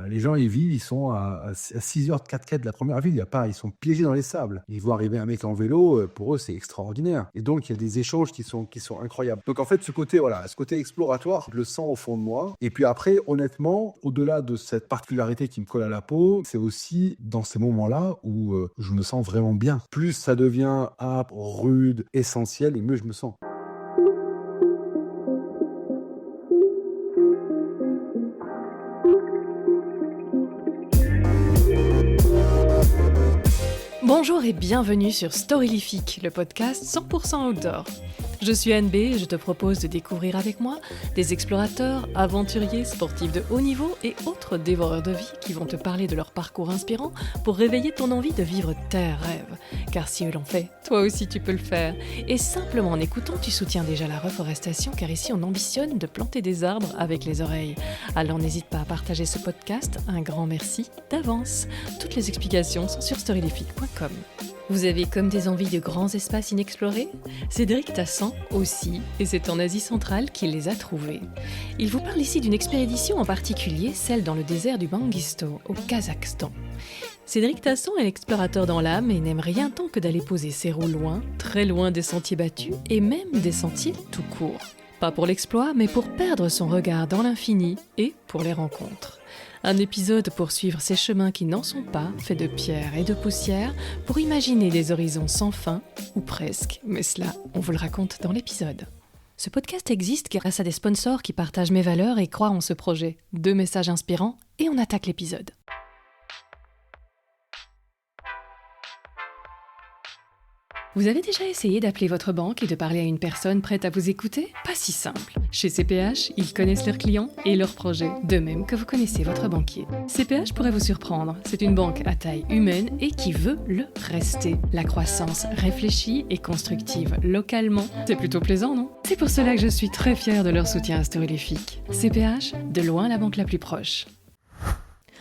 Les gens, ils vivent, ils sont à 6 heures de 4x4 de la première ville. Il y a pas, ils sont piégés dans les sables. Ils voient arriver un mec en vélo, pour eux, c'est extraordinaire. Et donc, il y a des échanges qui sont incroyables. Donc, en fait, ce côté exploratoire, je le sens au fond de moi. Et puis après, honnêtement, au-delà de cette particularité qui me colle à la peau, c'est aussi dans ces moments-là où je me sens vraiment bien. Plus ça devient âpre, rude, essentiel, et mieux je me sens. Bonjour et bienvenue sur Storylifique, le podcast 100% outdoor. Je suis Anne B et je te propose de découvrir avec moi des explorateurs, aventuriers, sportifs de haut niveau et autres dévoreurs de vie qui vont te parler de leur parcours inspirant pour réveiller ton envie de vivre tes rêves. Car si eux l'ont fait, toi aussi tu peux le faire. Et simplement en écoutant, tu soutiens déjà la reforestation car ici on ambitionne de planter des arbres avec les oreilles. Alors n'hésite pas à partager ce podcast, un grand merci d'avance. Toutes les explications sont sur storylifique.com. Vous avez comme des envies de grands espaces inexplorés ? Cédric Tassan aussi, et c'est en Asie centrale qu'il les a trouvés. Il vous parle ici d'une expédition en particulier, celle dans le désert du Manguisto, au Kazakhstan. Cédric Tassan est l'explorateur dans l'âme et n'aime rien tant que d'aller poser ses roues loin, très loin des sentiers battus et même des sentiers tout court. Pas pour l'exploit, mais pour perdre son regard dans l'infini et pour les rencontres. Un épisode pour suivre ces chemins qui n'en sont pas, faits de pierre et de poussière, pour imaginer des horizons sans fin, ou presque, mais cela, on vous le raconte dans l'épisode. Ce podcast existe grâce à des sponsors qui partagent mes valeurs et croient en ce projet. 2 messages inspirants, et on attaque l'épisode. Vous avez déjà essayé d'appeler votre banque et de parler à une personne prête à vous écouter ? Pas si simple. Chez CPH, ils connaissent leurs clients et leurs projets, de même que vous connaissez votre banquier. CPH pourrait vous surprendre. C'est une banque à taille humaine et qui veut le rester. La croissance réfléchie et constructive localement. C'est plutôt plaisant, non ? C'est pour cela que je suis très fière de leur soutien à Storylifique. CPH, de loin la banque la plus proche.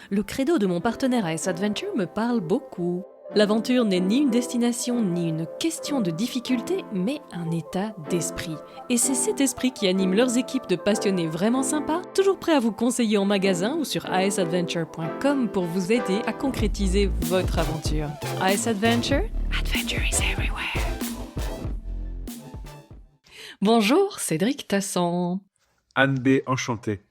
Le credo de mon partenaire AS Adventure me parle beaucoup. L'aventure n'est ni une destination, ni une question de difficulté, mais un état d'esprit. Et c'est cet esprit qui anime leurs équipes de passionnés vraiment sympas, toujours prêts à vous conseiller en magasin ou sur asadventure.com pour vous aider à concrétiser votre aventure. AS Adventure, adventure is everywhere. Bonjour, Cédric Tassan. Anne B, enchanté.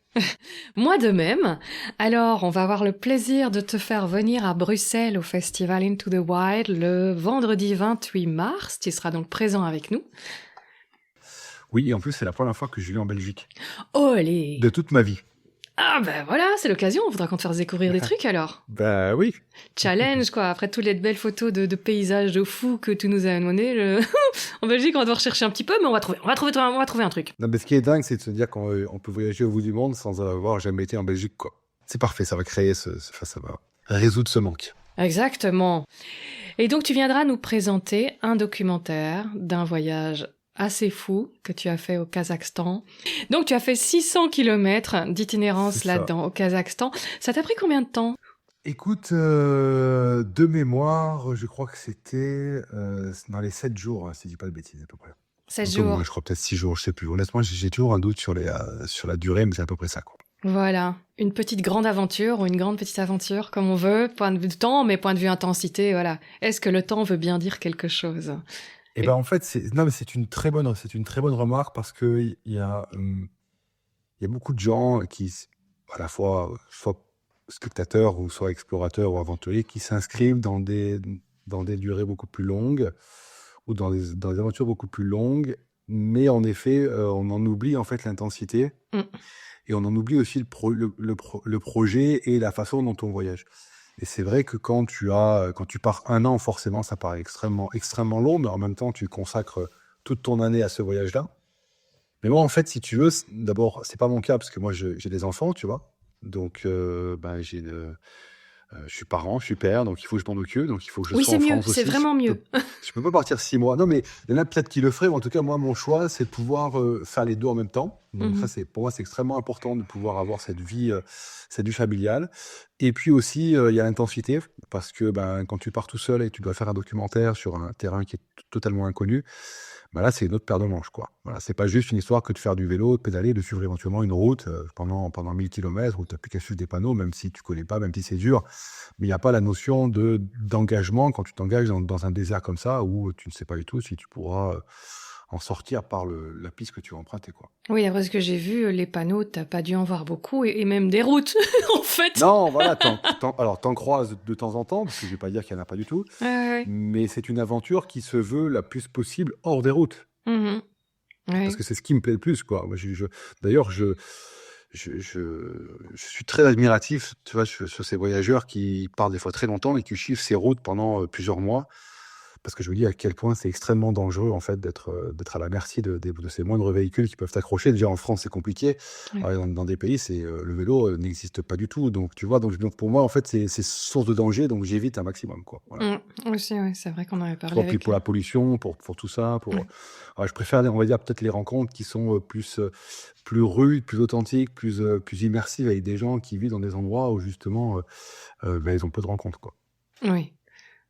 Moi de même. Alors, on va avoir le plaisir de te faire venir à Bruxelles au festival Into the Wild le vendredi 28 mars. Tu seras donc présent avec nous. Oui, et en plus, c'est la première fois que je vais en Belgique. Olé! De toute ma vie. Ah ben voilà, c'est l'occasion. On voudra qu'on te fasse découvrir des trucs alors. Bah oui. Challenge quoi. Après toutes les belles photos de paysages de fous que tu nous as amenés, en Belgique, on va devoir chercher un petit peu, mais on va trouver un truc. Non, mais ce qui est dingue, c'est de se dire qu'on peut voyager au bout du monde sans avoir jamais été en Belgique, quoi. C'est parfait, ça va créer ça va résoudre ce manque. Exactement. Et donc tu viendras nous présenter un documentaire d'un voyage assez fou que tu as fait au Kazakhstan. Donc tu as fait 600 km d'itinérance là-dedans au Kazakhstan. Ça t'a pris combien de temps ? Écoute, de mémoire, je crois que c'était dans les 7 jours, si je dis pas de bêtises, à peu près. 7 Un peu jours. moins, je crois peut-être 6 jours, je sais plus. Honnêtement, j'ai toujours un doute sur la durée, mais c'est à peu près ça, quoi. Voilà, une petite grande aventure ou une grande petite aventure, comme on veut, point de vue de temps, mais point de vue intensité, voilà. Est-ce que le temps veut bien dire quelque chose ? Et ben en fait, c'est une très bonne remarque parce que il y a beaucoup de gens qui, à la fois, soit spectateurs ou soit explorateurs ou aventuriers, qui s'inscrivent dans des durées beaucoup plus longues ou dans des aventures beaucoup plus longues, mais en effet, on en oublie en fait l'intensité et on en oublie aussi le projet et la façon dont on voyage. Et c'est vrai que quand tu pars 1 an, forcément, ça paraît extrêmement, extrêmement long, mais en même temps, tu consacres toute ton année à ce voyage-là. Mais moi, en fait, si tu veux, d'abord, c'est pas mon cas, parce que moi, j'ai des enfants, tu vois. Donc, je suis parent, je suis père, donc il faut que je m'en occupe, donc il faut que je Oui, sois c'est en mieux, France c'est aussi. vraiment mieux. Je peux pas partir 6 mois. Non, mais il y en a peut-être qui le feraient, mais en tout cas, moi, mon choix, c'est de pouvoir faire les 2 en même temps. Donc ça, pour moi, c'est extrêmement important de pouvoir avoir cette vie familiale. Et puis aussi, il y a l'intensité, parce que ben, quand tu pars tout seul et tu dois faire un documentaire sur un terrain qui est totalement inconnu, ben là, c'est une autre paire de manches, quoi. Voilà, c'est pas juste une histoire que de faire du vélo, de pédaler, de suivre éventuellement une route pendant 1000 kilomètres où tu n'as plus qu'à suivre des panneaux, même si tu connais pas, même si c'est dur. Mais il n'y a pas la notion d'engagement quand tu t'engages dans un désert comme ça où tu ne sais pas du tout si tu pourras en sortir par la piste que tu vas emprunter, quoi. Oui, d'après ce que j'ai vu, les panneaux, t'as pas dû en voir beaucoup, et même des routes, en fait. Non, voilà, alors t'en croises de temps en temps, parce que je vais pas dire qu'il y en a pas du tout, Ouais, ouais, ouais. mais c'est une aventure qui se veut la plus possible hors des routes, Mhm. parce Ouais. que c'est ce qui me plaît le plus, quoi. Moi, d'ailleurs, je suis très admiratif, tu vois, sur ces voyageurs qui partent des fois très longtemps et qui chiffrent ces routes pendant plusieurs mois. Parce que je me dis à quel point c'est extrêmement dangereux en fait d'être à la merci de ces moindres véhicules qui peuvent t'accrocher. Déjà en France c'est compliqué. Ouais. Dans des pays c'est le vélo n'existe pas du tout. Donc tu vois donc pour moi en fait c'est source de danger donc j'évite un maximum quoi. Voilà. Aussi, ouais, c'est vrai qu'on en avait Tu parlé vois, puis avec. pour la pollution, pour tout ça, Ouais. je préfère on va dire peut-être les rencontres qui sont plus rudes, plus authentiques, plus immersives avec des gens qui vivent dans des endroits où justement ben, ils ont peu de rencontres quoi. Oui.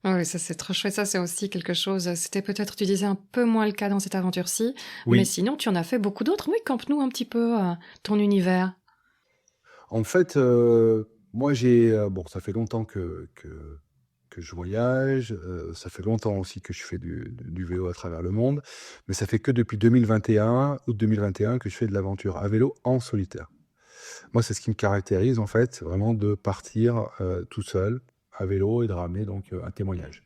Oui, ça c'est trop chouette. Ça c'est aussi quelque chose. C'était peut-être, tu disais, un peu moins le cas dans cette aventure-ci, mais Oui. sinon tu en as fait beaucoup d'autres. Oui, campe-nous un petit peu ton univers. En fait, moi bon, ça fait longtemps que je voyage, ça fait longtemps aussi que je fais du vélo à travers le monde, mais ça fait que depuis 2021, août 2021, que je fais de l'aventure à vélo en solitaire. Moi, c'est ce qui me caractérise en fait, vraiment de partir, tout seul à vélo et de ramener donc, un témoignage.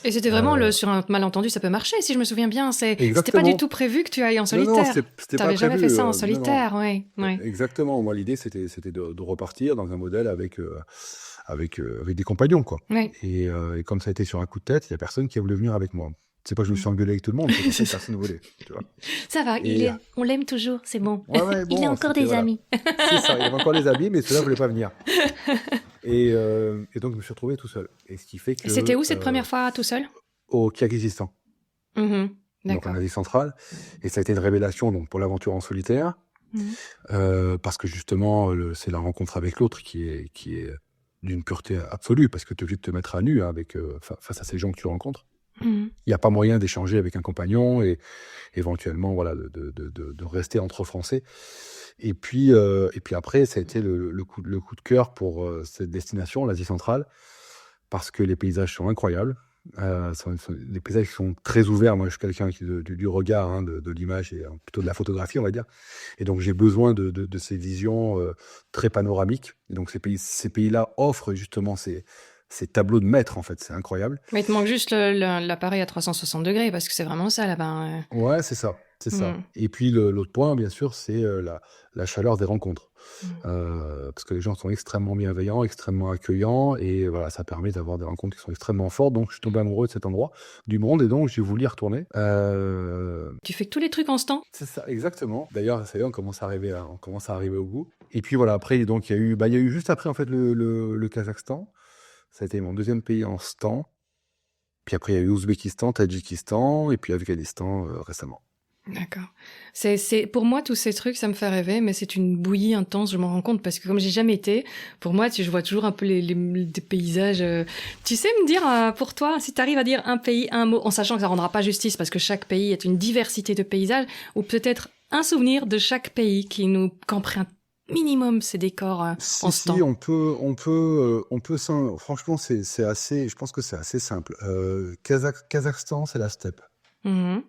Et c'était vraiment Heu sur un malentendu, ça peut marcher, si je me souviens bien. C'était pas du exactement. tout prévu que tu ailles en Non, non, solitaire. c'était pas T'avais jamais fait prévu, ça en non, non. solitaire, ouais, ouais. Exactement. Moi, l'idée, c'était de repartir dans un modèle avec des compagnons, quoi. Ouais. Et comme ça a été sur un coup de tête, il y a personne qui a voulu venir avec moi. C'est pas que je me suis engueulé avec tout le monde, c'est qu'en fait, C'est ça. personne ne voulait, tu vois? Ça va, Et on l'aime toujours, c'est bon. ouais, ouais, Il a bon, encore c'était des voilà. amis. C'est ça, il y avait encore des amis, mais ceux-là voulaient pas venir. Et donc je me suis retrouvé tout seul. Et ce qui fait Et c'était que, où cette première fois tout seul? au Kirghizistan, Mhm. donc en D'accord. Asie centrale, et ça a été une révélation donc pour l'aventure en solitaire. Mhm. Parce que justement, c'est la rencontre avec l'autre qui est d'une pureté absolue, parce que tu es obligé de te mettre à nu hein, face à ces gens que tu rencontres. Mhm. Il n'y a pas moyen d'échanger avec un compagnon et éventuellement voilà, de rester entre Français. Et puis après, ça a été le coup de cœur pour cette destination, l'Asie centrale, parce que les paysages sont incroyables. Les paysages sont très ouverts. Moi, je suis quelqu'un du regard, hein, de l'image et plutôt de la photographie, on va dire. Et donc, j'ai besoin de ces visions très panoramiques. Et donc, ces pays-là offrent justement ces tableaux de maître, en fait. C'est incroyable. Mais il te manque juste l'appareil à 360 degrés, parce que c'est vraiment ça là-bas. Ouais, c'est ça. C'est ça. Mhm. Et puis, l'autre point, bien sûr, c'est la chaleur des rencontres. Mhm. Parce que les gens sont extrêmement bienveillants, extrêmement accueillants, et voilà, ça permet d'avoir des rencontres qui sont extrêmement fortes. Donc, je suis tombé amoureux de cet endroit, du monde, et donc j'ai voulu y retourner. Tu fais que tous les trucs en ce temps? C'est ça, exactement. D'ailleurs, ça y est, on commence à arriver au bout. Et puis voilà, après, donc il y a eu juste après en fait le Kazakhstan. Ça a été mon deuxième pays en ce temps. Puis après, il y a eu Ouzbékistan, Tadjikistan, et puis Afghanistan récemment. D'accord. Pour moi, tous ces trucs, ça me fait rêver, mais c'est une bouillie intense, je m'en rends compte, parce que comme j'ai jamais été, pour moi, je vois toujours un peu des paysages. Tu sais me dire, pour toi, si tu arrives à dire un pays, un mot, en sachant que ça rendra pas justice, parce que chaque pays est une diversité de paysages, ou peut-être un souvenir de chaque pays qu'emprunte minimum ces décors en Si, ce si, temps. franchement, c'est assez, je pense que c'est assez simple. Kazakhstan, c'est la steppe. Mhm.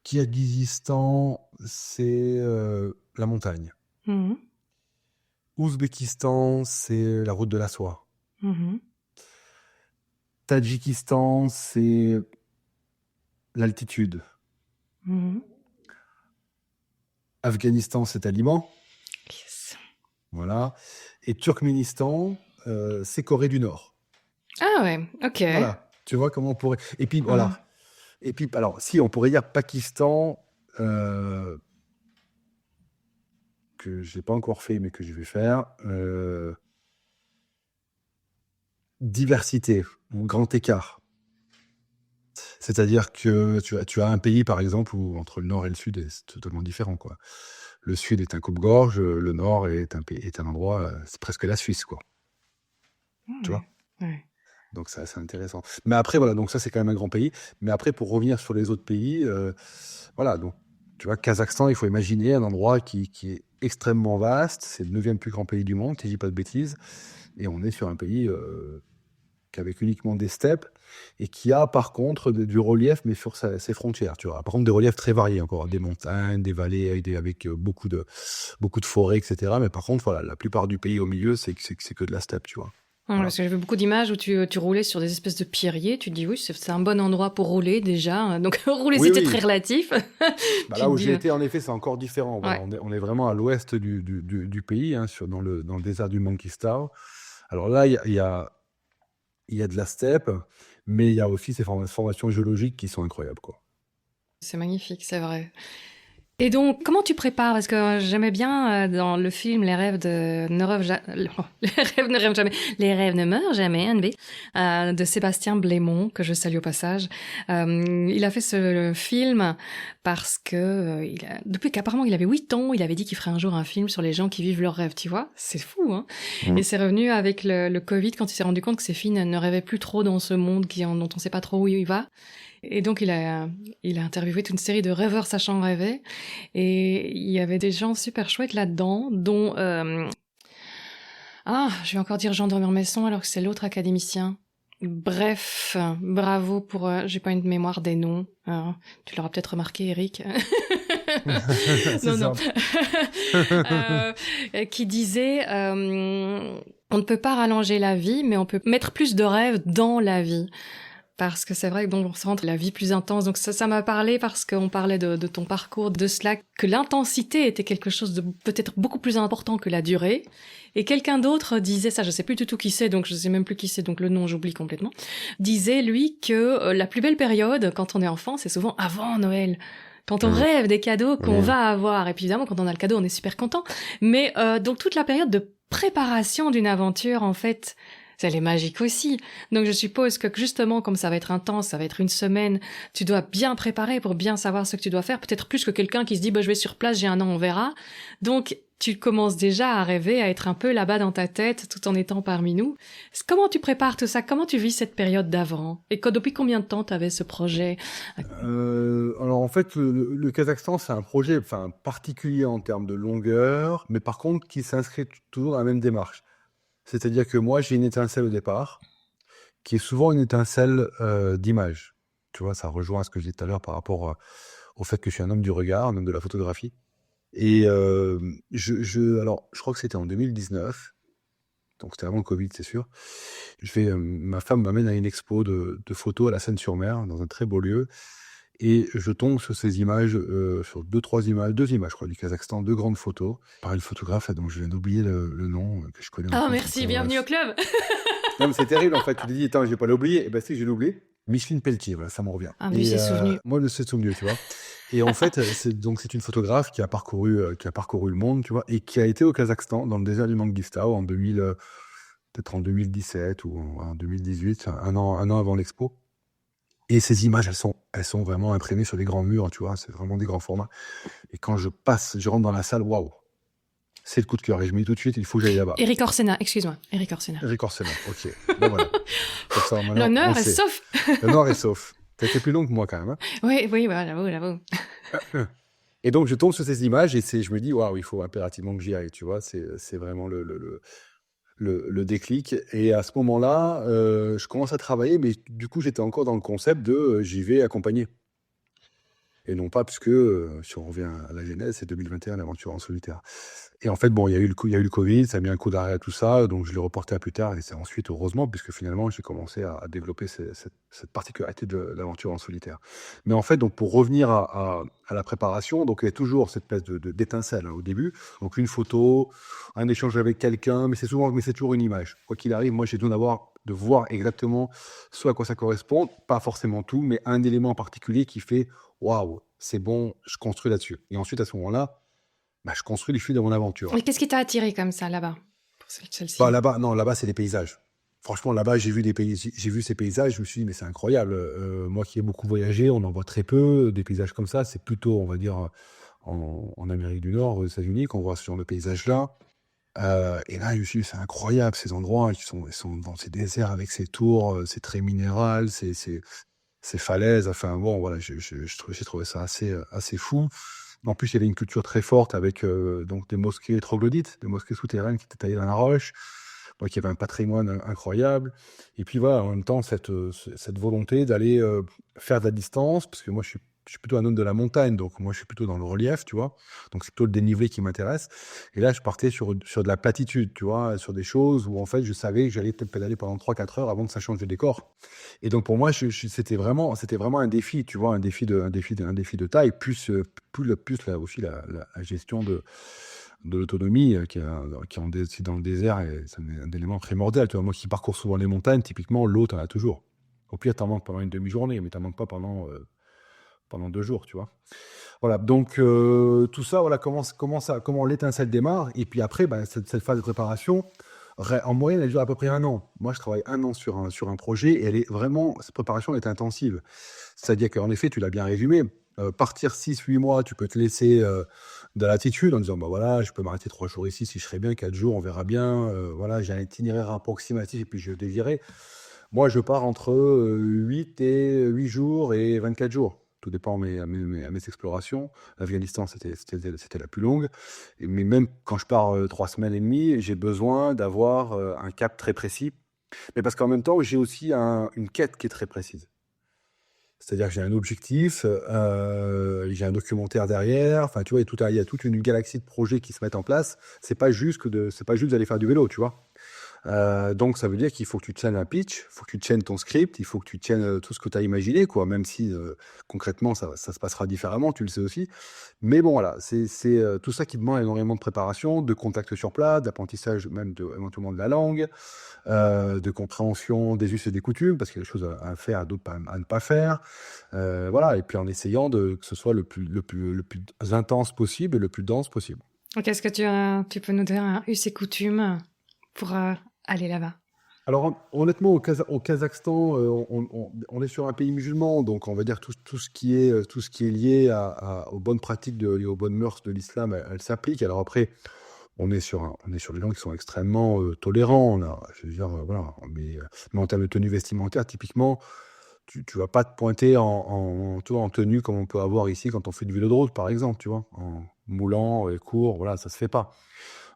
Kirghizistan, c'est la montagne. Mhm. Ouzbékistan, c'est la route de la soie. Mhm. Tadjikistan, c'est l'altitude. Mhm. Afghanistan, c'est Taliban. Yes. Voilà. Et Turkménistan, c'est Corée du Nord. Ah ouais, ok. Voilà. Tu vois comment on pourrait. Et puis, Mhm. voilà. Et puis, alors, si on pourrait dire Pakistan, que j'ai pas encore fait, mais que je vais faire. Diversité, grand écart. C'est-à-dire que tu as un pays, par exemple, où entre le nord et le sud, c'est totalement différent, quoi. Le sud est un coupe-gorge, le nord est un endroit, c'est presque la Suisse, quoi. Tu vois? Ouais, ouais. Donc c'est assez intéressant. Mais après, voilà, donc ça, c'est quand même un grand pays. Mais après, pour revenir sur les autres pays, voilà, donc, tu vois, Kazakhstan, il faut imaginer un endroit qui est extrêmement vaste. C'est le 9e plus grand pays du monde, si je dis pas de bêtises. Et on est sur un pays avec uniquement des steppes et qui a par contre du relief, mais sur ses frontières. Tu vois. Par contre, des reliefs très variés encore, des montagnes, des vallées avec beaucoup de forêts, etc. Mais par contre, voilà, la plupart du pays au milieu, c'est que de la steppe, tu vois. Voilà. Parce que j'ai vu beaucoup d'images où tu roulais sur des espèces de pierriers. Tu te dis, oui, c'est un bon endroit pour rouler déjà. Donc, rouler, Oui, c'était oui. très relatif. Bah, Tu là te où dis, j'ai été, en effet, c'est encore différent. Voilà, ouais. on est vraiment à l'ouest du pays, hein, dans le désert du Mangistau. Alors là, il y a de la steppe, mais il y a aussi ces formations géologiques qui sont incroyables, quoi. C'est magnifique, c'est vrai. Et donc, comment tu prépares? Parce que j'aimais bien dans le film Les rêves ne rêvent les rêves ne rêvent jamais, les rêves ne meurent jamais, NB, de Sébastien Blémont, que je salue au passage. Il a fait ce film parce que depuis qu'apparemment il avait 8 ans, il avait dit qu'il ferait un jour un film sur les gens qui vivent leurs rêves, tu vois? C'est fou, hein? Et c'est revenu avec le Covid quand il s'est rendu compte que ses filles ne rêvaient plus trop dans ce monde dont on sait pas trop où il va. Et donc, il a interviewé toute une série de rêveurs sachant rêver. Et il y avait des gens super chouettes là-dedans, dont... je vais encore dire Jean Dormeur-Messon, alors que c'est l'autre académicien. Bref, bravo pour... j'ai pas une mémoire des noms. Tu l'auras peut-être remarqué, Eric. Non. Qui disait... on ne peut pas rallonger la vie, mais on peut mettre plus de rêves dans la vie. Parce que c'est vrai que on se rend la vie plus intense. Donc ça m'a parlé parce qu'on parlait de ton parcours, de cela, que l'intensité était quelque chose de peut-être beaucoup plus important que la durée. Et quelqu'un d'autre disait ça, je sais plus du tout qui c'est, donc je sais même plus qui c'est, donc le nom j'oublie complètement, disait lui que la plus belle période quand on est enfant, c'est souvent avant Noël. Quand on rêve des cadeaux qu'on va avoir. Et puis évidemment, quand on a le cadeau, on est super content. Mais donc toute la période de préparation d'une aventure, en fait... Elle est magique aussi. Donc je suppose que justement, comme ça va être intense, ça va être une semaine, tu dois bien préparer pour bien savoir ce que tu dois faire. Peut-être plus que quelqu'un qui se dit, je vais sur place, j'ai un an, on verra. Donc tu commences déjà à rêver, à être un peu là-bas dans ta tête, tout en étant parmi nous. Comment tu prépares tout ça? Comment tu vis cette période d'avant? Et depuis combien de temps tu avais ce projet? Alors en fait, le Kazakhstan, c'est un projet particulier en termes de longueur, mais par contre qui s'inscrit toujours dans la même démarche. C'est-à-dire que moi, j'ai une étincelle au départ, qui est souvent une étincelle d'image. Tu vois, ça rejoint ce que je disais tout à l'heure par rapport au fait que je suis un homme du regard, un homme de la photographie. Et alors, je crois que c'était en 2019, donc c'était avant le Covid, c'est sûr. Ma femme m'amène à une expo de photos à la Seine-sur-Mer, dans un très beau lieu. Et je tombe sur ces images, sur deux images, je crois, du Kazakhstan, 2 grandes photos, par une photographe, dont je viens d'oublier le nom, que je connais. Oh, merci, bienvenue au club. Non, mais c'est terrible, en fait. Tu te dis, attends, je vais pas l'oublier. Et ben si, je l'ai oublié. Micheline Pelletier, voilà, ça m'en revient. Ah, mais c'est souvenu. Moi, je sais souvenu, tu vois. Et en fait, c'est une photographe qui a parcouru le monde, tu vois, et qui a été au Kazakhstan, dans le désert du Mangistau, peut-être en 2017 ou en 2018, un an avant l'expo. Et ces images, elles sont vraiment imprimées sur des grands murs, tu vois, c'est vraiment des grands formats. Et quand je rentre dans la salle, waouh, c'est le coup de cœur. Et je me dis tout de suite, il faut que j'aille là-bas. Eric Orsena, excuse-moi, Eric Orsena. Eric Orsena, ok. Ben voilà. L'honneur est sauf. L'honneur est sauf. T'as été plus long que moi quand même. Hein. Oui, j'avoue. Et donc je tombe sur ces images et je me dis, waouh, il faut impérativement que j'y aille, tu vois, c'est vraiment le déclic. Et à ce moment-là, je commence à travailler, mais du coup, j'étais encore dans le concept de j'y vais accompagner. Et non pas puisque, si on revient à la genèse, c'est 2021, l'aventure en solitaire. Et en fait, bon, il y a eu le Covid, ça a mis un coup d'arrêt à tout ça, donc je l'ai reporté à plus tard. Et c'est ensuite, heureusement, puisque finalement, j'ai commencé à développer cette particularité de l'aventure en solitaire. Mais en fait, donc pour revenir à la préparation, donc il y a toujours cette espèce d'étincelle au début. Donc une photo, un échange avec quelqu'un, mais c'est toujours une image. Quoi qu'il arrive, moi, j'ai besoin de voir exactement ce à quoi ça correspond, pas forcément tout, mais un élément en particulier qui fait waouh, c'est bon, je construis là-dessus. Et ensuite, à ce moment-là, je construis le fil de mon aventure. Mais qu'est-ce qui t'a attiré comme ça, là-bas, pour celle-ci? Là-bas, c'est des paysages. Franchement, là-bas, j'ai vu ces paysages, je me suis dit, mais c'est incroyable. Moi qui ai beaucoup voyagé, on en voit très peu, des paysages comme ça. C'est plutôt, on va dire, en Amérique du Nord, aux États-Unis, qu'on voit ce genre de paysage-là. Et là, je me suis dit, c'est incroyable ces endroits, ils sont dans ces déserts avec ces tours, c'est très minéral, ces falaises. Enfin bon, voilà, j'ai trouvé ça assez fou. En plus, il y avait une culture très forte avec donc des mosquées troglodytes, des mosquées souterraines qui étaient taillées dans la roche. Donc il y avait un patrimoine incroyable. Et puis voilà, en même temps, cette volonté d'aller faire de la distance, parce que moi je suis plutôt un homme de la montagne, donc moi je suis plutôt dans le relief, tu vois. Donc c'est plutôt le dénivelé qui m'intéresse. Et là, je partais sur de la platitude, tu vois, sur des choses où en fait je savais que j'allais peut-être pédaler pendant 3-4 heures avant que ça change de décor. Et donc pour moi, c'était vraiment un défi, tu vois, un défi de taille, plus aussi la gestion de l'autonomie qui dans le désert, et c'est un élément primordial. Tu vois, moi qui parcours souvent les montagnes, typiquement, l'eau, t'en as toujours. Au pire, t'en manques pendant une demi-journée, mais t'en manques pas pendant 2 jours, tu vois. Voilà, donc tout ça, voilà, comment l'étincelle démarre. Et puis après, ben, cette phase de préparation, en moyenne, elle dure à peu près 1 an. Moi, je travaille 1 an sur un projet et cette préparation est intensive. C'est-à-dire qu'en effet, tu l'as bien résumé, partir 6-8 mois, tu peux te laisser de la latitude en disant, bah voilà, je peux m'arrêter 3 jours ici si je serai bien, 4 jours, on verra bien. Voilà, j'ai un itinéraire approximatif et puis je désirais. Moi, je pars entre 8 jours et 24 jours. Tout dépend à mes explorations. L'Afghanistan, c'était la plus longue. Mais même quand je pars 3 semaines et demie, j'ai besoin d'avoir un cap très précis. Mais parce qu'en même temps, j'ai aussi une quête qui est très précise. C'est-à-dire que j'ai un objectif, j'ai un documentaire derrière. Enfin, tu vois, il y a toute une galaxie de projets qui se mettent en place. C'est pas juste d'aller faire du vélo, tu vois. Donc ça veut dire qu'il faut que tu tiennes un pitch, il faut que tu tiennes ton script, il faut que tu tiennes tout ce que tu as imaginé, quoi, même si concrètement ça se passera différemment, tu le sais aussi. Mais bon, voilà, c'est tout ça qui demande énormément de préparation, de contact sur place, d'apprentissage même éventuellement de la langue, de compréhension des us et des coutumes, parce qu'il y a des choses à faire, d'autres à ne pas faire. Voilà, et puis en essayant que ce soit le plus intense possible et le plus dense possible. Donc, est-ce que tu peux nous dire un us et coutume pour aller là-bas? Alors honnêtement, au Kazakhstan, on est sur un pays musulman, donc on va dire tout ce qui est lié aux bonnes pratiques et aux bonnes mœurs de l'islam, elles s'appliquent. Alors après, on est sur des gens qui sont extrêmement tolérants. Je veux dire, voilà. Mais en termes de tenue vestimentaire, typiquement, tu vas pas te pointer tu vois, en tenue comme on peut avoir ici quand on fait du vélo de route, par exemple, tu vois, en moulant et court, voilà, ça se fait pas.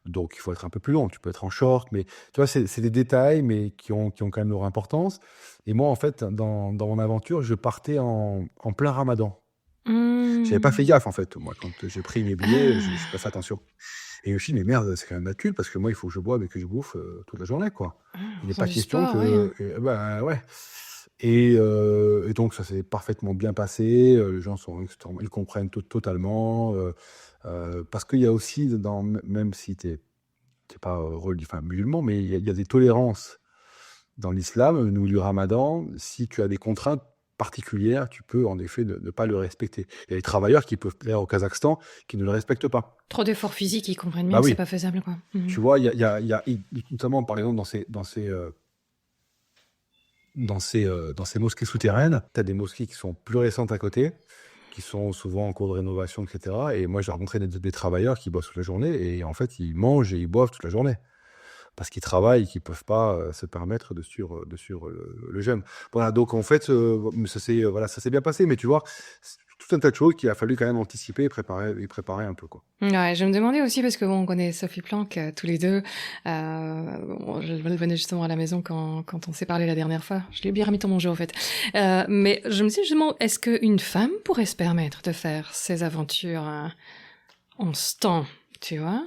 Donc il faut être un peu plus long, tu peux être en short, mais tu vois, c'est des détails, mais qui ont quand même leur importance. Et moi, en fait, dans mon aventure, je partais en plein ramadan. J'avais pas fait Mmh. gaffe, en fait, moi, quand j'ai pris mes billets, j'ai Ah! pas fait attention. Et je me suis dit: «Mais merde, c'est quand même matul parce que moi, il faut que je boive et que je bouffe, toute la journée, quoi». Ah, Il en n'est faisant pas du question sport, oui, que bah, ouais. Et donc ça s'est parfaitement bien passé, les gens ils comprennent totalement, parce qu'il y a aussi même si tu es pas, musulman, mais il y a des tolérances dans l'islam, ou du ramadan. Si tu as des contraintes particulières, tu peux en effet ne pas le respecter. Il y a des travailleurs qui peuvent plaire au Kazakhstan, qui ne le respectent pas. trop d'efforts physiques, ils comprennent bien Bah que c'est oui, pas faisable, quoi. Mmh. tu vois, notamment par exemple dans ces mosquées souterraines, tu as des mosquées qui sont plus récentes à côté, qui sont souvent en cours de rénovation, et cetera. Et moi, j'ai rencontré des travailleurs qui bossent toute la journée et en fait, ils mangent et ils boivent toute la journée. Parce qu'ils travaillent et qu'ils peuvent pas se permettre de suivre le jeûne. Voilà, donc en fait, ça s'est bien passé, mais tu vois, c'est tout un tas de choses qu'il a fallu quand même anticiper et préparer un peu, quoi. Ouais, je me demandais aussi parce que bon, on connaît Sophie Planck tous les deux. Bon, je venais justement à la maison quand on s'est parlé la dernière fois. Je lui ai bien remis ton bonjour en fait. Mais je me dis justement, est-ce qu'une femme pourrait se permettre de faire ces aventures en ce temps, tu vois,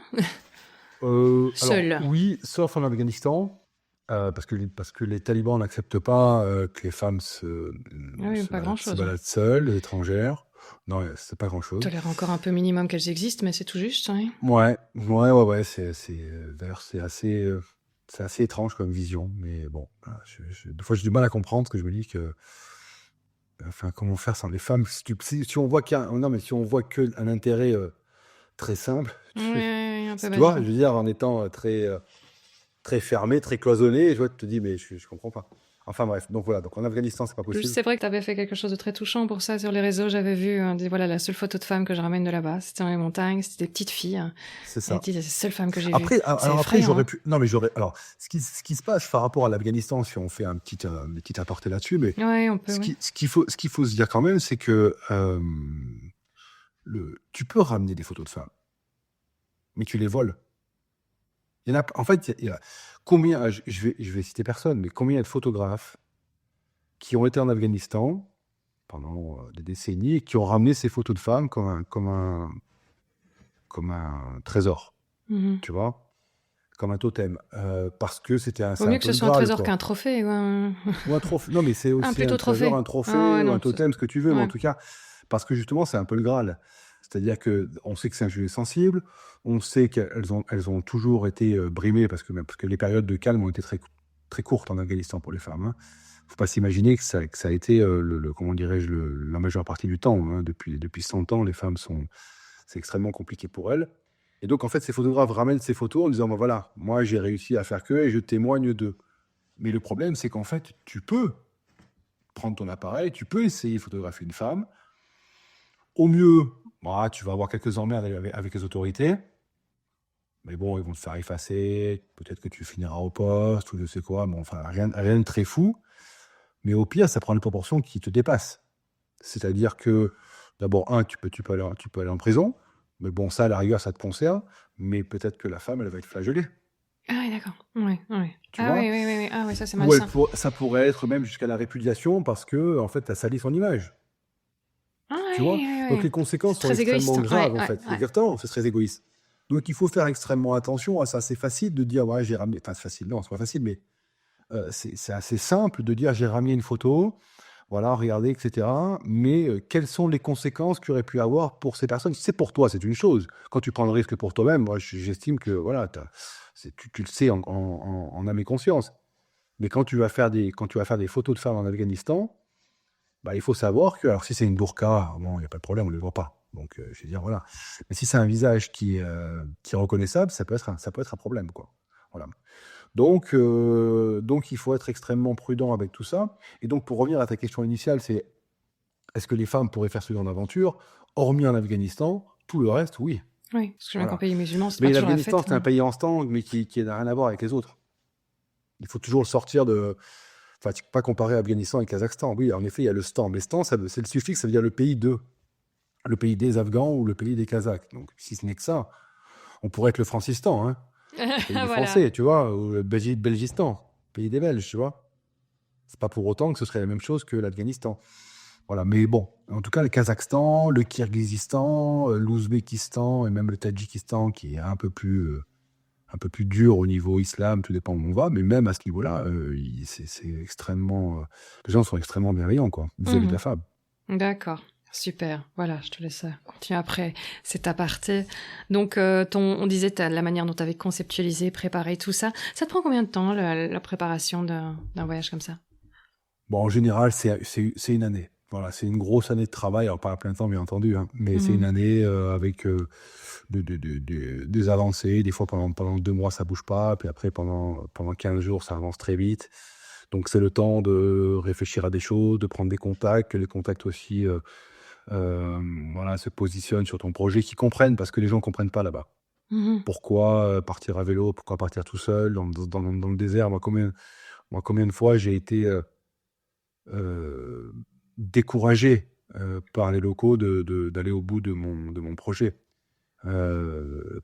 Alors seule? oui, sauf en Afghanistan, parce que les talibans n'acceptent pas que les femmes Ah oui, se pas baladent, se grand-chose. baladent seules, étrangères. Non, c'est pas grand-chose. Tolère encore un peu minimum qu'elles existent, mais c'est tout juste, oui. Ouais, ouais, ouais, ouais, d'ailleurs, c'est assez étrange comme vision, mais bon, voilà, des fois, j'ai du mal à comprendre parce que je me dis que, enfin, comment faire sans les femmes? Si on voit non, mais si on voit que un intérêt très simple, Oui, oui, oui, un peu tu vois, je basique. veux dire, en étant très fermé, très cloisonné, je vois, tu te dis, mais je comprends pas. Enfin bref, donc voilà, donc en Afghanistan, c'est pas possible. C'est vrai que tu avais fait quelque chose de très touchant pour ça sur les réseaux. J'avais vu, voilà, la seule photo de femme que je ramène de là-bas. C'était dans les montagnes, c'était des petites filles. C'est Elle ça. dit, c'est la seule femme que j'ai vue. Après, C'est alors après, effrayant. j'aurais Hein. pu. Non, mais j'aurais. Alors, ce qui se passe par rapport à l'Afghanistan, si on fait un petit aparté là-dessus, mais Ouais, on peut, ce ouais. ce qu'il faut se dire quand même, c'est que tu peux ramener des photos de femmes, mais tu les voles. Il y en a, en fait, combien, je vais citer personne, mais combien il y a de photographes qui ont été en Afghanistan pendant des décennies et qui ont ramené ces photos de femmes comme un trésor, Mhm. tu vois, comme un totem, parce que c'est Vaut un mieux que peu ce le soit un Graal, trésor quoi. qu'un trophée. Ouais. Ou un trophée. Non, mais c'est Un aussi plutôt un trésor, trophée. un Ah ouais, trophée ou un non. totem, ce que tu veux, mais en Ouais. tout cas, parce que justement, c'est un peu le Graal. C'est-à-dire que on sait que c'est un sujet sensible, on sait qu'elles ont toujours été brimées parce que les périodes de calme ont été très courtes en Afghanistan pour les femmes. Hein. Faut pas s'imaginer que ça a été comment dirais-je, la majeure partie du temps. Hein. Depuis 100 ans, les femmes c'est extrêmement compliqué pour elles. Et donc, en fait, ces photographes ramènent ces photos en disant, ben voilà, moi, j'ai réussi à faire que et je témoigne d'eux. Mais le problème, c'est qu'en fait, tu peux prendre ton appareil, tu peux essayer de photographier une femme. Au mieux, bah, tu vas avoir quelques emmerdes avec les autorités. Mais bon, ils vont te faire effacer. Peut-être que tu finiras au poste ou je sais quoi. Bon, enfin, rien de très fou. Mais au pire, ça prend une proportion qui te dépasse. C'est-à-dire que, d'abord, tu peux aller en prison. Mais bon, ça, à la rigueur, ça te concerne. Mais peut-être que la femme, elle va être flagellée. Ah oui, d'accord. Ouais. Tu Ah vois. oui. Ah oui, ça c'est Ou malsain. ça pourrait être même jusqu'à la répudiation parce que, en fait, tu as sali son image. Ah Tu vois. Donc les C'est conséquences sont très égoïste. extrêmement graves, en Ouais. fait. Exactement, c'est très égoïste. Donc il faut faire extrêmement attention à ça. C'est facile de dire, ouais, j'ai ramené. Enfin, c'est facile, non, c'est pas facile, mais c'est assez simple de dire, j'ai ramené une photo, voilà, regardez, etc. Mais quelles sont les conséquences qu'il y aurait pu avoir pour ces personnes? C'est pour toi, c'est une chose. Quand tu prends le risque pour toi-même, moi, j'estime que, voilà, tu le sais en âme et conscience. Mais quand tu vas faire des photos de femmes en Afghanistan, bah, il faut savoir que, alors si c'est une burqa, bon, il n'y a pas de problème, on ne le voit pas. Donc, je veux dire, voilà. Mais si c'est un visage qui est reconnaissable, ça peut être un problème, quoi. Voilà. Donc, il faut être extrêmement prudent avec tout ça. Et donc, pour revenir à ta question initiale, c'est est-ce que les femmes pourraient faire ce genre d'aventure? Hormis en Afghanistan, tout le reste, oui. Oui, parce que même Voilà. qu'en pays musulman, c'est Mais pas toujours la l'Afghanistan, fête. c'est un pays en stand, mais qui n'a rien à voir avec les autres. Il faut toujours le sortir de. Enfin, tu ne peux pas comparer Afghanistan et Kazakhstan. Oui, en effet, il y a le stan. Mais stan, c'est le suffixe, ça veut dire le pays de. Le pays des Afghans ou le pays des Kazakhs. Donc, si ce n'est que ça, on pourrait être le Francistan, hein, le pays des Voilà. Français, tu vois, ou le Belgistan, pays des Belges, tu vois. C'est pas pour autant que ce serait la même chose que l'Afghanistan. Voilà, mais bon, en tout cas, le Kazakhstan, le Kirghizistan, l'Ouzbékistan et même le Tadjikistan, qui est un peu plus dur au niveau islam, tout dépend où on va, mais même à ce niveau-là, c'est extrêmement. Les gens sont extrêmement bienveillants, quoi, vis-à-vis de la femme. D'accord. Super. Voilà, je te laisse continuer après cet aparté. Donc, on disait la manière dont tu avais conceptualisé, préparé tout ça. Ça te prend combien de temps, la préparation d'un voyage comme ça? Bon, en général, c'est une année. Voilà, c'est une grosse année de travail, alors pas à plein temps, bien entendu, hein, mais c'est une année avec des avancées. Des fois, pendant 2 mois, ça bouge pas, puis après, pendant 15 jours, ça avance très vite. Donc, c'est le temps de réfléchir à des choses, de prendre des contacts, que les contacts aussi voilà, se positionnent sur ton projet, qu'ils comprennent, parce que les gens ne comprennent pas là-bas. Pourquoi partir à vélo? Pourquoi partir tout seul dans le désert? Moi, combien de fois j'ai été découragé par les locaux d'aller au bout de mon projet.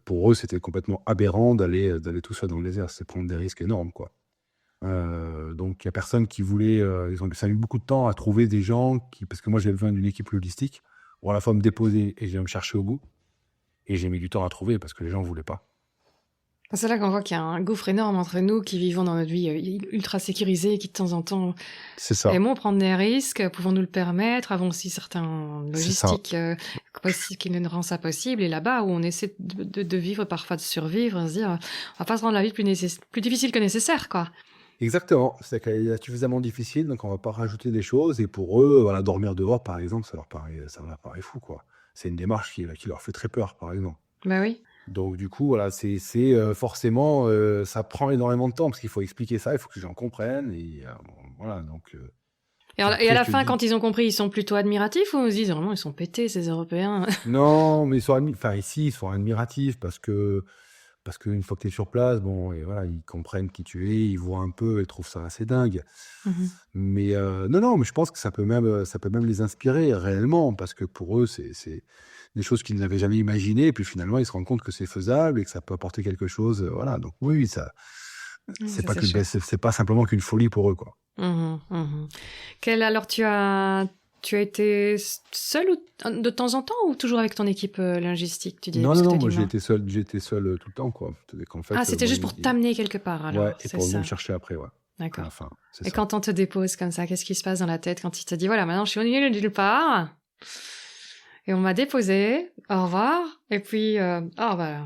Pour eux, c'était complètement aberrant d'aller tout seul dans le désert. C'est prendre des risques énormes, quoi. Donc, il n'y a personne qui voulait. Ça a mis beaucoup de temps à trouver des gens parce que moi, j'ai besoin d'une équipe logistique pour à la fois me déposer et me chercher au bout. Et j'ai mis du temps à trouver parce que les gens ne voulaient pas. C'est là qu'on voit qu'il y a un gouffre énorme entre nous qui vivons dans notre vie ultra sécurisée, qui de temps en temps aimons prendre des risques, pouvons-nous le permettre, avons aussi certains logistiques qui nous rendent ça possible. Et là-bas où on essaie de vivre, parfois de survivre, on se dit, on va pas se rendre la vie plus difficile que nécessaire, quoi. Exactement, c'est qu'il est suffisamment difficile, donc on va pas rajouter des choses. Et pour eux, voilà, dormir dehors, par exemple, ça leur paraît fou, quoi. C'est une démarche qui leur fait très peur, par exemple. Bah oui. Donc du coup, voilà, c'est forcément, ça prend énormément de temps parce qu'il faut expliquer ça, il faut que les gens comprennent. Et voilà, donc Et, puis et à après, je la te fin, dis, quand ils ont compris, ils sont plutôt admiratifs ou on se dit vraiment ils sont pétés ces Européens? non, mais enfin, ici, ils sont admiratifs parce qu'une fois que tu es sur place, bon, et voilà, ils comprennent qui tu es, ils voient un peu et trouvent ça assez dingue. Mhm. Mais non, non, mais je pense que ça peut même les inspirer réellement, parce que pour eux, c'est des choses qu'ils n'avaient jamais imaginées, et puis finalement, ils se rendent compte que c'est faisable et que ça peut apporter quelque chose. Voilà, donc oui, oui, ça, Oui, c'est ça pas c'est que, chouette. c'est pas simplement qu'une folie pour eux, quoi. Mhm, mhm. Alors tu as été seul de temps en temps ou toujours avec ton équipe linguistique, tu disais, Non, non, puisque tu non, as dit moi non. j'ai été seul tout le temps, quoi. C'est-à-dire qu'en Ah, fait, c'était juste pour t'amener quelque part ouais, alors, et c'est pour venir me ça. chercher après, ouais, à la D'accord. fin, c'est Et ça. quand on te dépose comme ça, qu'est-ce qui se passe dans la tête quand il te dit voilà, maintenant je suis au milieu nulle part et on m'a déposé, au revoir, et puis oh bah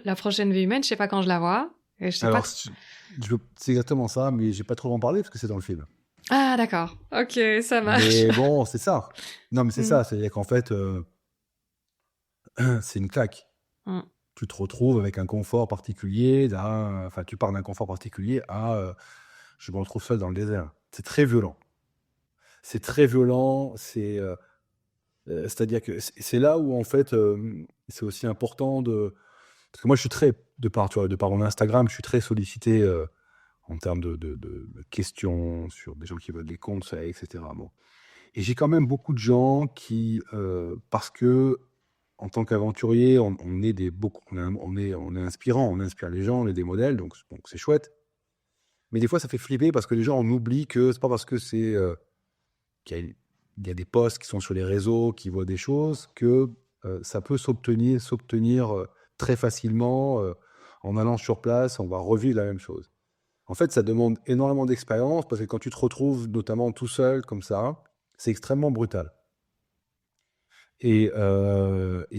la prochaine vie humaine, je sais pas quand je la vois et je sais pas. Alors, c'est exactement ça, mais j'ai pas trop en parler parce que c'est dans le film. Ah d'accord, ok, ça marche. Mais bon, c'est ça. Non, mais c'est Mm, ça, c'est-à-dire qu'en fait, c'est une claque. mm. Tu te retrouves avec un confort particulier, enfin, tu pars d'un confort particulier à je me retrouve seul dans le désert. C'est très violent. C'est très violent. C'est-à-dire que c'est là où, en fait, c'est aussi important de. Parce que moi, je suis très, tu vois, de par mon Instagram, je suis très sollicité en termes de questions sur des gens qui veulent des conseils, etc. Bon. Et j'ai quand même beaucoup de gens qui, parce que en tant qu'aventurier, on est on est inspirant, on inspire les gens, on est des modèles, donc c'est chouette. Mais des fois, ça fait flipper parce que les gens, on oublie que c'est pas parce que qu'il y a des posts qui sont sur les réseaux, qui voient des choses, que ça peut s'obtenir très facilement en allant sur place, on va revivre la même chose. En fait, ça demande énormément d'expérience parce que quand tu te retrouves notamment tout seul comme ça, c'est extrêmement brutal. Et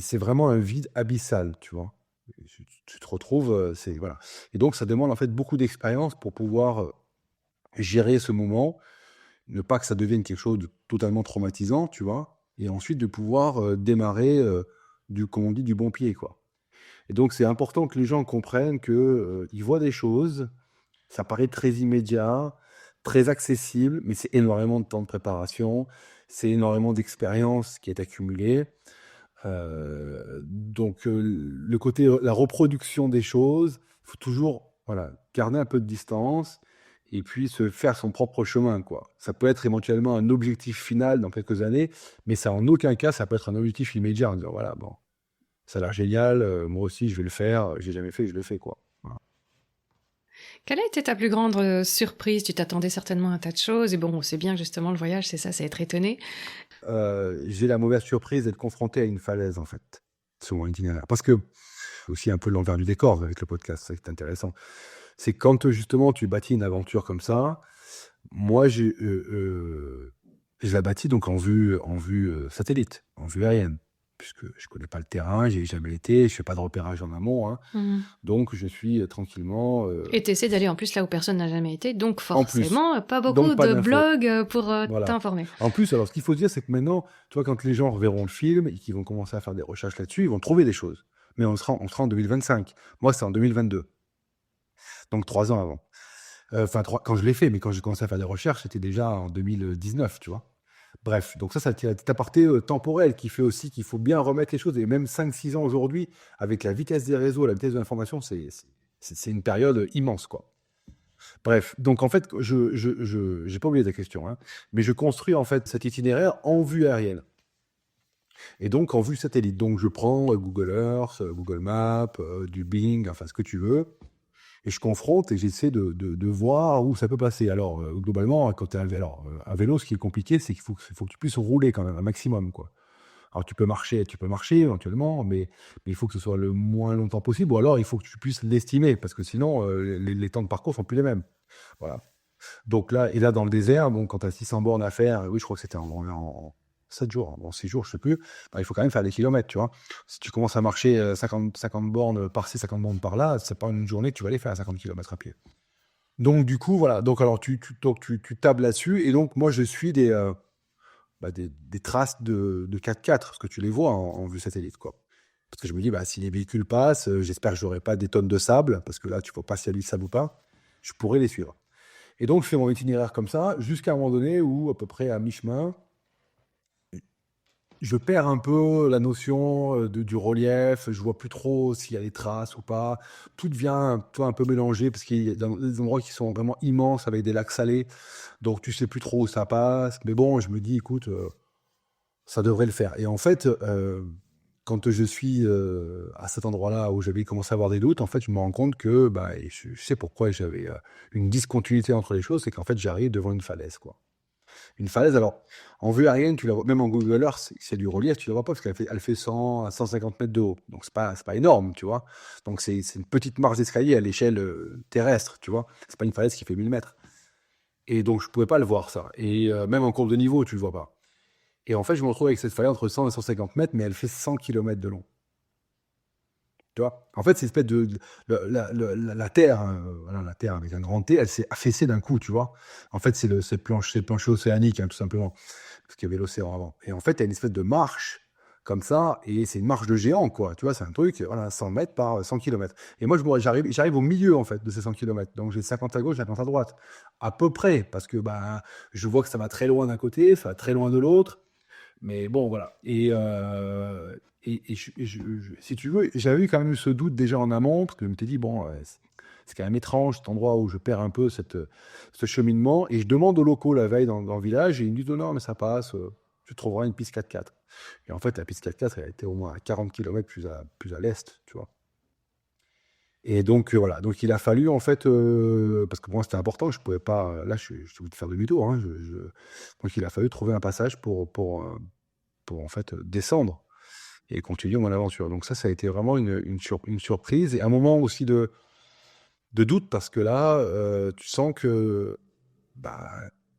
c'est vraiment un vide abyssal, tu vois. Tu te retrouves, voilà. Et donc, ça demande en fait beaucoup d'expérience pour pouvoir gérer ce moment, ne pas que ça devienne quelque chose de totalement traumatisant, tu vois, et ensuite de pouvoir démarrer comme on dit, du bon pied, quoi. Et donc, c'est important que les gens comprennent que ils voient des choses, ça paraît très immédiat, très accessible, mais c'est énormément de temps de préparation, c'est énormément d'expérience qui est accumulée. Donc, le côté, la reproduction des choses, il faut toujours, voilà, garder un peu de distance et puis se faire son propre chemin, quoi. Ça peut être éventuellement un objectif final dans quelques années, mais ça, en aucun cas, ça peut être un objectif immédiat en disant, voilà, bon, ça a l'air génial, moi aussi, je vais le faire, j'ai jamais fait, je le fais, quoi. Voilà. Quelle a été ta plus grande surprise? Tu t'attendais certainement à un tas de choses et bon, c'est bien que justement le voyage, c'est ça, c'est être étonné. J'ai la mauvaise surprise d'être confronté à une falaise, en fait, sur mon itinéraire. Parce que, aussi un peu l'envers du décor avec le podcast, c'est intéressant. C'est quand justement tu bâtis une aventure comme ça. Moi, je la bâtis donc en vue satellite, en vue aérienne, puisque je connais pas le terrain, j'ai jamais été, je fais pas de repérage en amont, hein. Mhm. Donc je suis tranquillement Et t'essaies d'aller en plus là où personne n'a jamais été, donc en plus. forcément, pas beaucoup Donc pas de d'infos. blogs pour Voilà. t'informer. En plus, alors ce qu'il faut se dire, c'est que maintenant, tu vois, quand les gens reverront le film et qu'ils vont commencer à faire des recherches là-dessus, ils vont trouver des choses. Mais on sera en 2025. Moi, c'est en 2022. Donc 3 ans avant. Enfin, quand je l'ai fait, mais quand j'ai commencé à faire des recherches, c'était déjà en 2019, tu vois. Bref, donc ça, c'est un petit aparté temporel qui fait aussi qu'il faut bien remettre les choses. Et même 5-6 ans aujourd'hui, avec la vitesse des réseaux, la vitesse de l'information, c'est une période immense, quoi. Bref, donc en fait, j'ai pas oublié ta question, hein, mais je construis en fait cet itinéraire en vue aérienne. Et donc en vue satellite. Donc je prends Google Earth, Google Maps, du Bing, enfin ce que tu veux. Et je confronte et j'essaie de voir où ça peut passer. Alors, globalement, quand tu es à vélo, ce qui est compliqué, c'est qu'il faut que tu puisses rouler quand même un maximum, quoi. Alors, tu peux marcher éventuellement, mais il faut que ce soit le moins longtemps possible, ou alors il faut que tu puisses l'estimer, parce que sinon, les temps de parcours sont plus les mêmes. Voilà. Donc là, et là, dans le désert, bon, quand tu as 600 bornes à faire, oui, je crois que c'était en 7 jours, en 6 jours, je sais plus, bah, il faut quand même faire des kilomètres, tu vois. Si tu commences à marcher 50 bornes par-ci, 50 bornes par-là, c'est pas une journée que tu vas aller faire 50 kilomètres à pied. Donc, du coup, voilà. Donc, alors, tu tables là-dessus. Et donc, moi, je suis des traces de 4x4, parce que tu les vois en vue satellite, quoi. Parce que je me dis, bah, si les véhicules passent, j'espère que j'aurai pas des tonnes de sable, parce que là, tu vois pas s'il y a du sable ou pas. Je pourrais les suivre. Et donc, je fais mon itinéraire comme ça, jusqu'à un moment donné où, à peu près à mi-chemin, je perds un peu la notion du relief, je vois plus trop s'il y a des traces ou pas. Tout devient un peu mélangé parce qu'il y a des endroits qui sont vraiment immenses avec des lacs salés, donc tu sais plus trop où ça passe. Mais bon, je me dis, écoute, ça devrait le faire. Et en fait, quand je suis à cet endroit-là où j'avais commencé à avoir des doutes, en fait, je me rends compte que bah, et je sais pourquoi j'avais une discontinuité entre les choses, c'est qu'en fait, j'arrive devant une falaise, quoi. Une falaise, alors, en vue aérienne, tu la vois, même en Google Earth, c'est du relief, tu la vois pas parce elle fait 100 à 150 mètres de haut. Donc, c'est pas énorme, tu vois. Donc, c'est une petite marche d'escalier à l'échelle terrestre, tu vois. C'est pas une falaise qui fait 1000 mètres. Et donc, je pouvais pas le voir, ça. Et même en courbe de niveau, tu le vois pas. Et en fait, je me retrouve avec cette falaise entre 100 et 150 mètres, mais elle fait 100 kilomètres de long. Tu vois? En fait, c'est une espèce la Terre, voilà, la Terre avec un grand T, elle s'est affaissée d'un coup, tu vois? En fait, c'est le plancher océanique, hein, tout simplement, parce qu'il y avait l'océan avant. Et en fait, tu as une espèce de marche comme ça, et c'est une marche de géant, quoi. Tu vois? C'est un truc, voilà, 100 mètres par 100 kilomètres. Et moi, j'arrive au milieu, en fait, de ces 100 kilomètres. Donc, j'ai 50 à gauche, 50 à droite. À peu près, parce que bah, je vois que ça va très loin d'un côté, ça va très loin de l'autre. Mais bon, voilà. Si tu veux, j'avais eu quand même eu ce doute déjà en amont, parce que je m'étais dit, bon, c'est quand même étrange cet endroit où je perds un peu ce cheminement. Et je demande aux locaux la veille dans le village, et ils me disent, oh non, mais ça passe, tu trouveras une piste 4x4. Et en fait, la piste 4x4, elle était au moins à 40 km plus à l'est, tu vois. Et donc, voilà. Donc, il a fallu, en fait, parce que pour moi, c'était important, je pouvais pas, là, je suis obligé de faire demi-tour, hein, donc, il a fallu trouver un passage pour en fait descendre et continuer mon aventure. Donc ça a été vraiment une surprise et un moment aussi de doute parce que là, tu sens que bah,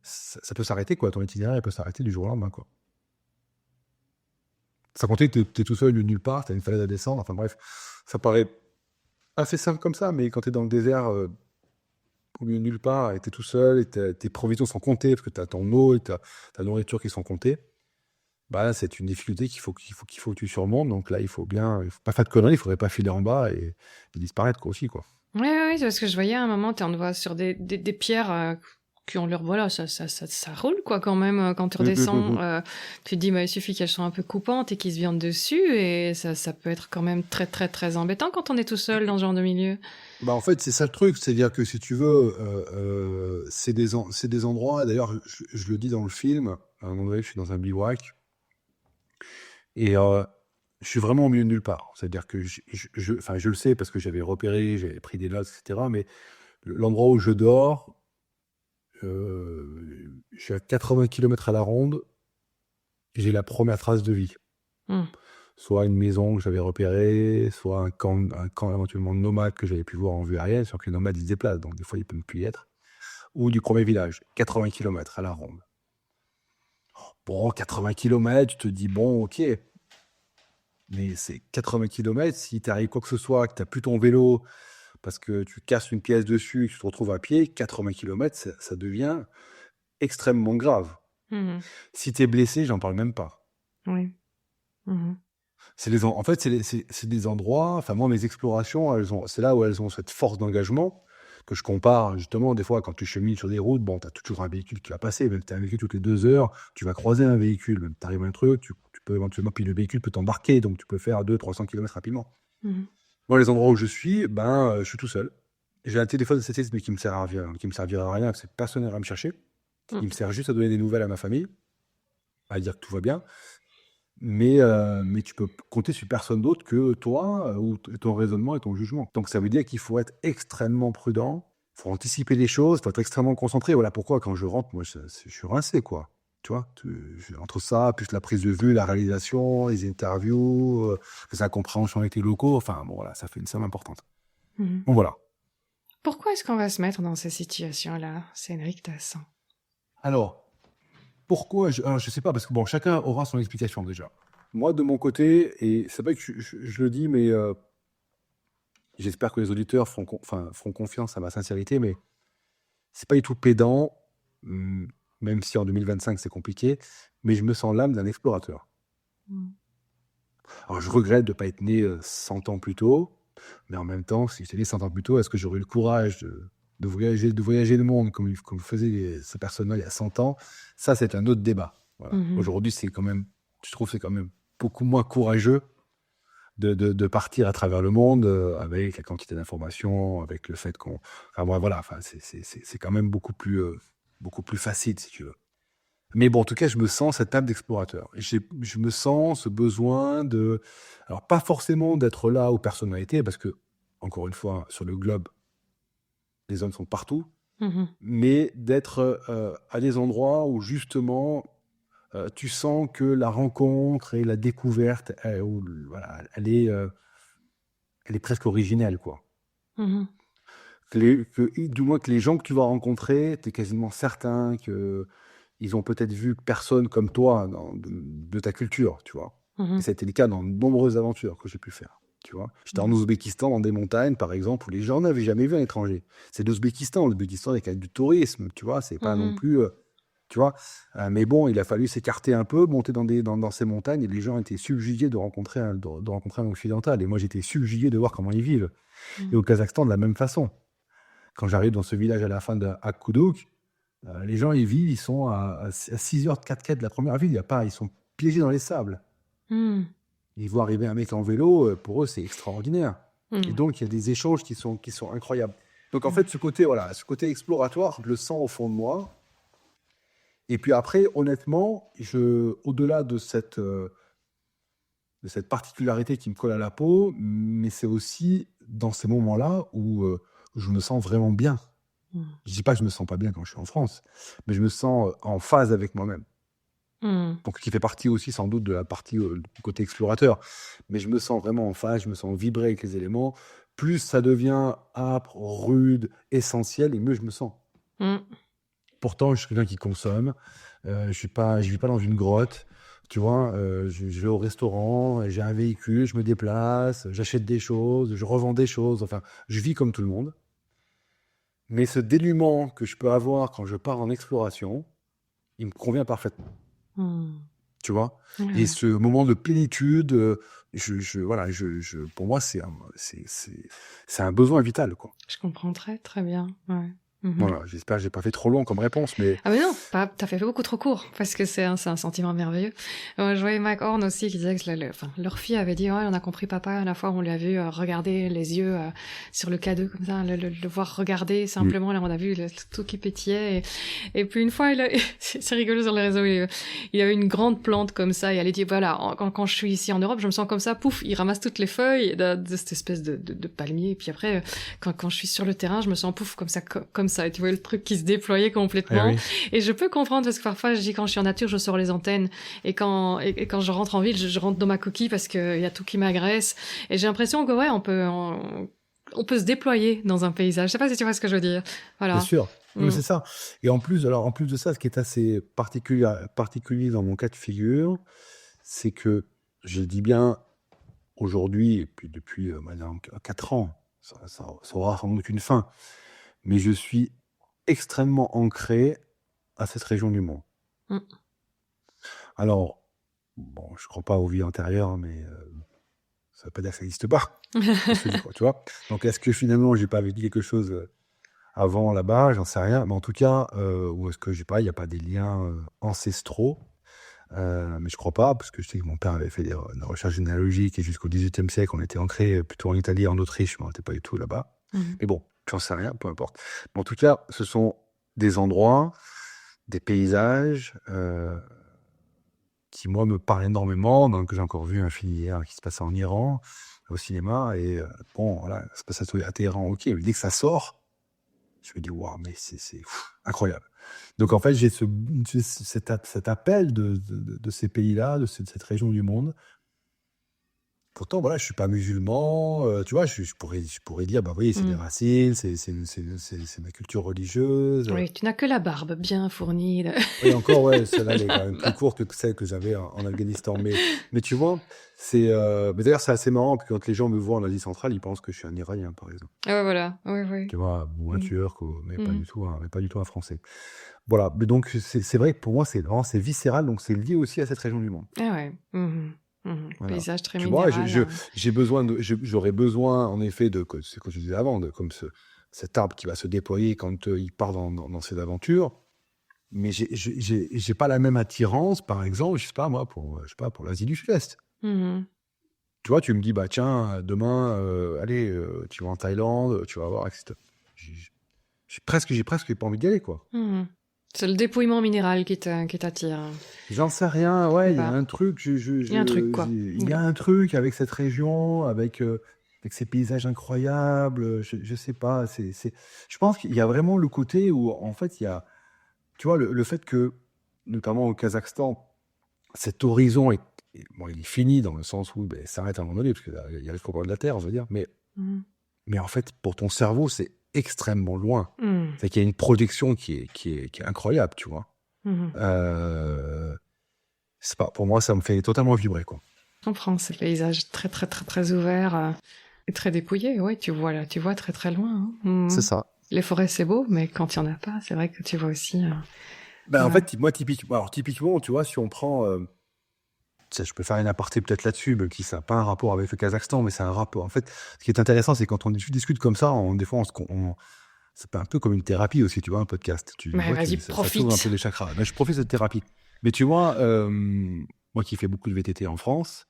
ça peut s'arrêter, quoi. Ton itinéraire il peut s'arrêter du jour au lendemain, quoi. Sans compter que tu es tout seul nulle part, tu as une falaise à descendre, enfin bref, ça paraît assez simple comme ça, mais quand tu es dans le désert, au milieu de nulle part, et tu es tout seul, et tes provisions sont comptées, parce que tu as ton eau et ta nourriture qui sont comptées, bah, c'est une difficulté qu'il faut que tu surmontes. Donc là, il faut pas faire de conneries, il faudrait pas filer en bas et disparaître, quoi, aussi, quoi. Oui, oui, parce que je voyais à un moment, tu en vois sur des pierres qui ont l'air, voilà, ça roule, quoi, quand même, quand tu redescends. Tu te dis, bah, il suffit qu'elles soient un peu coupantes et qu'ils se viennent dessus, et ça peut être quand même très, très, très embêtant quand on est tout seul dans ce genre de milieu. Bah, en fait, c'est ça le truc, c'est-à-dire que si tu veux, c'est des endroits, d'ailleurs, je le dis dans le film, à un moment donné, je suis dans un bivouac, et je suis vraiment au milieu de nulle part. C'est-à-dire que enfin, je le sais parce que j'avais repéré, j'avais pris des notes, etc. Mais l'endroit où je dors, je suis à 80 km à la ronde, j'ai la première trace de vie. Soit une maison que j'avais repérée, soit un camp éventuellement nomade que j'avais pu voir en vue aérienne, sauf que les nomades ils se déplacent, donc des fois ils peuvent plus y être. Ou du premier village, 80 km à la ronde. Bon, 80 km, tu te dis, bon, ok, mais c'est 80 km, si t'arrive quoi que ce soit, que t'as plus ton vélo, parce que tu casses une pièce dessus et que tu te retrouves à pied, 80 km, ça devient extrêmement grave. Si t'es blessé, j'en parle même pas. Oui. En fait, c'est des endroits, enfin moi, mes explorations, c'est là où elles ont cette force d'engagement que je compare justement des fois quand tu chemines sur des routes, bon, tu as toujours un véhicule qui va passer, même tu as un véhicule toutes les 2 heures, tu vas croiser un véhicule, même tu arrives à un truc, tu peux éventuellement, puis le véhicule peut t'embarquer, donc tu peux faire 200-300 km rapidement. Moi, les endroits où je suis, je suis tout seul. J'ai un téléphone satellite, mais qui me servira à rien, parce que personne n'ira me chercher. Il me sert juste à donner des nouvelles à ma famille, à dire que tout va bien. Mais tu peux compter sur personne d'autre que toi, ou ton raisonnement et ton jugement. Donc ça veut dire qu'il faut être extrêmement prudent, il faut anticiper les choses, il faut être extrêmement concentré. Voilà pourquoi quand je rentre, moi je suis rincé, quoi. Tu vois, entre ça, plus la prise de vue, la réalisation, les interviews, la compréhension avec les locaux, enfin bon voilà, ça fait une somme importante. Bon voilà. Pourquoi est-ce qu'on va se mettre dans ces situations-là, Cédric Tassin? Alors, pourquoi je sais pas, parce que bon, chacun aura son explication déjà. Moi, de mon côté, et c'est vrai que je le dis, mais j'espère que les auditeurs feront confiance à ma sincérité, mais c'est pas du tout pédant, même si en 2025 c'est compliqué, mais je me sens l'âme d'un explorateur. Alors je regrette de ne pas être né 100 ans plus tôt, mais en même temps, si j'étais né 100 ans plus tôt, est-ce que j'aurais eu le courage de voyager le monde comme faisait ces personnes-là il y a 100 ans, ça, c'est un autre débat. Voilà. Mhm. Aujourd'hui, je trouve que c'est quand même beaucoup moins courageux de partir à travers le monde avec la quantité d'informations, avec le fait qu'on... Enfin, voilà, enfin, c'est quand même beaucoup plus facile, si tu veux. Mais bon, en tout cas, je me sens cette âme d'explorateur. Je me sens ce besoin de... Alors, pas forcément d'être là où personne n'a été, parce que, encore une fois, sur le globe, les hommes sont partout, Mhm. mais d'être à des endroits où, justement, tu sens que la rencontre et la découverte, voilà, elle est presque originelle, quoi. Mhm. Du moins que les gens que tu vas rencontrer, tu es quasiment certain que ils ont peut-être vu personne comme toi de ta culture, tu vois. Et Mhm. ça a été le cas dans de nombreuses aventures que j'ai pu faire, tu vois. J'étais en Ouzbékistan, dans des montagnes, par exemple, où les gens n'avaient jamais vu un étranger. C'est l'Ouzbékistan. L'Ouzbékistan, il y a du tourisme, tu vois. C'est pas non Mhm. plus... tu vois. Mais bon, il a fallu s'écarter un peu, monter dans ces montagnes, et les gens étaient subjugués de rencontrer un occidental. Et moi, j'étais subjugué de voir comment ils vivent. Et Mhm. au Kazakhstan, de la même façon. Quand j'arrive dans ce village à la fin de Akoudouk, les gens, ils vivent, ils sont à 6 heures de 4x4 de la première ville. Ils sont piégés dans les sables. Mhm. Ils voient arriver un mec en vélo, pour eux, c'est extraordinaire. Et Mhm. donc, il y a des échanges qui sont incroyables. Donc, en Mhm. fait, ce côté exploratoire, je le sens au fond de moi. Et puis après, honnêtement, au-delà de cette particularité qui me colle à la peau, mais c'est aussi dans ces moments-là où je me sens vraiment bien. Mhm. Je dis pas que je me sens pas bien quand je suis en France, mais je me sens en phase avec moi-même. Mhm. Donc, qui fait partie aussi sans doute de la partie du côté explorateur. Mais je me sens vraiment en phase, je me sens vibrer avec les éléments. Plus ça devient âpre, rude, essentiel, et mieux je me sens. Mhm. Pourtant, je suis quelqu'un qui consomme. Je vis pas dans une grotte. Tu vois, je vais au restaurant, j'ai un véhicule, je me déplace, j'achète des choses, je revends des choses. Enfin, je vis comme tout le monde. Mais ce dénuement que je peux avoir quand je pars en exploration, il me convient parfaitement. Mhm. Tu vois? Et Ouais. ce moment de plénitude, voilà, pour moi, c'est un besoin vital, quoi. Je comprends très très bien. Ouais. Mhm. Voilà, j'espère que j'ai pas fait trop long comme réponse, mais Ah mais non, pas, t'as fait beaucoup trop court, parce que c'est un sentiment merveilleux. Je voyais Mike Horn aussi qui disait que enfin, leur fille avait dit, ouais, on a compris papa, à la fois on l'a vu regarder les yeux sur le cadeau comme ça, le voir regarder mmh, simplement, là on a vu tout qui pétillait, et puis une fois, c'est rigolo sur les réseaux, il avait une grande plante comme ça, et elle a dit, voilà, quand je suis ici en Europe, je me sens comme ça, pouf, il ramasse toutes les feuilles de cette espèce de palmier, et puis après, quand je suis sur le terrain, je me sens pouf, comme ça, comme ça, et tu vois le truc qui se déployait eh complètement. oui, Et je peux comprendre parce que parfois je dis quand je suis en nature, je sors les antennes et quand je rentre en ville, je rentre dans ma coquille parce qu'il y a tout qui m'agresse et j'ai l'impression que ouais, on peut se déployer dans un paysage. Je sais pas si tu vois ce que je veux dire. bien Voilà. sûr. Non, mais Mm. c'est ça. Et en plus de ça, ce qui est assez particulier dans mon cas de figure, c'est que, je le dis bien aujourd'hui et puis depuis, maintenant 4 ans, ça aura sans doute une fin, mais je suis extrêmement ancré à cette région du monde. Mm. Alors, bon, je crois pas aux vies antérieures, hein, mais ça veut pas dire que ça n'existe pas. Parce que j'y crois, tu vois? Donc est-ce que finalement j'ai pas vécu quelque chose, avant là-bas? J'en sais rien, mais en tout cas, ou est-ce que j'ai pas il y a pas des liens, ancestraux? Mais je crois pas, parce que je sais que mon père avait fait des recherches généalogiques et jusqu'au XVIIIe siècle, on était ancrés, plutôt en Italie et en Autriche, mais on était pas du tout là-bas. Mm. Mais bon, j'en sais rien, peu importe. Mais en tout cas, ce sont des endroits, des paysages, qui moi me parle énormément. Donc j'ai encore vu un film hier qui se passe en Iran, au cinéma, et bon, voilà, ça se passe à Téhéran, ok, mais dès que ça sort, je me dis, waouh, mais c'est incroyable. Donc en fait, j'ai cet appel de ces pays-là, de cette région du monde. Pourtant, voilà, je suis pas musulman, tu vois, je pourrais dire, bah oui, c'est des Mm. racines, c'est ma culture religieuse. Oui, tu n'as que la barbe bien fournie. Oui, encore, ouais, celle-là, elle est quand même plus courte que celle que j'avais en Afghanistan. Mais tu vois, mais d'ailleurs, c'est assez marrant, parce que quand les gens me voient en Asie centrale, ils pensent que je suis un Iranien, par exemple. Ah ouais, voilà. Oui, oui. Tu vois, ou un Mm. Turc, Mm. mais pas du tout un Français. Voilà, mais donc c'est vrai que pour moi, c'est viscéral, donc c'est lié aussi à cette région du monde. Ah ouais. Mhm. Mhm. Voilà. Paysage très Tu vois, minéral. j'aurais besoin, en effet, c'est ce que je disais avant, cet arbre qui va se déployer quand il part dans ses aventures. Mais j'ai pas la même attirance, par exemple, je sais pas moi, pour l'Asie du Sud-Est. Mhm. Tu vois, tu me dis, bah tiens, demain, allez, tu vas en Thaïlande, tu vas voir, etc. J'ai presque pas envie d'y aller, quoi. Mhm. C'est le dépouillement minéral qui t'attire. J'en sais rien, ouais, il y a Bah, un truc, il y a un truc, quoi. il y a un truc avec cette région, avec ces paysages incroyables, je sais pas, je pense qu'il y a vraiment le côté où, en fait, il y a, tu vois, le fait que, notamment au Kazakhstan, cet horizon bon, il est fini dans le sens où ça s'arrête à un moment donné, parce qu'il y a le tremblement de la Terre, je veux dire, Mhm. mais en fait, pour ton cerveau, c'est extrêmement loin. Mhm. C'est qu'il y a une projection qui est incroyable, tu vois. Mhm. C'est pas, pour moi, ça me fait totalement vibrer, quoi. Je comprends, ces paysages très, très, très, très ouverts et très dépouillés. Oui, tu vois très, très loin. Hein. Mhm. C'est ça. Les forêts, c'est beau, mais quand il n'y en a pas, c'est vrai que tu vois aussi... En voilà. fait, moi, typiquement, tu vois, si on prend... je peux faire une aparté peut-être là-dessus, même si ça n'a pas un rapport avec le Kazakhstan, mais c'est un rapport. En fait, ce qui est intéressant, c'est quand on discute comme ça, des fois, c'est un peu comme une thérapie aussi, tu vois, un podcast. Tu Mais vois vas-y, ça profite. t'ouvre un peu les chakras. Mais je profite de cette thérapie. Mais tu vois, moi qui fais beaucoup de VTT en France,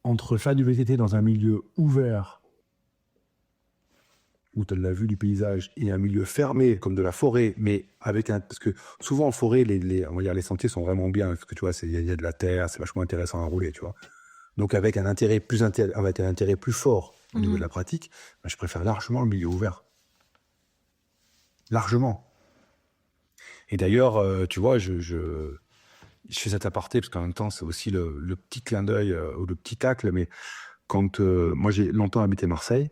entre faire du VTT dans un milieu ouvert, où tu as de la vue du paysage, et un milieu fermé, comme de la forêt, mais parce que souvent en forêt, on va dire, les sentiers sont vraiment bien, parce que tu vois, il y a de la terre, c'est vachement intéressant à rouler, tu vois. Donc avec un intérêt plus fort au niveau de la pratique, je préfère largement le milieu ouvert. Largement. Et d'ailleurs, tu vois, je fais cet aparté, parce qu'en même temps, c'est aussi le petit clin d'œil, ou le petit tacle, mais quand moi j'ai longtemps habité Marseille,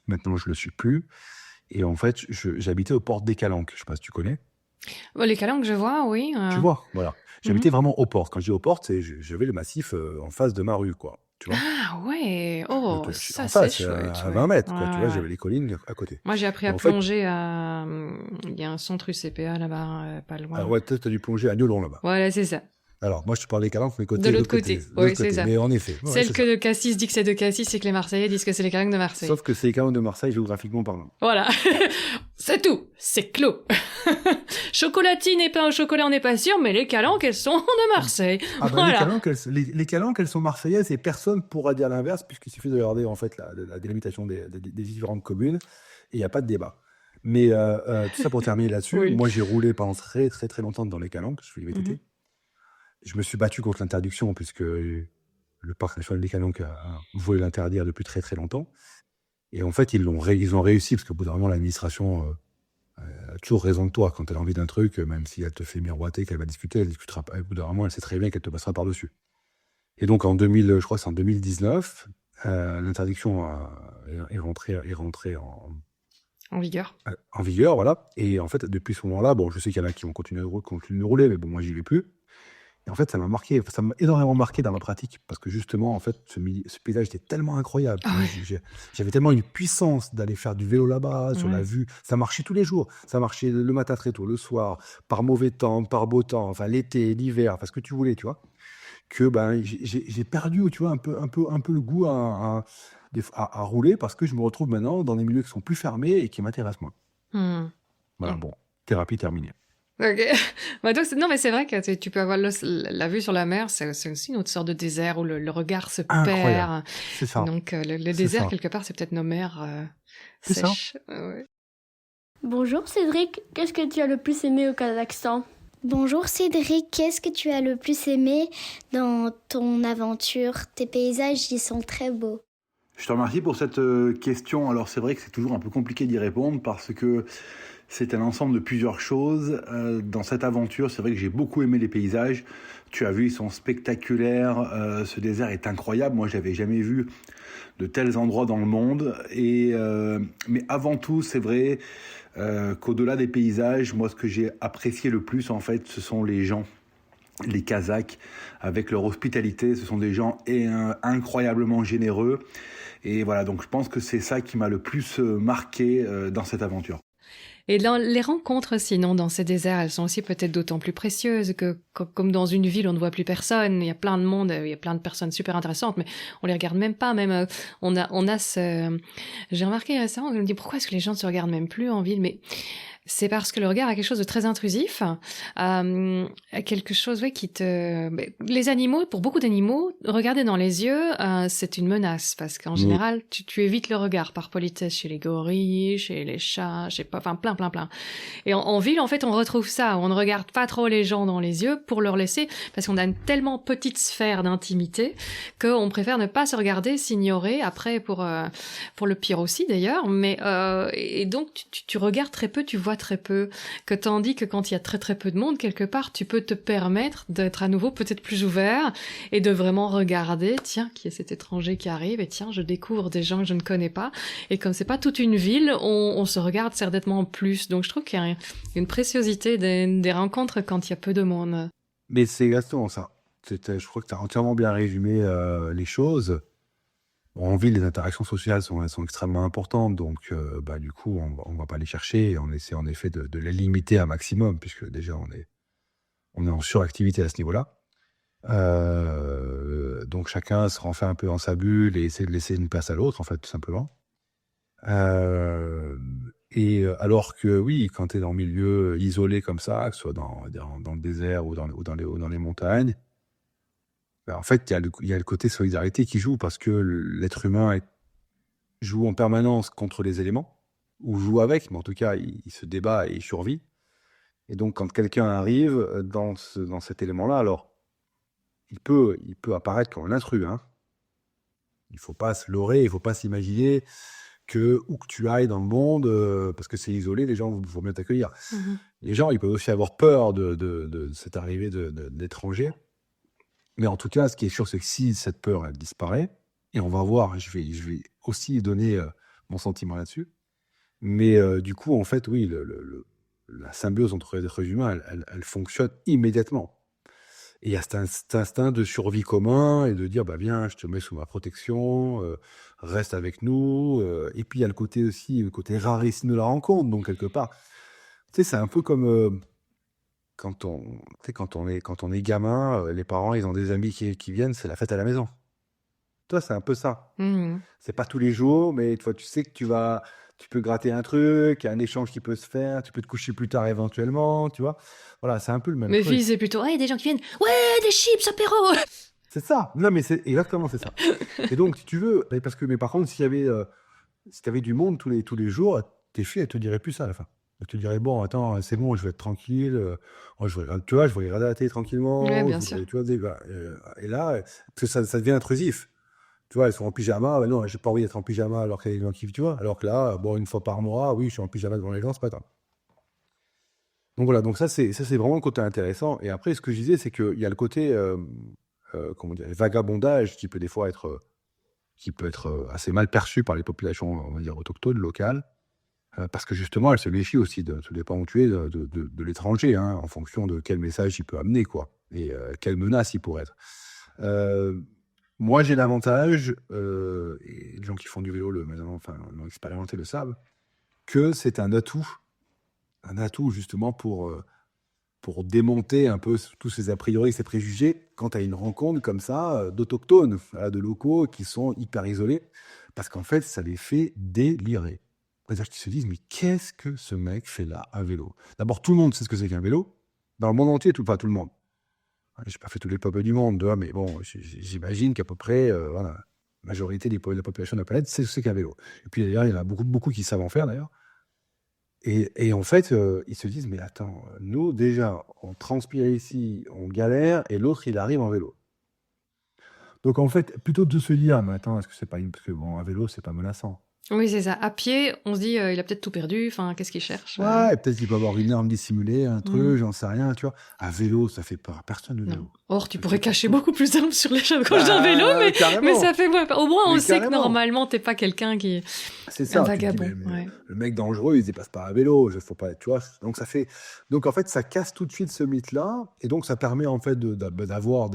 maintenant je le suis plus, et en fait j'habitais aux portes des Calanques, je sais pas si tu connais. Bon, les calanques, je vois, oui. Tu vois, voilà. J'habitais vraiment aux portes. Quand je dis aux portes, c'est j'avais le massif en face de ma rue, quoi. Tu vois. Ah ouais, oh, Donc, ça en c'est face, chouette. à Ouais. 20 mètres, quoi. Ouais, Tu ouais, vois, ouais. j'avais les collines à côté. Moi, j'ai appris Et à en fait, plonger à... Il y a un centre UCPA là-bas, pas loin. ouais, t'as dû plonger à Niolon là-bas. Voilà, c'est ça. Alors, moi, je te parle des Calanques, mais De l'autre côté. de Oui, l'autre c'est côté. ça. Mais en effet, ouais, Celle c'est que ça. de Cassis dit que c'est de Cassis, c'est que les Marseillais disent que c'est les calanques de Marseille. Sauf que c'est les Calanques de Marseille, géographiquement parlant. Voilà. C'est tout. C'est clos. Chocolatine et pain au chocolat, on n'est pas sûr, mais les calanques, elles sont de Marseille. Ah ben, Voilà. les Calanques, elles sont marseillaises et personne pourra dire l'inverse, puisqu'il suffit de regarder en fait la délimitation des différentes communes et il n'y a pas de débat. Mais tout ça pour terminer là-dessus, Oui. moi j'ai roulé pendant très très très longtemps dans les Calanques, je fais du VTT. Je me suis battu contre l'interdiction puisque le parc national des Calanques voulait l'interdire depuis très très longtemps. Et en fait, ils ont réussi, parce qu'au bout d'un moment, l'administration a toujours raison de toi. Quand elle a envie d'un truc, même si elle te fait miroiter qu'elle va discuter, elle discutera pas. Au bout d'un moment, elle sait très bien qu'elle te passera par-dessus. Et donc, je crois que c'est en 2019, l'interdiction est rentrée En vigueur. en vigueur, voilà. Et en fait, depuis ce moment-là, bon, je sais qu'il y en a qui vont continuer de rouler, mais bon, moi, j'y vais plus. Et en fait, ça m'a énormément marqué dans ma pratique, parce que justement, en fait, ce paysage était tellement incroyable. Ah ouais. J'avais tellement une puissance d'aller faire du vélo là-bas, sur la vue. Ça marchait tous les jours. Ça marchait le matin très tôt, le soir, par mauvais temps, par beau temps, enfin l'été, l'hiver, enfin ce que tu voulais, tu vois. Que j'ai perdu, tu vois, un peu le goût à rouler, parce que je me retrouve maintenant dans des milieux qui sont plus fermés et qui m'intéressent moins. Voilà, bon, thérapie terminée. Ok. Bah donc, non, mais c'est vrai que tu peux avoir la vue sur la mer, c'est aussi une autre sorte de désert où le regard se Incroyable. perd. C'est ça. Donc, le C'est désert, ça. quelque part, c'est peut-être nos mers C'est ça. sèches. Ouais. Bonjour Cédric, qu'est-ce que tu as le plus aimé au Kazakhstan ? Bonjour Cédric, qu'est-ce que tu as le plus aimé dans ton aventure ? Tes paysages, ils sont très beaux. Je te remercie pour cette question. Alors c'est vrai que c'est toujours un peu compliqué d'y répondre parce que c'est un ensemble de plusieurs choses. Dans cette aventure, c'est vrai que j'ai beaucoup aimé les paysages. Tu as vu, ils sont spectaculaires. Ce désert est incroyable. Moi, je n'avais jamais vu de tels endroits dans le monde. Mais avant tout, c'est vrai qu'au-delà des paysages, moi, ce que j'ai apprécié le plus, en fait, ce sont les gens. Les Kazakhs, avec leur hospitalité, ce sont des gens incroyablement généreux. Et voilà, donc je pense que c'est ça qui m'a le plus marqué dans cette aventure. Et dans les rencontres, sinon, dans ces déserts, elles sont aussi peut-être d'autant plus précieuses que, comme dans une ville, on ne voit plus personne. Il y a plein de monde, il y a plein de personnes super intéressantes, mais on les regarde même pas. Même, on a ce. J'ai remarqué récemment, je me dis pourquoi est-ce que les gens ne se regardent même plus en ville, mais c'est parce que le regard a quelque chose de très intrusif, quelque chose qui te... Les animaux, pour beaucoup d'animaux, regarder dans les yeux, c'est une menace, parce qu'en général, tu évites le regard par politesse chez les gorilles, chez les chats, enfin plein. Et en ville, en fait, on retrouve ça, on ne regarde pas trop les gens dans les yeux pour leur laisser, parce qu'on a une tellement petite sphère d'intimité qu'on préfère ne pas se regarder, s'ignorer, après pour le pire aussi d'ailleurs, mais et donc tu regardes très peu, tu vois très peu, que tandis que quand il y a très très peu de monde quelque part, tu peux te permettre d'être à nouveau peut-être plus ouvert et de vraiment regarder, tiens, qui est cet étranger qui arrive, et tiens, je découvre des gens que je ne connais pas, et comme c'est pas toute une ville, on se regarde certainement plus, donc je trouve qu'il y a une préciosité des rencontres quand il y a peu de monde. Mais c'est exactement ça. Je crois que tu as entièrement bien résumé les choses. Bon, en ville, les interactions sociales sont extrêmement importantes, donc du coup, on va pas les chercher, et on essaie en effet de les limiter un maximum, puisque déjà, on est en suractivité à ce niveau-là. Donc chacun se renferme un peu dans sa bulle et essaie de laisser une place à l'autre, en fait, tout simplement. Alors que oui, quand tu es dans un milieu isolé comme ça, que ce soit dans le désert ou dans les montagnes, en fait, il y a le côté solidarité qui joue, parce que l'être humain joue en permanence contre les éléments, ou joue avec, mais en tout cas, il se débat et il survit. Et donc, quand quelqu'un arrive dans cet élément-là, alors, il peut apparaître comme un intrus, hein. Il ne faut pas se leurrer, il ne faut pas s'imaginer que où que tu ailles dans le monde, parce que c'est isolé, les gens vont bien t'accueillir. Les gens, ils peuvent aussi avoir peur de cette arrivée d'étrangers. Mais en tout cas, ce qui est sûr, c'est que si cette peur, elle disparaît, et on va voir, je vais aussi donner mon sentiment là-dessus, mais du coup, en fait, oui, la symbiose entre les êtres humains, elle fonctionne immédiatement. Et il y a cet instinct de survie commun, et de dire, viens, je te mets sous ma protection, reste avec nous. Et puis, il y a le côté rarissime de la rencontre. Donc, quelque part, tu sais, c'est un peu comme... Quand on est gamin, les parents, ils ont des amis qui viennent, c'est la fête à la maison. Toi, c'est un peu ça. C'est pas tous les jours, mais toi, tu sais que tu peux gratter un truc, il y a un échange qui peut se faire, tu peux te coucher plus tard éventuellement, tu vois. Voilà, c'est un peu le même Mes truc. filles, c'est plutôt, des gens qui viennent, ouais, des chips, apéro. C'est ça. Non, mais c'est exactement c'est ça. Et donc, si tu veux, mais par contre, si t'avais du monde tous les jours, tes filles, elles te diraient plus ça à la fin. Elles te diraient, bon, attends, c'est bon, je vais être tranquille, je vais regarder la télé tranquillement. Ouais, bien sûr. Tu vois, et là, parce que ça devient intrusif. Tu vois, elles sont en pyjama. Non, j'ai pas envie d'être en pyjama alors qu'il y a des gens qui, tu vois. Alors que là, bon, une fois par mois, oui, je suis en pyjama devant les gens, c'est pas grave. Donc voilà, donc ça c'est vraiment le côté intéressant. Et après, ce que je disais, c'est qu'il y a le côté, comment dire, vagabondage qui peut des fois être assez mal perçu par les populations, on va dire, autochtones, locales. Parce que justement, elle se méfie aussi, ça dépend où tu es, de l'étranger, hein, en fonction de quel message il peut amener, quoi, et quelle menace il pourrait être. Moi, j'ai l'avantage, et les gens qui font du vélo l'ont expérimenté le savent, que c'est un atout justement pour démonter un peu tous ces a priori, ces préjugés, quand tu as une rencontre comme ça d'autochtones, de locaux qui sont hyper isolés, parce qu'en fait, ça les fait délirer. C'est-à-dire qu'ils se disent, mais qu'est-ce que ce mec fait là à vélo? D'abord, tout le monde sait ce que c'est qu'un vélo. Dans le monde entier, tout le monde. J'ai pas fait tous les peuples du monde, mais bon, j'imagine qu'à peu près, la majorité de la population de la planète sait ce que c'est qu'un vélo. Et puis d'ailleurs, il y en a beaucoup qui savent en faire d'ailleurs. Et en fait, ils se disent, mais attends, nous déjà, on transpire ici, on galère, et l'autre, il arrive en vélo. Donc en fait, plutôt de se dire, mais attends, est-ce que c'est pas parce que bon, un vélo, c'est pas menaçant. Oui, c'est ça. À pied, on se dit, il a peut-être tout perdu. Enfin, qu'est-ce qu'il cherche? Ouais, peut-être qu'il peut avoir une arme dissimulée, un truc, j'en sais rien, tu vois. À vélo, ça fait peur à personne, le vélo. Non. Or, tu pourrais cacher beaucoup plus d'armes sur l'échappe-gauche d'un vélo, mais ça fait moins peur. Au moins, on sait que normalement, t'es pas quelqu'un qui est un vagabond. Le mec dangereux, il se dépasse pas à vélo, faut pas, tu vois. Donc en fait, ça casse tout de suite ce mythe-là, et donc ça permet en fait d'avoir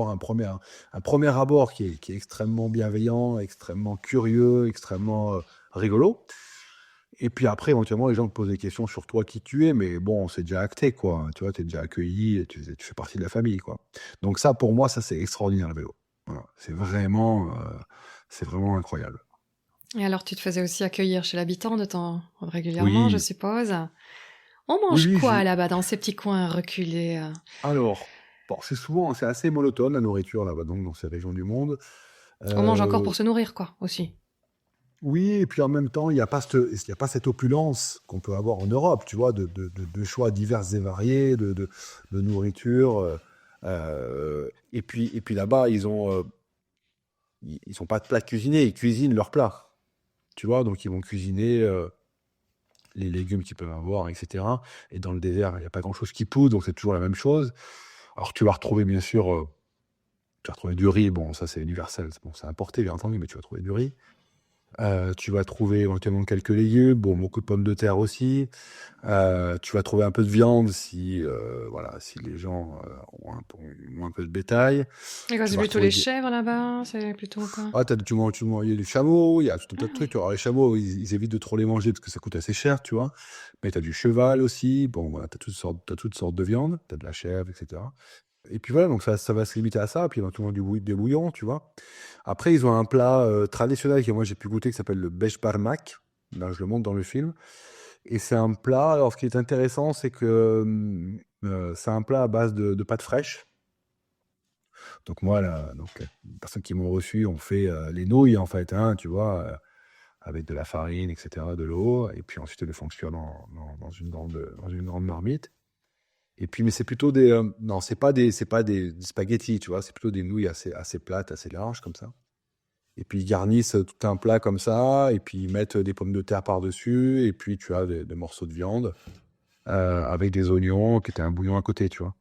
un premier abord qui est extrêmement bienveillant, extrêmement curieux, extrêmement rigolo. Et puis après, éventuellement, les gens te posent des questions sur toi, qui tu es, mais bon, c'est déjà acté, quoi. Tu vois, tu es déjà accueilli, et tu fais partie de la famille, quoi. Donc ça, pour moi, ça, c'est extraordinaire, le vélo. Voilà. C'est vraiment incroyable. Et alors, tu te faisais aussi accueillir chez l'habitant de temps régulièrement, je Oui, suppose. On oui, mange oui. quoi là-bas, dans ces petits coins reculés Alors, bon, c'est assez monotone, la nourriture, là-bas, donc, dans ces régions du monde. On mange encore Euh, pour se nourrir, quoi, aussi. Oui, et puis en même temps, il y a pas cette opulence qu'on peut avoir en Europe, tu vois, de choix divers et variés, de nourriture. Et puis là-bas, ils ont pas de plats cuisinés, ils cuisinent leurs plats, tu vois, donc ils vont cuisiner les légumes qu'ils peuvent avoir, etc. Et dans le désert, il n'y a pas grand-chose qui pousse, donc c'est toujours la même chose. Alors tu vas retrouver, bien sûr, tu vas retrouver du riz, bon, ça c'est universel, bon, c'est importé, bien entendu, mais tu vas trouver du riz. Tu vas trouver éventuellement quelques légumes, bon, beaucoup de pommes de terre aussi. Tu vas trouver un peu de viande voilà, si les gens ont un peu de bétail. Et quoi, Tu c'est vas plutôt retrouver les chèvres là-bas? C'est plutôt quoi? il y a les chameaux, il y a tout un tas de Ah trucs. oui. Alors les chameaux, ils évitent de trop les manger parce que ça coûte assez cher, tu vois. Mais tu as du cheval aussi. Bon, voilà, t'as toutes sortes de viande. Tu as de la chèvre, etc. Et puis voilà, donc ça va se limiter à ça. Puis éventuellement des bouillons, tu vois. Après, ils ont un plat traditionnel que moi j'ai pu goûter qui s'appelle le beche barmak. Là, je le montre dans le film. Et c'est un plat. Alors, ce qui est intéressant, c'est que c'est un plat à base de pâtes fraîches. Donc moi, là, les personnes qui m'ont reçu ont fait les nouilles, en fait, hein, tu vois, avec de la farine, etc., de l'eau. Et puis ensuite, ils le font cuire dans une grande marmite. Et puis, mais c'est plutôt non, c'est pas des spaghettis, tu vois, c'est plutôt des nouilles assez plates, assez larges, comme ça. Et puis, ils garnissent tout un plat comme ça, et puis ils mettent des pommes de terre par-dessus, et puis tu as des morceaux de viande avec des oignons, qui étaient un bouillon à côté, tu vois.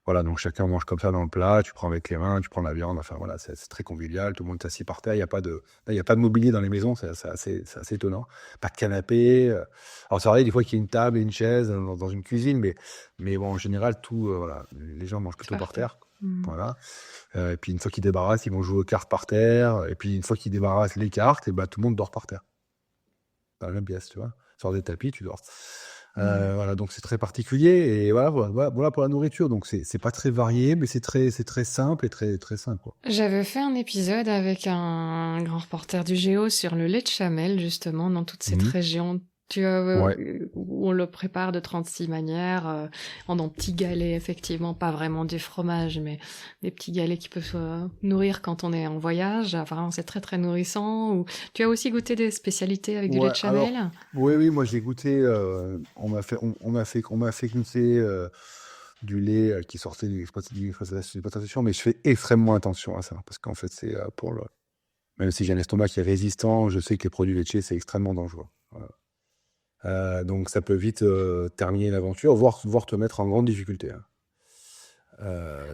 Voilà, donc chacun mange comme ça dans le plat, tu prends avec les mains, tu prends la viande, enfin voilà, c'est très convivial, tout le monde est assis par terre, il y a pas de mobilier dans les maisons, c'est assez étonnant. Pas de canapé. Alors c'est vrai, des fois qu'il y a une table et une chaise dans une cuisine, mais bon, en général, voilà, les gens mangent C'est plutôt par par terre. terre. Hmm. Voilà. Et puis une fois qu'ils débarrassent, ils vont jouer aux cartes par terre, et puis une fois qu'ils débarrassent les cartes, et ben tout le monde dort par terre. Dans la même pièce, tu vois. Sors des tapis, tu dors. Voilà, donc c'est très particulier et voilà pour la nourriture. Donc c'est pas très varié, mais c'est très simple et très simple, quoi. J'avais fait un épisode avec un grand reporter du Géo sur le lait de chamel, justement, dans toute cette Mhm. région. Ouais. Où on le prépare de 36 manières, en des petits galets, effectivement, pas vraiment du fromage, mais des petits galets qui peuvent nourrir quand on est en voyage. Vraiment, c'est très très nourrissant. Tu as aussi goûté des spécialités avec du lait Ouais, de alors, chamel? oui, moi j'ai goûté. On m'a fait goûter du lait qui sortait de l'exploitation, mais je fais extrêmement attention à ça parce qu'en fait, c'est même si j'ai un estomac qui est résistant, je sais que les produits laitiers c'est extrêmement dangereux. Voilà. Donc ça peut vite terminer l'aventure, voire te mettre en grande difficulté, hein.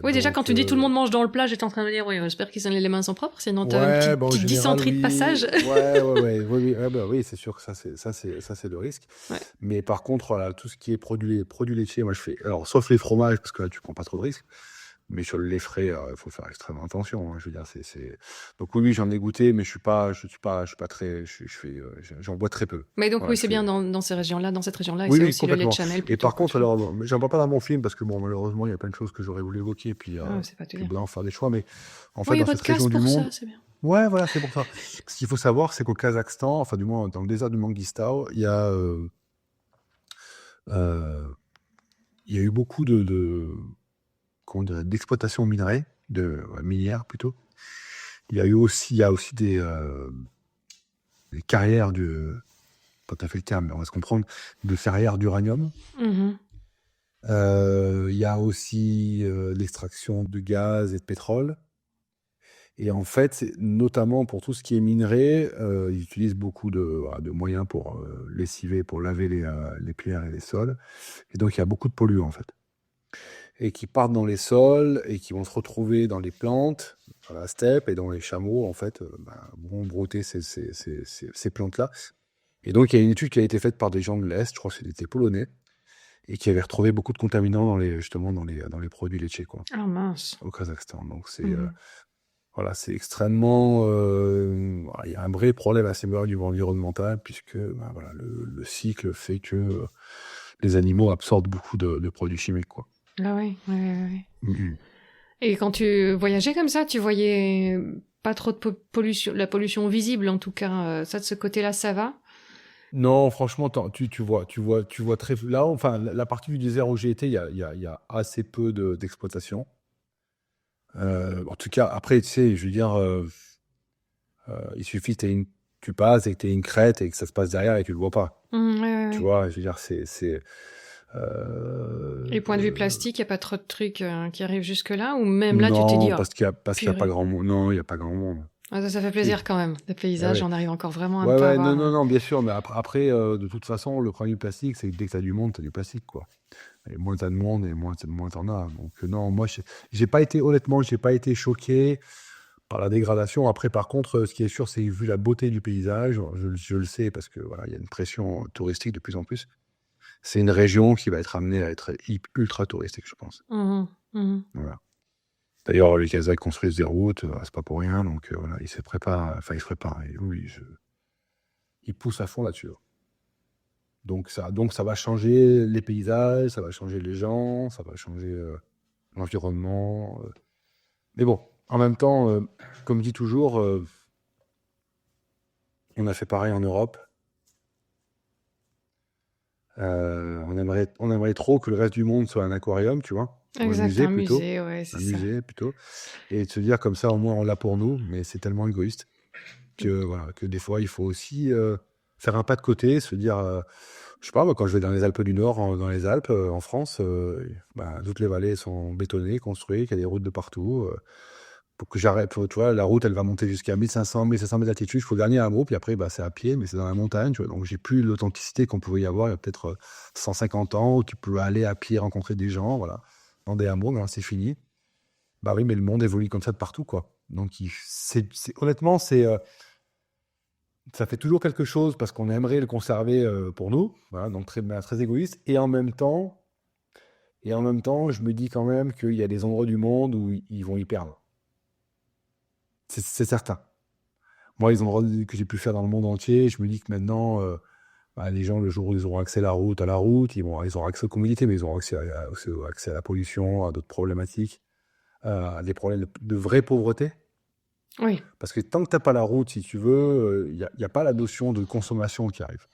Oui, déjà, quand Donc, tu dis tout le monde mange dans le plat, j'étais en train de me dire, oui, j'espère que les mains sont propres, sinon t'as une ouais, bah, en petite général, dysenterie de oui. passage. Ouais, bah, oui, c'est sûr que ça, c'est le risque. Ouais. Mais par contre, voilà, tout ce qui est produits laitiers, moi, je fais. Alors, sauf les fromages, parce que là, tu prends pas trop de risques. Mais sur le lait frais, il faut faire extrêmement attention, hein, je veux dire, Donc, oui, j'en ai goûté, mais je suis pas très. J'en bois très peu. Mais donc, Voilà, oui, je c'est fais. bien dans ces régions-là, dans cette région-là, et Oui, c'est oui, aussi le lait de complètement. chamel Et plutôt par contre, qu'autre chose. alors, j'en parle pas dans mon film parce que, bon, malheureusement, il y a plein de choses que j'aurais voulu évoquer, et puis Ah, c'est pas tout j'ai bien. besoin d'en faire des choix, mais en fait, Oui, il y a dans cette podcast région du pour ça, monde. c'est bien. Ouais, voilà, c'est pour ça. Ce qu'il faut savoir, c'est qu'au Kazakhstan, enfin, du moins, dans le désert du Mangistau, euh, il y a eu beaucoup comment dire, d'exploitation minière plutôt. Il y a aussi des carrières pas tout à fait le terme, mais on va se comprendre, de carrières d'uranium. Mhm. Il y a aussi l'extraction de gaz et de pétrole. Et en fait, notamment pour tout ce qui est minerai, ils utilisent beaucoup de moyens pour lessiver, pour laver les pierres et les sols. Et donc, il y a beaucoup de polluants, en fait. Et qui partent dans les sols et qui vont se retrouver dans les plantes, dans la steppe et dans les chameaux, en fait, vont brouter ces plantes-là. Et donc, il y a une étude qui a été faite par des gens de l'Est, je crois que c'était des Polonais, et qui avaient retrouvé beaucoup de contaminants justement dans les produits laitiers, quoi, Ah mince. au Kazakhstan. Donc, Mhm. Voilà, c'est extrêmement. Il y a un vrai problème à ces mesures du environnemental, puisque voilà, le cycle fait que les animaux absorbent beaucoup de produits chimiques, quoi. Ah oui, ouais, ouais, ouais. Mhm. Et quand tu voyageais comme ça, tu voyais pas trop de pollution, la pollution visible en tout cas, ça de ce côté-là, ça va? Non, franchement, tu vois très. Là, enfin, la partie du désert où j'ai été, il y a assez peu d'exploitation. En tout cas, après, tu sais, je veux dire, il suffit que tu passes et que tu aies une crête et que ça se passe derrière et tu le vois pas. Ouais, ouais, Tu ouais. vois, je veux dire, Et point de vue plastique, il n'y a pas trop de trucs qui arrivent jusque-là? Ou même là, tu t'es dit, non, oh, parce qu'il y a pas purée. grand monde. Non, il y a pas grand monde. Ah, ça fait Si. plaisir quand même. Des Ah paysages, ouais. on arrive encore vraiment à ne Ouais, pas ouais, non, avoir. non, non, bien sûr, mais après, de toute façon, le problème du plastique, c'est que dès que t'as du monde, t'as du plastique, quoi. Et moins t'as de monde, et moins t'en as. Donc, non, moi, j'ai pas été, honnêtement, j'ai pas été choqué par la dégradation. Après, par contre, ce qui est sûr, c'est que vu la beauté du paysage, je le sais, parce que voilà, il y a une pression touristique de plus en plus. C'est une région qui va être amenée à être ultra touristique, je pense. Mhm, mhm. Voilà. D'ailleurs, les Kazakhs construisent des routes, c'est pas pour rien, donc voilà, ils se préparent, enfin, ils se préparent. Et oui, ils poussent à fond là-dessus. Donc ça va changer les paysages, ça va changer les gens, ça va changer l'environnement. Mais bon, en même temps, comme je dis toujours, on a fait pareil en Europe. On aimerait trop que le reste du monde soit un aquarium, tu vois, ou un Exact, musée un plutôt. musée, ouais, c'est Un ça. musée plutôt. Et de se dire comme ça, au moins on l'a pour nous, mais c'est tellement égoïste que, voilà, que des fois il faut aussi faire un pas de côté, se dire, je sais pas, moi, quand je vais dans les Alpes du Nord, dans les Alpes, en France, toutes les vallées sont bétonnées, construites, il y a des routes de partout. Pour que j'arrête, tu vois, la route, elle va monter jusqu'à 1500, 1700 mètres d'altitude, il faut gagner un groupe, puis après, c'est à pied, mais c'est dans la montagne, tu vois, donc j'ai plus l'authenticité qu'on pouvait y avoir il y a peut-être 150 ans, où tu peux aller à pied, rencontrer des gens, voilà, dans des hameaux, c'est fini. Bah oui, mais le monde évolue comme ça de partout, quoi. Donc, honnêtement, ça fait toujours quelque chose parce qu'on aimerait le conserver pour nous, voilà, donc très égoïste. Et en même temps, je me dis quand même qu'il y a des endroits du monde où ils vont y perdre. C'est certain. Moi, les endroits que j'ai pu faire dans le monde entier, je me dis que maintenant, les gens, le jour où ils auront accès à la route, ils auront accès aux communautés, mais ils auront accès à la pollution, à d'autres problématiques, à des problèmes de vraie pauvreté. Oui. Parce que tant que tu n'as pas la route, si tu veux, il n'y a pas la notion de consommation qui arrive.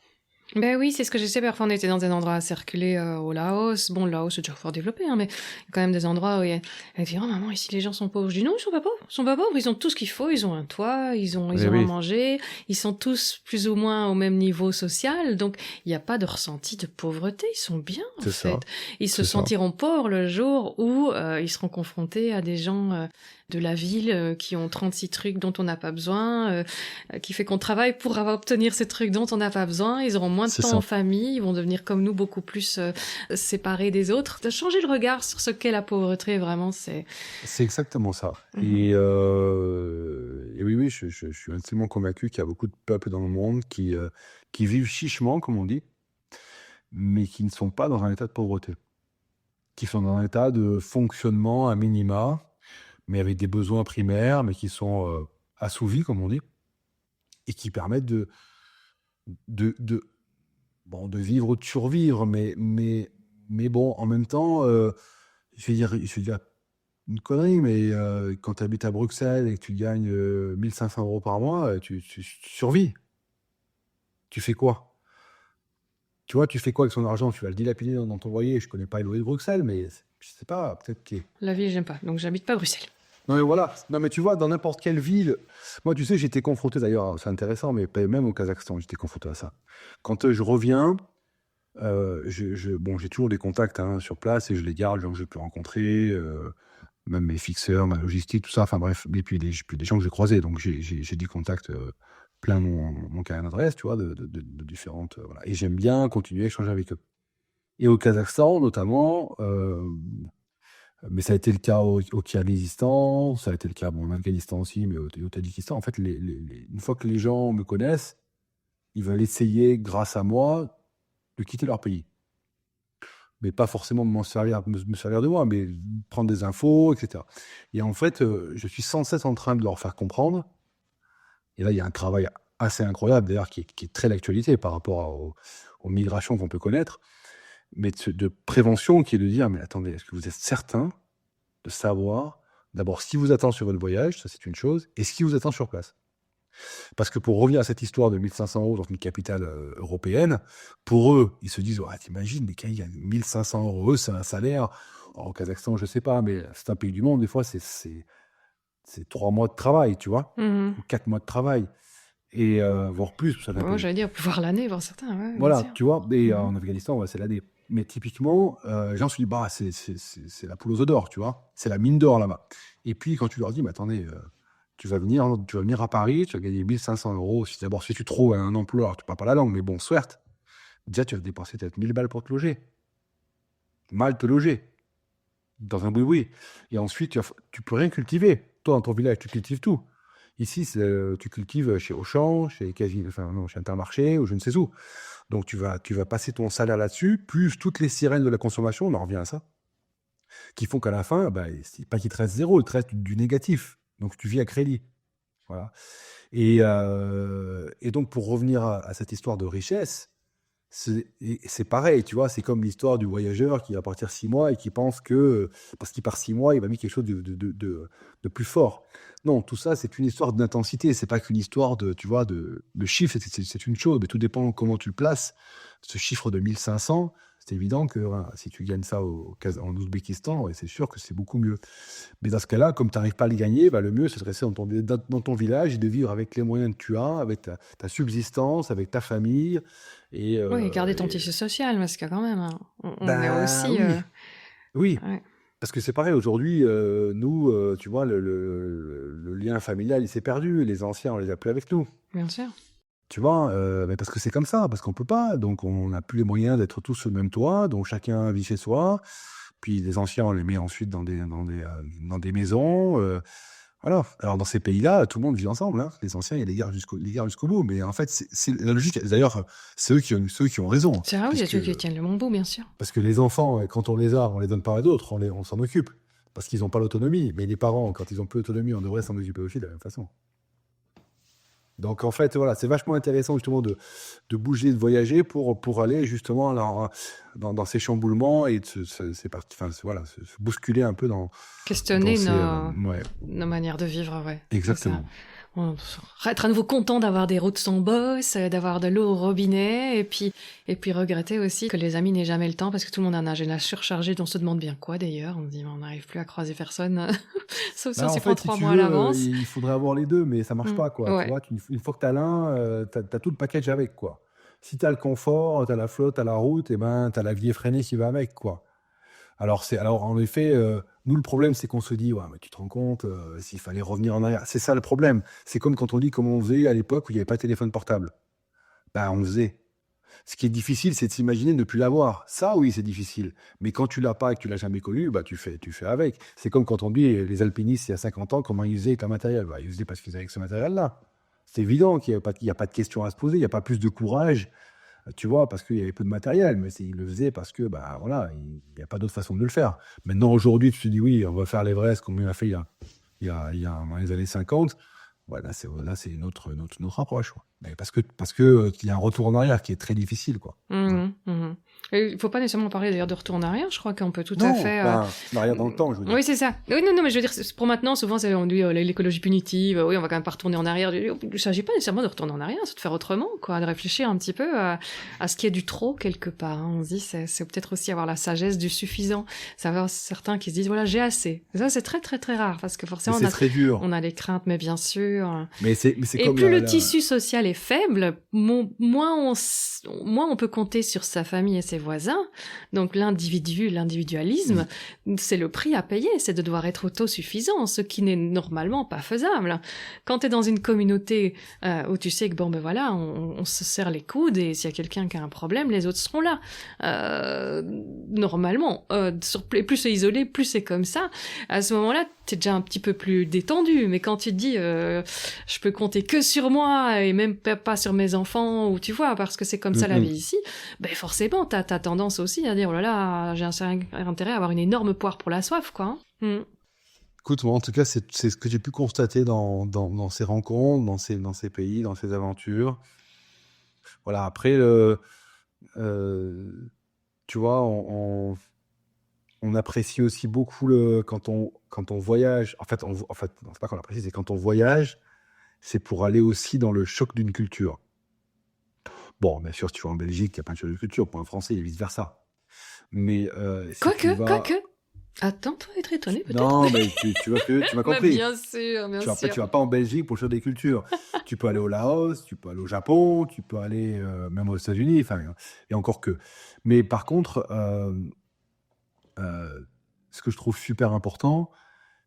Ben oui, c'est ce que j'essaie. Parfois, on était dans des endroits à circuler au Laos. Bon, le Laos, c'est déjà fort développé, hein, mais il y a quand même des endroits où elle dit, oh maman, ici les gens sont pauvres. Je dis non, ils sont pas pauvres. Ils sont pas pauvres. Ils ont tout ce qu'il faut. Ils ont un toit, ils ont à manger. Ils sont tous plus ou moins au même niveau social. Donc, il n'y a pas de ressenti de pauvreté. Ils sont bien, en fait. Ça. Ils se sentiront pauvres le jour où ils seront confrontés à des gens de la ville qui ont 36 trucs dont on n'a pas besoin, qui fait qu'on travaille pour obtenir ces trucs dont on n'a pas besoin. Ils auront moins de temps en famille, ils vont devenir comme nous beaucoup plus séparés des autres. De changer le regard sur ce qu'est la pauvreté, vraiment, c'est exactement ça. Et oui, je suis intimement convaincu qu'il y a beaucoup de peuples dans le monde qui vivent chichement, comme on dit, mais qui ne sont pas dans un état de pauvreté, qui sont dans un état de fonctionnement à minima, mais avec des besoins primaires, mais qui sont assouvis, comme on dit, et qui permettent de vivre ou de survivre, mais bon, en même temps, je vais dire une connerie, mais quand tu habites à Bruxelles et que tu gagnes 1500 € par mois, tu survis. Tu fais quoi? Tu vois, tu fais quoi avec son argent? Tu vas le dilapider dans ton loyer. Je connais pas les loyers de Bruxelles, mais je sais pas, peut-être que... La ville, j'aime pas, donc j'habite pas à Bruxelles. Non, mais voilà. Non, mais tu vois, dans n'importe quelle ville... Moi, tu sais, j'étais confronté, d'ailleurs, c'est intéressant, mais même au Kazakhstan, j'étais confronté à ça. Quand je reviens, j'ai toujours des contacts sur place et je les garde, les gens que j'ai pu rencontrer, même mes fixeurs, ma logistique, tout ça, enfin bref, et puis des gens que j'ai croisés, donc j'ai des contacts plein mon carnet d'adresse, tu vois, de différentes... voilà. Et j'aime bien continuer à échanger avec eux. Et au Kazakhstan, notamment... mais ça a été le cas au Kirghizistan, ça a été le cas en Afghanistan aussi, mais au Tadjikistan. En fait, une fois que les gens me connaissent, ils veulent essayer, grâce à moi, de quitter leur pays. mais pas forcément me servir de moi, mais prendre des infos, etc. Et en fait, je suis sans cesse en train de leur faire comprendre. Et là, il y a un travail assez incroyable, d'ailleurs, qui est très d'actualité par rapport aux migrations qu'on peut connaître, mais de prévention, qui est de dire, mais attendez, est-ce que vous êtes certain de savoir, d'abord, ce qui vous attend sur votre voyage, ça c'est une chose, et ce qui vous attend sur place. Parce que pour revenir à cette histoire de 1500 € dans une capitale européenne, pour eux, ils se disent, ouais, t'imagines, les Canadiens, 1500 €, eux, c'est un salaire. Alors, au Kazakhstan, je sais pas, mais c'est un pays du monde, des fois, c'est 3 mois de travail, tu vois, Mhm. ou 4 mois de travail, et voire plus. Ça Ouais, j'allais dire, voir l'année, voir certains, ouais, bien voilà, sûr. tu vois, et Mhm. en Afghanistan, ouais, c'est l'année. Mais typiquement, les gens se disent, bah, c'est la poule aux œufs d'or, tu vois, c'est la mine d'or là-bas. Et puis, quand tu leur dis, mais attendez, tu vas venir à Paris, tu vas gagner 1500 €. D'abord, si tu trouves un emploi, alors tu parles pas la langue, mais bon, soit, déjà, tu vas dépenser peut-être 1000 balles pour te loger. Mal te loger, dans un boui-boui. Et ensuite, tu peux rien cultiver. Toi, dans ton village, tu cultives tout. Ici, tu cultives chez Auchan, chez Intermarché, ou je ne sais où. Donc, tu vas passer ton salaire là-dessus, plus toutes les sirènes de la consommation, on en revient à ça, qui font qu'à la fin, bah, c'est pas qu'il te reste zéro, il te reste du négatif. Donc, tu vis à crédit. Voilà. Et donc, pour revenir à cette histoire de richesse, c'est pareil, tu vois, c'est comme l'histoire du voyageur qui va partir 6 mois et qui pense que, parce qu'il part 6 mois, il va vivre quelque chose de plus fort. Non, tout ça, c'est une histoire d'intensité, c'est pas qu'une histoire tu vois, de chiffres, c'est une chose, mais tout dépend comment tu le places. Ce chiffre de 1500, c'est évident que voilà, si tu gagnes ça en Ouzbékistan, ouais, c'est sûr que c'est beaucoup mieux. Mais dans ce cas-là, comme tu n'arrives pas à le gagner, bah, le mieux, c'est de rester dans ton village et de vivre avec les moyens que tu as, avec ta subsistance, avec ta famille. Et, Oui, et garder ton tissu social, parce que quand même, hein, on est ben aussi... oui, oui. ouais, Parce que c'est pareil, aujourd'hui, nous, tu vois, le lien familial, il s'est perdu. Les anciens, on les a plus avec nous. bien sûr. Tu vois, mais parce que c'est comme ça, parce qu'on peut pas. Donc, on n'a plus les moyens d'être tous sous le même toit. Donc, chacun vit chez soi. Puis, les anciens, on les met ensuite dans des maisons. Voilà. Alors, dans ces pays-là, tout le monde vit ensemble, hein. Les anciens, il y a les guerres jusqu'au bout. Mais en fait, c'est la logique. D'ailleurs, c'est eux qui ont raison. C'est vrai, oui, il y a Puisque, ceux qui tiennent le bon bout, bien sûr. parce que les enfants, quand on les donne pas à d'autres, on s'en occupe. Parce qu'ils n'ont pas l'autonomie. Mais les parents, quand ils ont peu d'autonomie, on devrait s'en occuper aussi de la même façon. Donc, en fait, voilà, c'est vachement intéressant justement de bouger, de voyager pour aller justement dans ces chamboulements et voilà, se bousculer un peu dans Questionner ces... ouais, nos manières de vivre, ouais. C'est ça. exactement. On être à nouveau content d'avoir des routes sans bosse, d'avoir de l'eau au robinet, et puis regretter aussi que les amis n'aient jamais le temps parce que tout le monde a un agenda surchargé, dont on se demande bien quoi d'ailleurs. On se dit, on n'arrive plus à croiser personne, sauf Bah, en si fait, pour si 3 tu mois à veux, l'avance. il faudrait avoir les deux, mais ça marche pas, quoi. Tu Ouais. vois, une fois que tu as l'un, tu as tout le package avec, quoi. Si tu as le confort, tu as la flotte, tu as la route, et ben, tu as la vie effrénée qui va avec, quoi. Alors, en effet, nous, le problème, c'est qu'on se dit, ouais, mais tu te rends compte, s'il fallait revenir en arrière. C'est ça le problème. C'est comme quand on dit comment on faisait à l'époque où il n'y avait pas de téléphone portable. Ben, on faisait. Ce qui est difficile, c'est de s'imaginer ne plus l'avoir. Ça, oui, c'est difficile. Mais quand tu l'as pas et que tu l'as jamais connu, bah, tu fais avec. C'est comme quand on dit les alpinistes, il y a 50 ans, comment ils faisaient avec un matériel. Bah, ils faisaient parce qu'ils avaient ce matériel-là. C'est évident qu'il n'y a pas de question à se poser, il n'y a pas plus de courage, tu vois, parce qu'il y avait peu de matériel, mais ils le faisaient parce que, bah, voilà, il n'y a pas d'autre façon de le faire. Maintenant, aujourd'hui, tu te dis, oui, on va faire l'Everest comme on a fait il y a dans les années 50. Ouais, là, c'est une autre approche, quoi. Mais parce que il y a un retour en arrière qui est très difficile, quoi. Mhm, mhm. Il ne faut pas nécessairement parler d'ailleurs de retour en arrière, je crois qu'on peut tout Non, à fait... en arrière dans le temps, je veux dire. Oui, c'est ça. Oui, non, mais je veux dire, pour maintenant, souvent, on dit l'écologie punitive, oui, on va quand même pas retourner en arrière. Il ne s'agit pas nécessairement de retourner en arrière, c'est de faire autrement, quoi, de réfléchir un petit peu à ce qu'il y a du trop quelque part, hein. On se dit, c'est peut-être aussi avoir la sagesse du suffisant. Savoir certains qui se disent, voilà, j'ai assez. Et ça, c'est très, très, très rare, parce que forcément, C'est très dur. on a des craintes, mais bien sûr. Mais c'est Et comme plus le tissu social est faible, moins on peut compter sur sa famille et ses voisins. Donc l'individualisme, c'est le prix à payer, c'est de devoir être autosuffisant, ce qui n'est normalement pas faisable. Quand tu es dans une communauté où tu sais que bon ben voilà, on se serre les coudes et s'il y a quelqu'un qui a un problème, les autres seront là. Normalement, plus c'est isolé, plus c'est comme ça. À ce moment-là, t'es déjà un petit peu plus détendu, mais quand tu te dis je peux compter que sur moi et même pas sur mes enfants, ou tu vois, parce que c'est comme ça la vie ici, ben forcément t'as tendance aussi à dire, oh là là, j'ai un intérêt à avoir une énorme poire pour la soif, quoi. Écoute, moi, en tout cas, c'est ce que j'ai pu constater dans ces rencontres, dans ces pays, dans ces aventures. Voilà, après, tu vois, on apprécie aussi beaucoup quand on voyage. En fait, non, c'est pas qu'on apprécie, c'est quand on voyage, c'est pour aller aussi dans le choc d'une culture. Bon, bien sûr, si tu vas en Belgique, il y a plein de choses de culture pour un Français et vice-versa. Mais si tu vas... Quoique. Attends-toi à être étonné, peut-être. Non, mais tu m'as compris. Bien sûr, bien sûr. Après, tu vas pas en Belgique pour le choc des cultures. Tu peux aller au Laos, tu peux aller au Japon, tu peux aller même aux États-Unis, enfin, et encore que. Mais par contre, ce que je trouve super important,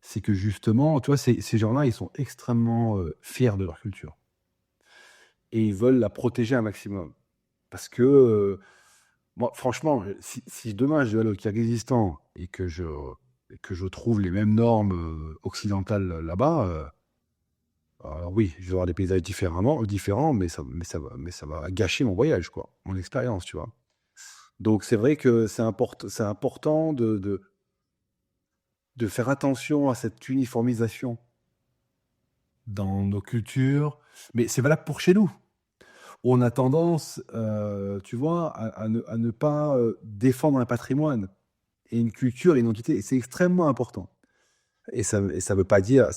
c'est que justement, tu vois, ces gens-là, ils sont extrêmement fiers de leur culture. Et ils veulent la protéger un maximum. Parce que, moi, franchement, si demain je vais aller au Kirghizistan et que je trouve les mêmes normes occidentales là-bas, alors oui, je vais avoir des paysages différents, mais ça va gâcher mon voyage, quoi, mon expérience, tu vois. Donc c'est vrai que c'est important de faire attention à cette uniformisation dans nos cultures, mais c'est valable pour chez nous. On a tendance, tu vois, à ne pas défendre un patrimoine et une culture, une identité, et c'est extrêmement important. Et ça veut pas dire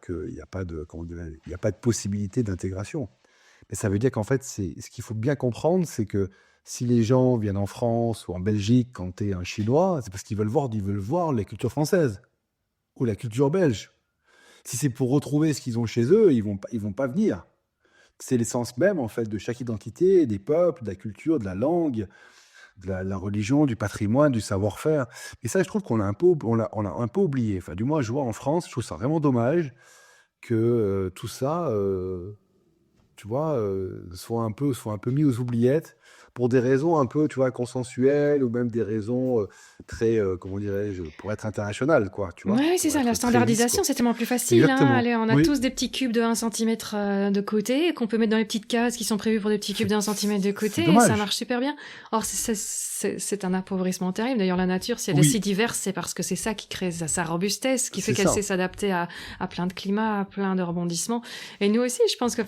qu'il n'y a pas de, il y a pas de possibilité d'intégration. Mais ça veut dire qu'en fait, ce qu'il faut bien comprendre, c'est que si les gens viennent en France ou en Belgique quand tu es un Chinois, c'est parce qu'ils veulent voir les cultures françaises ou la culture belge. Si c'est pour retrouver ce qu'ils ont chez eux, ils vont pas venir. C'est l'essence même, en fait, de chaque identité, des peuples, de la culture, de la langue, de la religion, du patrimoine, du savoir-faire. Et ça, je trouve qu'on a un peu oublié. Enfin, du moins, je vois en France, je trouve ça vraiment dommage que tout ça, tu vois, soit un peu mis aux oubliettes pour des raisons un peu, tu vois, consensuelles ou même des raisons très, comment dirais-je, pour être international, quoi, tu vois. Oui, c'est Pour ça, être la très standardisation, quoi. c'est tellement plus facile. Exactement. Allez, on a Oui. tous des petits cubes de 1 centimètre de côté, qu'on peut mettre dans les petites cases qui sont prévues pour des petits cubes de 1 centimètre de côté, et dommage. ça marche super bien. Or, c'est un appauvrissement terrible. D'ailleurs, la nature, si elle est Oui. si diverse, c'est parce que c'est ça qui crée sa robustesse, qui fait C'est qu'elle ça. sait s'adapter à plein de climats, à plein de rebondissements. Et nous aussi, je pense que,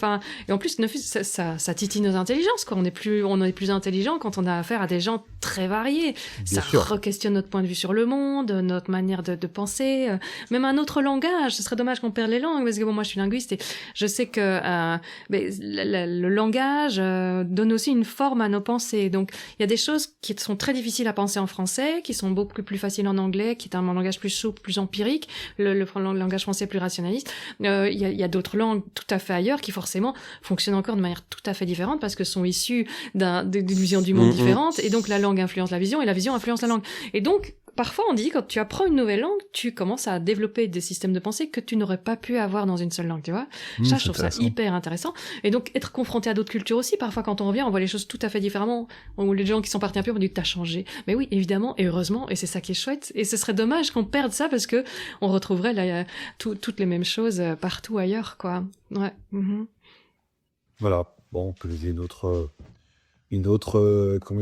et en plus, ça titille nos intelligences, quoi. On est plus intelligent quand on a affaire à des gens très variés. Bien Ça sûr. re-questionne notre point de vue sur le monde, notre manière de penser, même un autre langage. Ce serait dommage qu'on perde les langues, parce que bon, moi, je suis linguiste et je sais que le langage donne aussi une forme à nos pensées. Donc, il y a des choses qui sont très difficiles à penser en français, qui sont beaucoup plus faciles en anglais, qui est un langage plus souple, plus empirique. Le langage français est plus rationaliste. Il y a d'autres langues tout à fait ailleurs qui forcément fonctionnent encore de manière tout à fait différente parce que sont issues d'une vision du monde différente. Et donc, la langue influence la vision et la vision influence la langue. Et donc, parfois, on dit, quand tu apprends une nouvelle langue, tu commences à développer des systèmes de pensée que tu n'aurais pas pu avoir dans une seule langue, tu vois. Ça, je trouve ça hyper intéressant. Et donc, être confronté à d'autres cultures aussi, parfois, quand on revient, on voit les choses tout à fait différemment. Ou les gens qui sont partis un peu, on dit, t'as changé. Mais oui, évidemment, et heureusement, et c'est ça qui est chouette. Et ce serait dommage qu'on perde ça parce que on retrouverait là, toutes les mêmes choses partout ailleurs, quoi. Ouais. Voilà. Bon, on peut poser une autre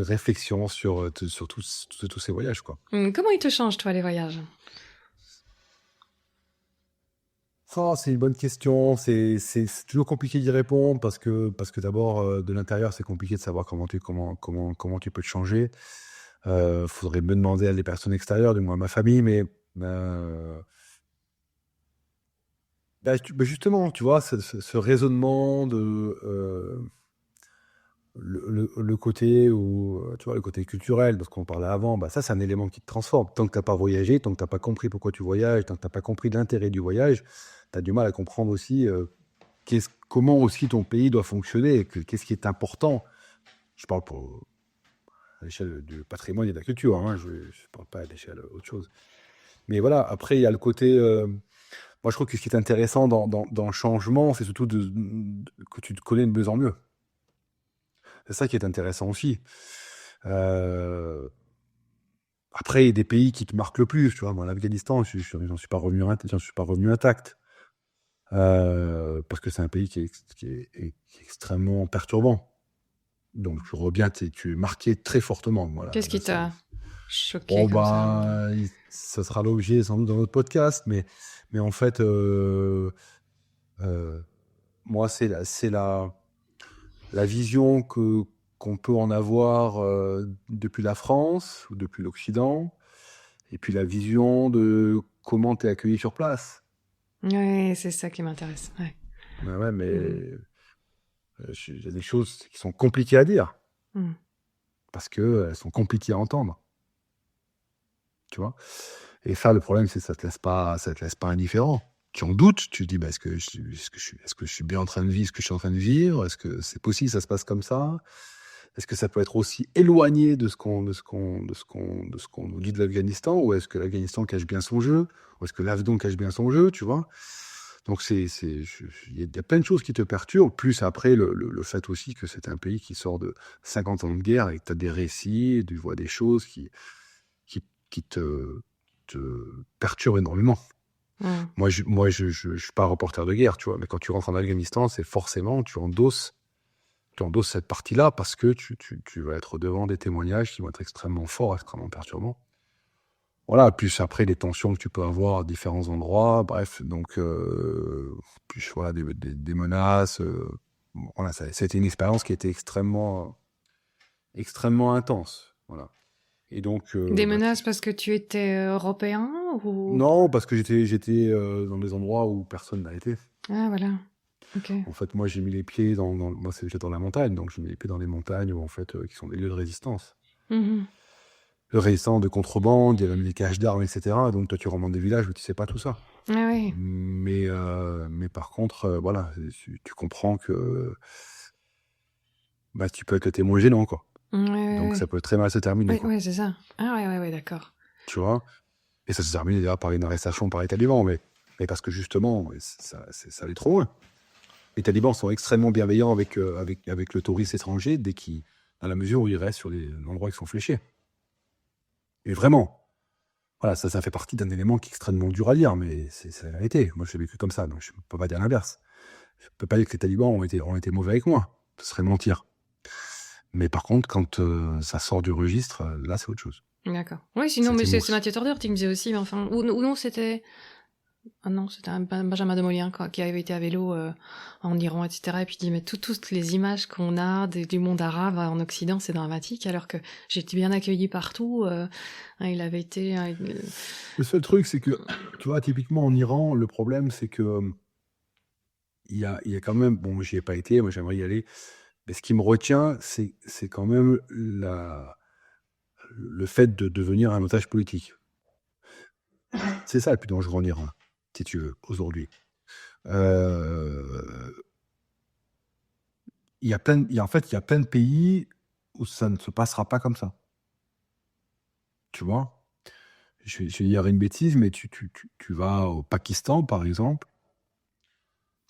réflexion sur tous ces voyages, quoi. Comment ils te changent, toi, les voyages? Ça, c'est une bonne question. C'est toujours compliqué d'y répondre parce que d'abord, de l'intérieur, c'est compliqué de savoir comment tu peux te changer. Faudrait me demander à des personnes extérieures, du moins à ma famille, mais justement, tu vois, ce raisonnement de le côté où, tu vois, le côté culturel, parce qu'on parlait avant, ça, c'est un élément qui te transforme. Tant que tu n'as pas voyagé, tant que tu n'as pas compris pourquoi tu voyages, tant que tu n'as pas compris l'intérêt du voyage, tu as du mal à comprendre aussi comment aussi ton pays doit fonctionner, qu'est-ce qui est important. Je parle à l'échelle du patrimoine et de la culture, hein, je ne parle pas à l'échelle autre chose. Mais voilà, après, il y a le côté... moi, je trouve que ce qui est intéressant dans le changement, c'est surtout que tu te connais de mieux en mieux. C'est ça qui est intéressant aussi. Après, il y a des pays qui te marquent le plus. Tu vois, moi, l'Afghanistan, j'en suis pas revenu intact. Parce que c'est un pays qui est extrêmement perturbant. Donc, tu reviens, tu es marqué très fortement. Voilà. Qu'est-ce qui Là, t'a choqué bon, comme ça? bah, ça sera l'objet sans doute dans notre podcast, mais en fait, euh, moi, la vision qu'on peut en avoir depuis la France ou depuis l'Occident, et puis la vision de comment tu es accueilli sur place. Ouais, c'est ça qui m'intéresse. Ouais. Ouais, mais Mhm. il y a des choses qui sont compliquées à dire Mhm. parce qu'elles sont compliquées à entendre. Tu vois? Et ça, le problème, c'est que ça te laisse pas indifférent. Tu en doutes, tu te dis, bah, est-ce que je suis bien en train de vivre ce que je suis en train de vivre? Est-ce que c'est possible, ça se passe comme ça? Est-ce que ça peut être aussi éloigné de ce qu'on nous dit de l'Afghanistan? Ou est-ce que l'Afghanistan cache bien son jeu? Ou est-ce que l'Afghan cache bien son jeu, tu vois? Donc, il y a plein de choses qui te perturbent, plus après le fait aussi que c'est un pays qui sort de 50 ans de guerre et que tu as des récits, tu vois des choses qui te perturbent énormément. Mhm. Je suis pas reporter de guerre, tu vois, mais quand tu rentres en Afghanistan, c'est forcément, tu endosses cette partie-là parce que tu vas être devant des témoignages qui vont être extrêmement forts, extrêmement perturbants. Voilà, plus après les tensions que tu peux avoir à différents endroits, bref, donc, plus voilà, des menaces. Bon, voilà, c'était une expérience qui était extrêmement intense. Voilà. Et donc, Des bah, menaces parce que tu étais européen ou... non, parce que j'étais dans des endroits où personne n'a été. Ah, voilà. Ok. En fait, moi, j'ai mis les pieds moi, j'étais dans la montagne, donc j'ai mis les pieds dans des montagnes où, en fait, qui sont des lieux de résistance. Mhm. De résistance, de contrebande, il y a même des caches d'armes, etc. Donc, toi, tu remontes des villages où tu sais pas tout ça. Ah oui. Mais par contre, voilà, tu comprends que bah, tu peux être le témoin gênant, quoi. Ouais, Donc, ça ouais, peut très mal se terminer, ouais. quoi. Ouais, c'est ça. Ah ouais, ouais, ouais, d'accord. Tu vois? Et ça se termine d'ailleurs par une arrestation par les talibans, mais parce que justement, ça allait trop loin. Les talibans sont extrêmement bienveillants avec le touriste étranger dans la mesure où ils restent sur des endroits qui sont fléchés. Et vraiment, voilà, ça fait partie d'un élément qui est extrêmement dur à dire, mais c'est la vérité. Moi, je l'ai vécu comme ça, donc je ne peux pas dire l'inverse. Je ne peux pas dire que les talibans ont été mauvais avec moi. Ce serait mentir. Mais par contre, quand ça sort du registre, là, c'est autre chose. D'accord. Oui, sinon, mais C'était c'est mousse. Mathieu Tordeur qui me disait aussi, mais enfin... Ou non, c'était... Ah non, c'était un Benjamin Demolien quoi, qui avait été à vélo en Iran, etc. Et puis il dit, mais toutes les images qu'on a du monde arabe en Occident, c'est dramatique, alors que j'ai été bien accueilli partout. Il avait été... Le seul truc, c'est que, tu vois, typiquement en Iran, le problème, c'est que il y a quand même, bon, j'y ai pas été, moi j'aimerais y aller, mais ce qui me retient, c'est quand même le fait de devenir un otage politique. C'est ça le plus dangereux en Iran, si tu veux, aujourd'hui. Euh, en fait, il y a plein de pays où ça ne se passera pas comme ça. Tu vois? Je vais dire une bêtise, mais tu vas au Pakistan, par exemple.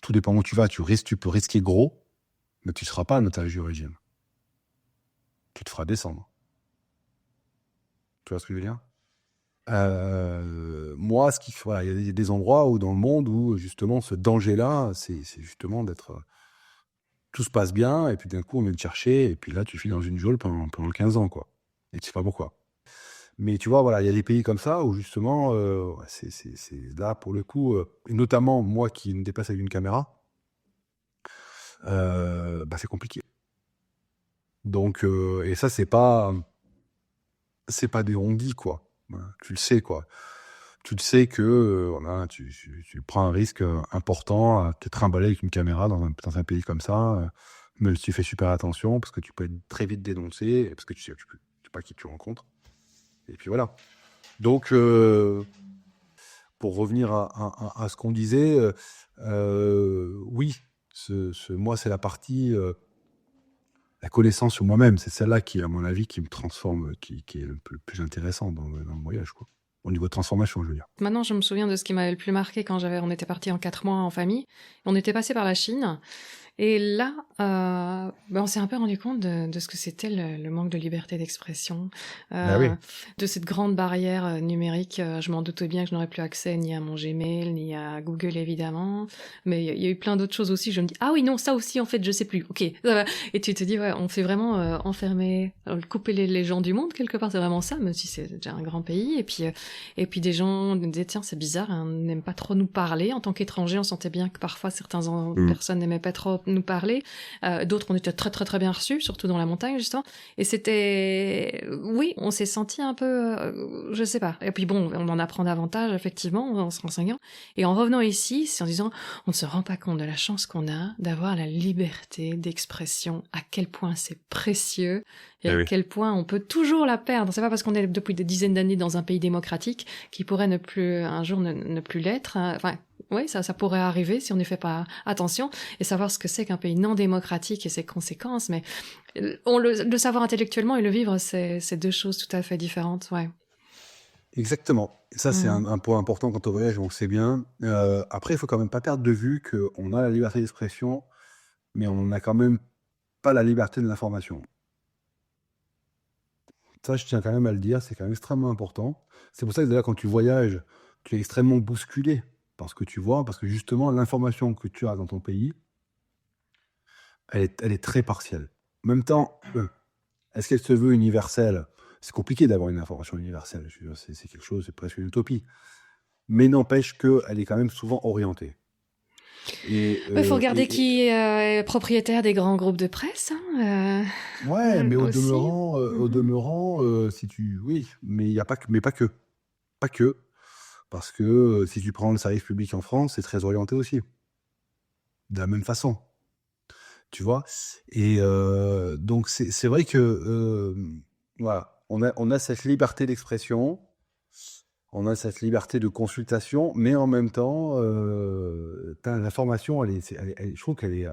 Tout dépend où tu vas. Tu peux risquer gros, mais tu ne seras pas un otage du régime. Tu te feras descendre. Tu vois ce que je veux dire? Moi, voilà, il y a des endroits où, dans le monde où justement ce danger-là, c'est justement d'être. Tout se passe bien, et puis d'un coup, on vient te chercher, et puis là, tu files dans une geôle pendant 15 ans, quoi. Et tu sais pas pourquoi. Mais tu vois, voilà, il y a des pays comme ça où justement, ouais, c'est là pour le coup, et notamment moi qui me déplace avec une caméra, bah, c'est compliqué. Donc, et ça, c'est pas des on-dit, quoi. Voilà, tu le sais, quoi. Tu le sais que voilà, tu prends un risque important à te trimballer avec une caméra dans un pays comme ça, même si tu fais super attention, parce que tu peux être très vite dénoncé, et parce que tu sais pas qui tu rencontres. Et puis voilà. Donc, pour revenir à ce qu'on disait, oui, moi, c'est la partie, la connaissance sur moi-même. C'est celle-là qui, à mon avis, qui me transforme, qui est le plus intéressant dans le voyage, quoi. Au niveau de transformation, je veux dire. Maintenant, je me souviens de ce qui m'avait le plus marqué quand on était parti en 4 mois en famille. On était passé par la Chine. Et là, on s'est un peu rendu compte de ce que c'était le manque de liberté d'expression, Ah oui. de cette grande barrière numérique. Je m'en doutais bien que je n'aurais plus accès ni à mon Gmail, ni à Google, évidemment. Mais il y a eu plein d'autres choses aussi. Je me dis, ah oui, non, ça aussi, en fait, je sais plus. Ok, ça va. Et tu te dis, ouais, on fait vraiment enfermer, couper les gens du monde, quelque part. C'est vraiment ça, même si c'est déjà un grand pays. Et puis des gens nous disaient, tiens, c'est bizarre, hein, on n'aime pas trop nous parler. En tant qu'étranger, on sentait bien que parfois certaines personnes n'aimaient pas trop nous parler. D'autres, on était très très très bien reçus, surtout dans la montagne, justement. Et c'était... Oui, on s'est senti un peu... je sais pas. Et puis bon, on en apprend davantage, effectivement, en se renseignant. Et en revenant ici, c'est en disant, on ne se rend pas compte de la chance qu'on a d'avoir la liberté d'expression, à quel point c'est précieux, et à quel point on peut toujours la perdre. C'est pas parce qu'on est depuis des dizaines d'années dans un pays démocratique qu'il pourrait un jour ne plus l'être. Enfin, oui, ça pourrait arriver si on n'y fait pas attention, et savoir ce que c'est qu'un pays non démocratique et ses conséquences. Mais le savoir intellectuellement et le vivre, c'est deux choses tout à fait différentes, ouais. Exactement. Ça, c'est un point important quand on voyage, on le sait bien. Après, il faut quand même pas perdre de vue qu'on a la liberté d'expression, mais on n'a quand même pas la liberté de l'information. Ça, je tiens quand même à le dire, c'est quand même extrêmement important. C'est pour ça que d'ailleurs, quand tu voyages, tu es extrêmement bousculé par ce que tu vois, parce que justement, l'information que tu as dans ton pays, elle est très partielle. En même temps, est-ce qu'elle se veut universelle? C'est compliqué d'avoir une information universelle. Je veux dire, c'est quelque chose, c'est presque une utopie. Mais n'empêche qu'elle est quand même souvent orientée. Il faut regarder qui est propriétaire des grands groupes de presse. Ouais, mais au aussi. demeurant, oui, mais il y a pas que, mais pas que, parce que si tu prends le service public en France, c'est très orienté aussi, de la même façon, tu vois. Et donc c'est vrai que voilà, on a cette liberté d'expression, on a cette liberté de consultation, mais en même temps, l'information, je trouve qu'elle est,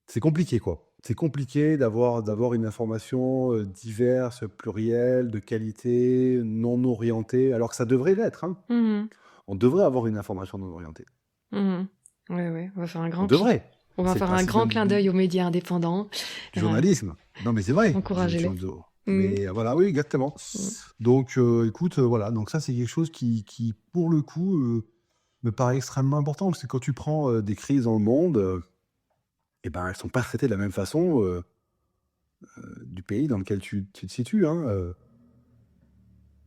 c'est compliqué, quoi. C'est compliqué d'avoir une information diverse, plurielle, de qualité, non orientée, alors que ça devrait l'être, hein. Mhm. On devrait avoir une information non orientée. Mhm. Oui, on va faire un grand On devrait. On va C'est faire le un principe grand même clin d'œil aux médias indépendants. du journalisme. Non, mais c'est vrai. Encouragez-les. Mais voilà, oui, exactement. Donc, écoute, voilà. Donc ça, c'est quelque chose qui pour le coup, me paraît extrêmement important, parce que quand tu prends des crises dans le monde, eh ben, elles sont pas traitées de la même façon du pays dans lequel tu te situes, hein.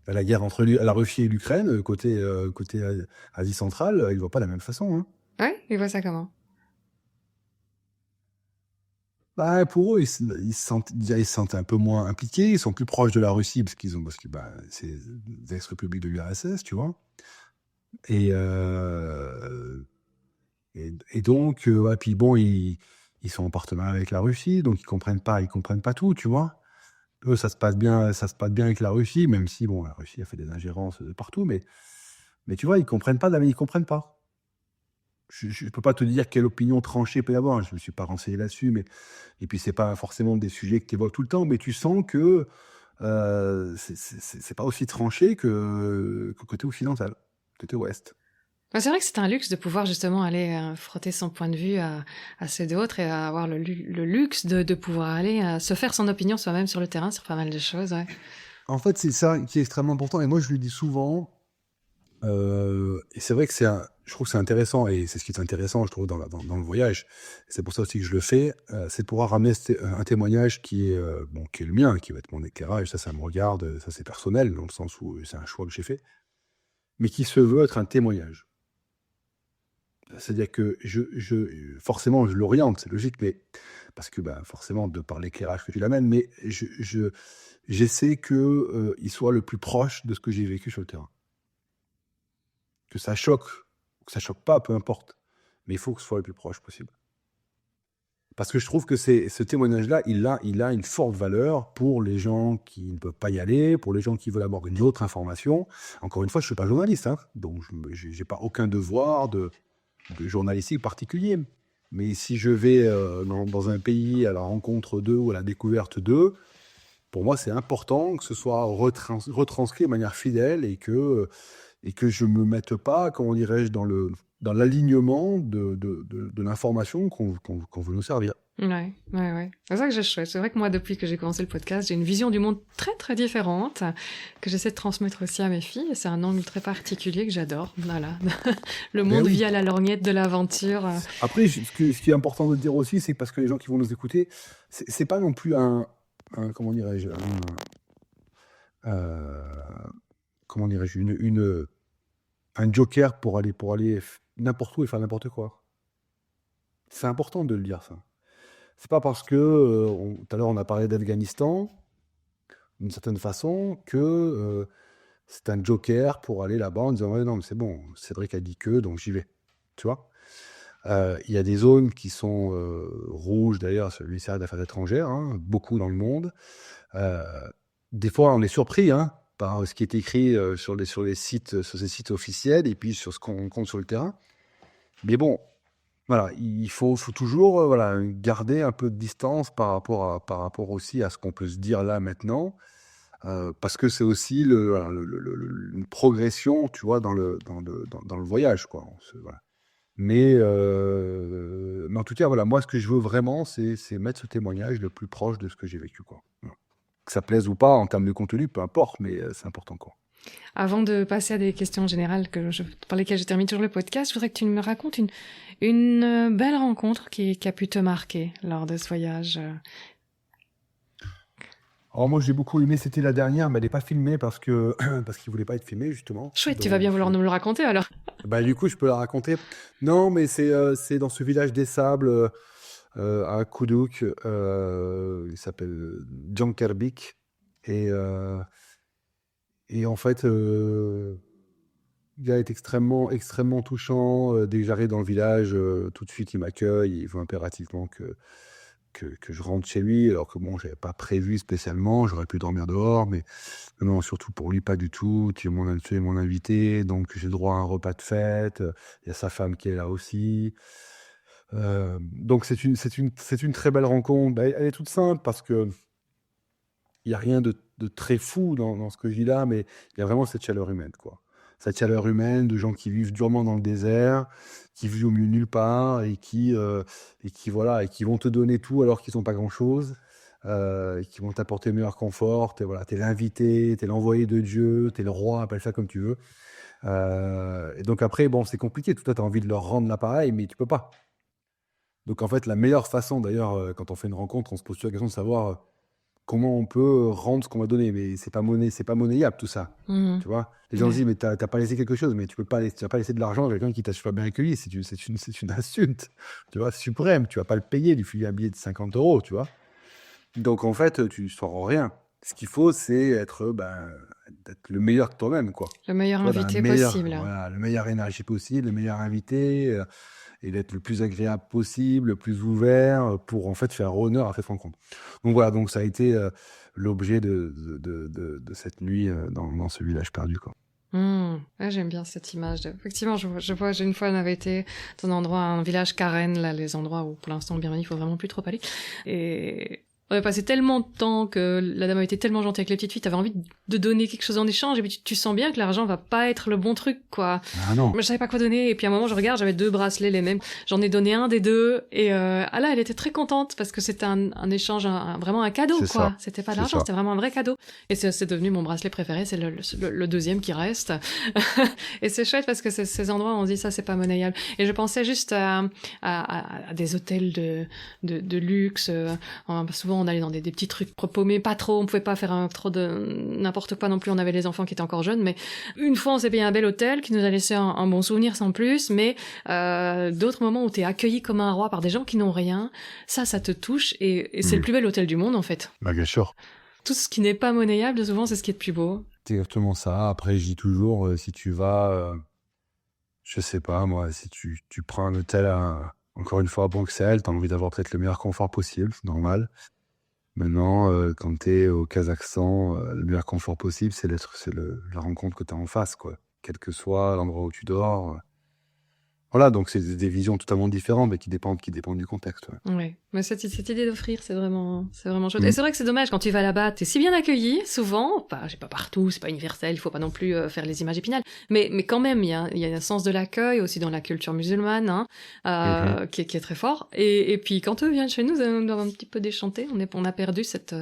La guerre entre la Russie et l'Ukraine, côté Asie centrale, ils ne voient pas de la même façon, hein. Ouais, ils voient ça comment? Bah, pour eux, ils se sentent un peu moins impliqués, ils sont plus proches de la Russie, parce que bah, c'est des ex-républiques de l'URSS, tu vois. Et donc, ouais, puis bon, ils sont en partenariat avec la Russie, donc ils comprennent pas tout, tu vois. Eux, ça se passe bien avec la Russie, même si, bon, la Russie a fait des ingérences de partout, mais tu vois, ils comprennent pas. Je ne peux pas te dire quelle opinion tranchée peut y avoir, je ne me suis pas renseigné là-dessus, et puis c'est pas forcément des sujets que tu évoques tout le temps, mais tu sens que c'est pas aussi tranché que côté occidental, côté ouest. C'est vrai que c'est un luxe de pouvoir justement aller frotter son point de vue à ceux d'autres, et avoir le luxe de pouvoir aller se faire son opinion soi-même sur le terrain sur pas mal de choses. Ouais. En fait, c'est ça qui est extrêmement important, et moi je lui dis souvent, et c'est vrai que je trouve que c'est intéressant, et c'est ce qui est intéressant, je trouve, dans le voyage. Et c'est pour ça aussi que je le fais, c'est de pouvoir ramener un témoignage qui est le mien, qui va être mon éclairage. Ça me regarde, ça c'est personnel, dans le sens où c'est un choix que j'ai fait, mais qui se veut être un témoignage. C'est-à-dire que forcément, je l'oriente, c'est logique, mais parce que forcément, de par l'éclairage que tu l'amènes, mais j'essaie qu'il soit le plus proche de ce que j'ai vécu sur le terrain. Que ça choque, ou que ça choque pas, peu importe. Mais il faut que ce soit le plus proche possible. Parce que je trouve que ce témoignage-là, il a une forte valeur pour les gens qui ne peuvent pas y aller, pour les gens qui veulent avoir une autre information. Encore une fois, je ne suis pas journaliste, hein, donc je n'ai pas aucun devoir de journalistique particulier. Mais si je vais dans un pays à la rencontre d'eux ou à la découverte d'eux, pour moi, c'est important que ce soit retranscrit de manière fidèle, et que je me mette pas, comment dirais-je, dans le dans l'alignement de l'information qu'on veut nous servir. Ouais. C'est ça que je chouette. C'est vrai que moi, depuis que j'ai commencé le podcast, j'ai une vision du monde très, très différente que j'essaie de transmettre aussi à mes filles. Et c'est un angle très particulier que j'adore. Voilà. Le Mais monde oui. via la lorgnette de l'aventure. Après, ce qui est important de dire aussi, c'est que parce que les gens qui vont nous écouter, c'est pas non plus comment dirais-je, euh, comment dirais-je, un joker pour aller n'importe où et faire n'importe quoi. C'est important de le dire, ça. C'est pas parce que, tout à l'heure on a parlé d'Afghanistan, d'une certaine façon, que c'est un joker pour aller là-bas en disant ouais, non, mais c'est bon, Cédric a dit que, donc j'y vais. Tu vois? Il y a des zones qui sont rouges, d'ailleurs, sur le ministère des Affaires étrangères, hein, beaucoup dans le monde. Des fois, on est surpris par ce qui est écrit sur ces sites officiels et puis sur ce qu'on compte sur le terrain. Mais bon, voilà, il faut toujours voilà, garder un peu de distance par rapport aussi à ce qu'on peut se dire là maintenant, parce que c'est aussi une progression, tu vois, dans le voyage, quoi. Voilà. Mais en tout cas, voilà, moi, ce que je veux vraiment, c'est mettre ce témoignage le plus proche de ce que j'ai vécu, quoi. Voilà. Que ça plaise ou pas en termes de contenu, peu importe, mais c'est important, quoi. Avant de passer à des questions générales par lesquelles je termine toujours le podcast, je voudrais que tu me racontes une belle rencontre qui a pu te marquer lors de ce voyage. Alors moi, j'ai beaucoup aimé, c'était la dernière, mais elle n'est pas filmée parce qu'il ne voulait pas être filmé, justement. Chouette, tu vas bien vouloir nous le raconter alors. Bah, du coup, je peux la raconter. Non, mais c'est dans ce village des Sables, à Kuduk, il s'appelle Djankerbik. Et en fait, le gars est extrêmement, extrêmement touchant. Dès que j'arrive dans le village, tout de suite, il m'accueille. Il veut impérativement que je rentre chez lui, alors que bon, j'avais pas prévu spécialement. J'aurais pu dormir dehors, mais non, surtout pour lui, pas du tout. Tu es mon invité, donc j'ai droit à un repas de fête. Il y a sa femme qui est là aussi. Donc c'est une très belle rencontre. Bah, elle est toute simple parce que il y a rien de très fou dans ce que je dis là, mais il y a vraiment cette chaleur humaine, quoi. Cette chaleur humaine de gens qui vivent durement dans le désert, qui vivent au milieu de nulle part et qui vont te donner tout alors qu'ils n'ont pas grand-chose, et qui vont t'apporter le meilleur confort. T'es l'invité, t'es l'envoyé de Dieu, t'es le roi, appelle ça comme tu veux. Et donc après, bon, c'est compliqué. Tout à t'as envie de leur rendre l'appareil, mais tu peux pas. Donc en fait, la meilleure façon, d'ailleurs, quand on fait une rencontre, on se pose toujours la question de savoir comment on peut rendre ce qu'on va donner. Mais c'est pas monnayable, tout ça. Mhm. Tu vois, les gens Ouais. se disent, mais t'as pas laissé quelque chose, mais tu vas pas laisser de l'argent à quelqu'un qui t'a super bien accueilli. C'est une insulte, tu vois, suprême. Tu vas pas le payer, lui filer un billet de 50 €, tu vois. Donc en fait, tu sors rien. Ce qu'il faut, c'est d'être le meilleur que toi-même, quoi. Le meilleur Tu vois, invité possible. voilà, le meilleur énergie possible, le meilleur invité, et d'être le plus agréable possible, le plus ouvert, pour en fait faire honneur à cette rencontre. Donc voilà, donc ça a été l'objet de cette nuit dans ce village perdu, quoi. Ouais, j'aime bien cette image. Effectivement, une fois, on avait été dans un village Karen, là, les endroits où, pour l'instant, bien, il faut vraiment plus trop aller. Et on avait passé tellement de temps que la dame avait été tellement gentille avec les petites filles, t'avais envie de donner quelque chose en échange, et puis tu sens bien que l'argent va pas être le bon truc, quoi. Ah non. Moi, je savais pas quoi donner, et puis à un moment, je regarde, j'avais 2 bracelets, les mêmes. J'en ai donné un des deux, et là, elle était très contente, parce que c'était un échange, vraiment un cadeau, C'est quoi. ça. C'était pas de C'est l'argent, ça. c'était vraiment un vrai cadeau. Et c'est devenu mon bracelet préféré, c'est le deuxième qui reste. Et c'est chouette, parce que ces endroits, on se dit ça, c'est pas monnayable. Et je pensais juste à des hôtels de luxe. Souvent, on allait dans des petits trucs paumés, pas trop, on pouvait pas faire trop de n'importe quoi non plus, on avait les enfants qui étaient encore jeunes, mais une fois on s'est payé un bel hôtel qui nous a laissé un bon souvenir sans plus, mais d'autres moments où t'es accueilli comme un roi par des gens qui n'ont rien, ça te touche, et c'est le plus bel hôtel du monde en fait. Bah, bien sûr. Tout ce qui n'est pas monnayable, souvent c'est ce qui est le plus beau. C'est exactement ça. Après, je dis toujours, si tu vas, je sais pas moi, si tu prends un hôtel, encore une fois à Bruxelles, tu as envie d'avoir peut-être le meilleur confort possible, c'est normal. Maintenant, quand tu es au Kazakhstan, le meilleur confort possible, c'est la rencontre que tu as en face, quoi. Quel que soit l'endroit où tu dors. Voilà, donc c'est des visions totalement différentes, mais qui dépendent du contexte. Ouais. Ouais, mais cette idée d'offrir, c'est vraiment chouette. Et Mm. c'est vrai que c'est dommage, quand tu vas là-bas, t'es si bien accueilli, souvent, enfin, j'ai pas partout, c'est pas universel, il faut pas non plus faire les images épinales, mais quand même, il y a un sens de l'accueil, aussi dans la culture musulmane, hein, Mhm. qui est très fort. Et puis, quand eux viennent chez nous, ça nous doit un petit peu déchanter, on a perdu cette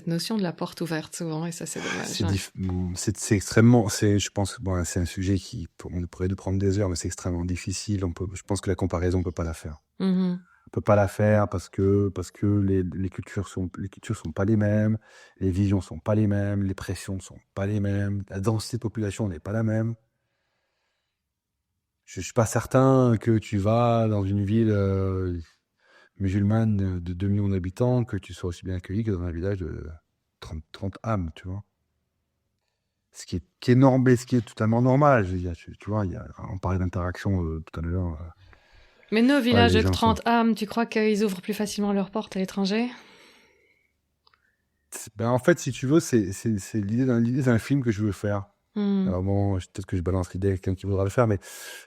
notion de la porte ouverte, souvent, et ça, c'est dommage. Ouais. C'est extrêmement, je pense, bon, c'est un sujet on pourrait prendre des heures, mais c'est extrêmement difficile. Je pense que la comparaison, on peut pas la faire. Mhm. On peut pas la faire parce que les cultures sont pas les mêmes, les visions sont pas les mêmes, les pressions sont pas les mêmes, la densité de population n'est pas la même. Je suis pas certain que tu vas dans une ville musulmane de 2 millions d'habitants, que tu sois aussi bien accueilli que dans un village de 30 âmes, tu vois. Qui est normal, ce qui est totalement normal. Je veux dire, tu vois, on parlait d'interaction tout à l'heure. Mais nos Ouais, villages les de gens sont. 30 âmes, tu crois qu'ils ouvrent plus facilement leurs portes à l'étranger? Ben, en fait, si tu veux, c'est l'idée d'un film que je veux faire. Hmm. Alors bon, peut-être que je balance l'idée à quelqu'un qui voudra le faire, mais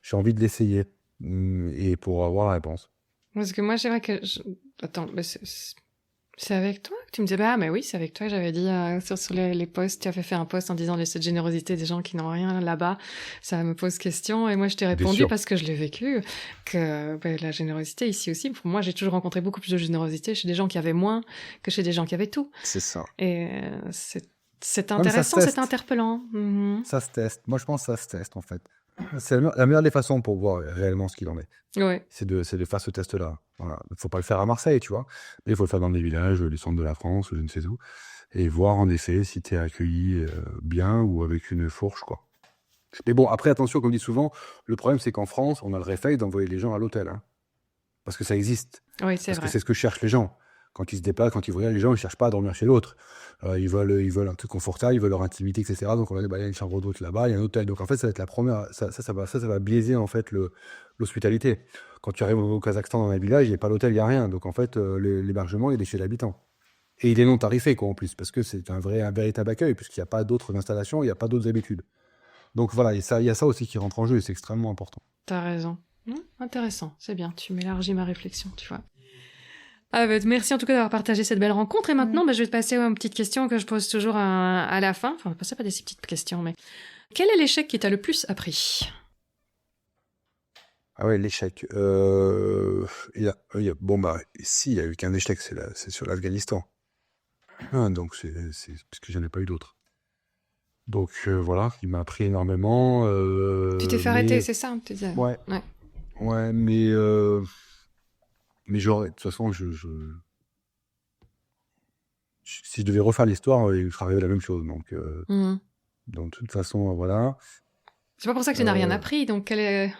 j'ai envie de l'essayer. Et pour avoir la réponse. Parce que moi, c'est vrai que... Attends, mais c'est avec toi que tu me disais, bah mais oui, c'est avec toi que j'avais dit sur les posts, tu avais fait un post en disant cette générosité des gens qui n'ont rien là-bas, ça me pose question, et moi je t'ai Bien répondu sûr. parce que je l'ai vécu, que la générosité ici aussi, pour moi j'ai toujours rencontré beaucoup plus de générosité chez des gens qui avaient moins que chez des gens qui avaient tout, C'est ça. et c'est Non, mais ça se intéressant, c'est teste. interpellant. Mhm. Ça se teste. Moi, je pense que ça se teste, en fait. C'est la meilleure des façons pour voir réellement ce qu'il en est. Ouais. C'est de faire ce test-là. Voilà. Il ne faut pas le faire à Marseille, tu vois. Mais il faut le faire dans des villages, les centres de la France, je ne sais où. Et voir, en effet, si tu es accueilli bien ou avec une fourche, quoi. Mais bon, après, attention, comme on dit souvent, le problème, c'est qu'en France, on a le réflexe d'envoyer les gens à l'hôtel. Hein. Parce que ça existe. Oui, c'est Parce que vrai. c'est ce que cherchent les gens. Quand ils se déplacent, quand ils voyagent, les gens, ils ne cherchent pas à dormir chez l'autre. Ils veulent un truc confortable, ils veulent leur intimité, etc. Donc on va dire, bah, il y a une chambre d'hôte là-bas, il y a un hôtel. Donc en fait, ça va être la première. Ça va biaiser en fait l'hospitalité. Quand tu arrives au Kazakhstan dans un village, il n'y a pas d'hôtel, il n'y a rien. Donc en fait, l'hébergement, il est chez l'habitant. Et il est non tarifé, quoi, en plus, parce que c'est un véritable accueil, puisqu'il n'y a pas d'autres installations, il n'y a pas d'autres habitudes. Donc voilà, il y a ça aussi qui rentre en jeu, et c'est extrêmement important. T'as raison. Intéressant, c'est bien, tu m'élargis ma réflexion, tu vois. Ah, bah, merci en tout cas d'avoir partagé cette belle rencontre. Et maintenant, bah, je vais te passer aux petites questions que je pose toujours à la fin. Enfin, c'est pas des si petites questions, mais... Quel est l'échec qui t'a le plus appris? Ah ouais, l'échec. Bon, bah, si, il n'y a eu qu'un échec, c'est sur l'Afghanistan. Donc, parce que j'en ai pas eu d'autres. Donc, voilà, il m'a appris énormément. Tu t'es fait arrêter, c'est ça? Tu disais. Ouais, Ouais. ouais, mais de toute façon, si je devais refaire l'histoire, il serait arrivé la même chose. Mhm. Donc, de toute façon, voilà. C'est pas pour ça que tu n'as rien Euh, appris, donc quel est...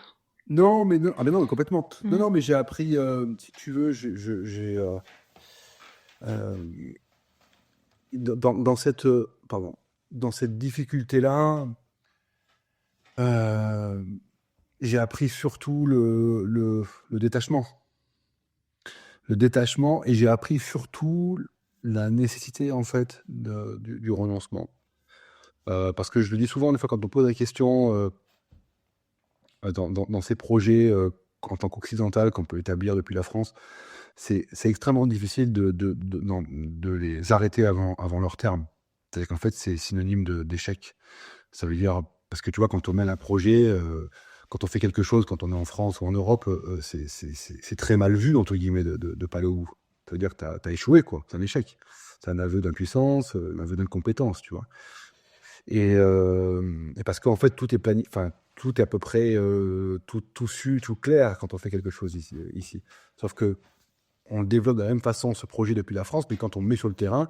non, mais non, mais complètement. Non, Mhm. non, mais j'ai appris, si tu veux, j'ai, euh, dans cette, pardon, dans cette difficulté-là, euh, j'ai appris surtout le détachement. Le détachement, et j'ai appris surtout la nécessité, en fait, du renoncement. Parce que je le dis souvent, des fois, quand on pose la question dans ces projets en tant qu'occidental qu'on peut établir depuis la France, c'est extrêmement difficile de les arrêter avant leur terme. C'est-à-dire qu'en fait, c'est synonyme d'échec. Ça veut dire, parce que tu vois, quand on mène un projet, quand on fait quelque chose, quand on est en France ou en Europe, c'est très mal vu, entre guillemets, de pas aller au bout. Ça veut dire que tu as échoué, quoi. C'est un échec. C'est un aveu d'impuissance, un aveu d'incompétence, tu vois. Et parce qu'en fait, tout est planifié, enfin, tout est à peu près tout su, tout clair quand on fait quelque chose ici. Sauf que on le développe de la même façon, ce projet, depuis la France, mais quand on le met sur le terrain,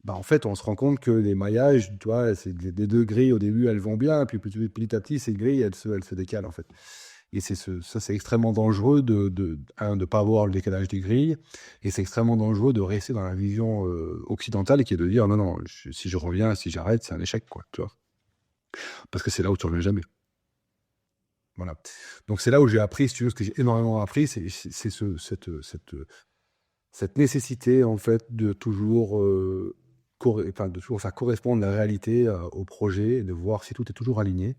bah, en fait, on se rend compte que les maillages, tu vois, c'est des deux grilles au début, elles vont bien, puis petit à petit, ces grilles, elles se décalent, en fait. Et ça, c'est extrêmement dangereux de pas avoir le décalage des grilles, et c'est extrêmement dangereux de rester dans la vision occidentale, qui est de dire non, non, si je reviens, si j'arrête, c'est un échec, quoi, tu vois. Parce que c'est là où tu reviens jamais. Voilà. Donc c'est là où j'ai appris, si tu veux, ce que j'ai énormément appris, c'est cette nécessité, en fait, de toujours, de toujours faire correspondre la réalité au projet, et de voir si tout est toujours aligné.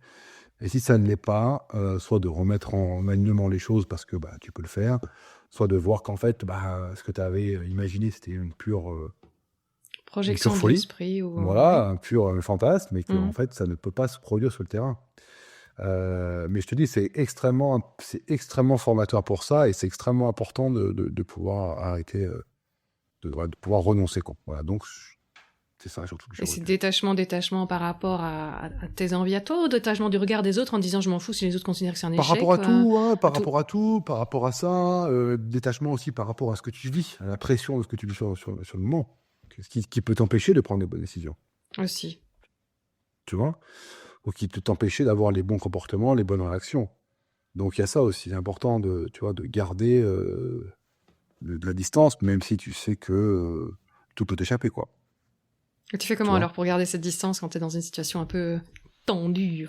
Et si ça ne l'est pas, soit de remettre en alignement les choses parce que tu peux le faire, soit de voir qu'en fait, ce que tu avais imaginé, c'était une pure Projection de folie. l'esprit ou... Voilà, un pur fantasme, mais Mhm. qu'en fait, ça ne peut pas se produire sur le terrain. Mais je te dis, c'est extrêmement formateur pour ça et c'est extrêmement important de pouvoir arrêter, de pouvoir renoncer, quoi. Voilà, donc c'est ça surtout que j'ai Et c'est retenu. détachement par rapport à tes envies à toi, ou détachement du regard des autres en disant je m'en fous si les autres considèrent que c'est un Par rapport échec. à tout, hein, par tout. rapport à tout, par rapport à ça, détachement aussi par rapport à ce que tu vis, à la pression de ce que tu vis sur le moment, ce qui peut t'empêcher de prendre les bonnes décisions, Aussi. tu vois, ou qui peut t'empêcher d'avoir les bons comportements, les bonnes réactions. Donc il y a ça aussi, c'est important tu vois, de garder de la distance, même si tu sais que tout peut t'échapper, quoi. Et tu fais Tu comment vois. alors pour garder cette distance quand t'es dans une situation un peu tendue?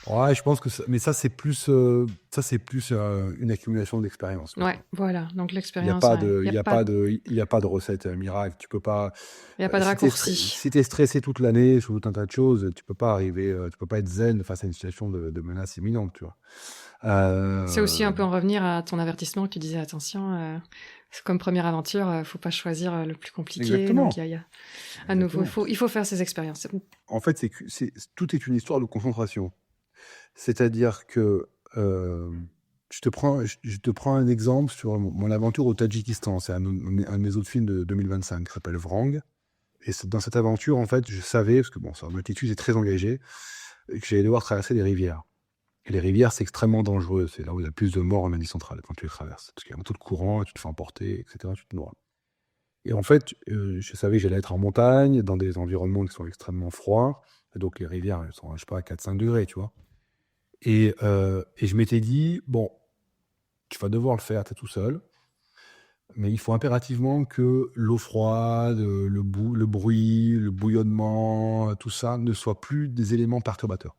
Ouais, je pense que mais ça c'est plus une accumulation d'expérience. Ouais, voilà. Donc Il n'y a l'expérience, pas il de, n'y il a y a pas, pas de, il y a pas de recette miracle. Tu peux pas. y a pas de raccourci. Si t'es stressé toute l'année sur tout un tas de choses, tu peux pas arriver, tu peux pas être zen face à une situation de menace imminente, tu vois. C'est aussi un peu en revenir à ton avertissement que tu disais, attention, c'est comme première aventure, faut pas choisir le plus compliqué. Exactement. Donc à nouveau, Exactement. il faut faire ces expériences. En fait, tout est une histoire de concentration. C'est-à-dire que je te prends un exemple sur mon aventure au Tadjikistan. C'est un de mes autres films de 2025 qui s'appelle Vrang. Et dans cette aventure, en fait, je savais, parce que c'est une altitude, c'est très engagé, que j'allais devoir traverser des rivières. Et les rivières, c'est extrêmement dangereux. C'est là où il y a le plus de morts en Asie centrale quand tu les traverses. Parce qu'il y a un taux de courant, tu te fais emporter, etc. Tu te noies. Et en fait, je savais que j'allais être en montagne, dans des environnements qui sont extrêmement froids. Et donc les rivières, elles sont, je sais pas, à 4-5 degrés, tu vois. Et je m'étais dit, bon, tu vas devoir le faire, tu es tout seul. Mais il faut impérativement que l'eau froide, le bruit, le bouillonnement, tout ça ne soit plus des éléments perturbateurs.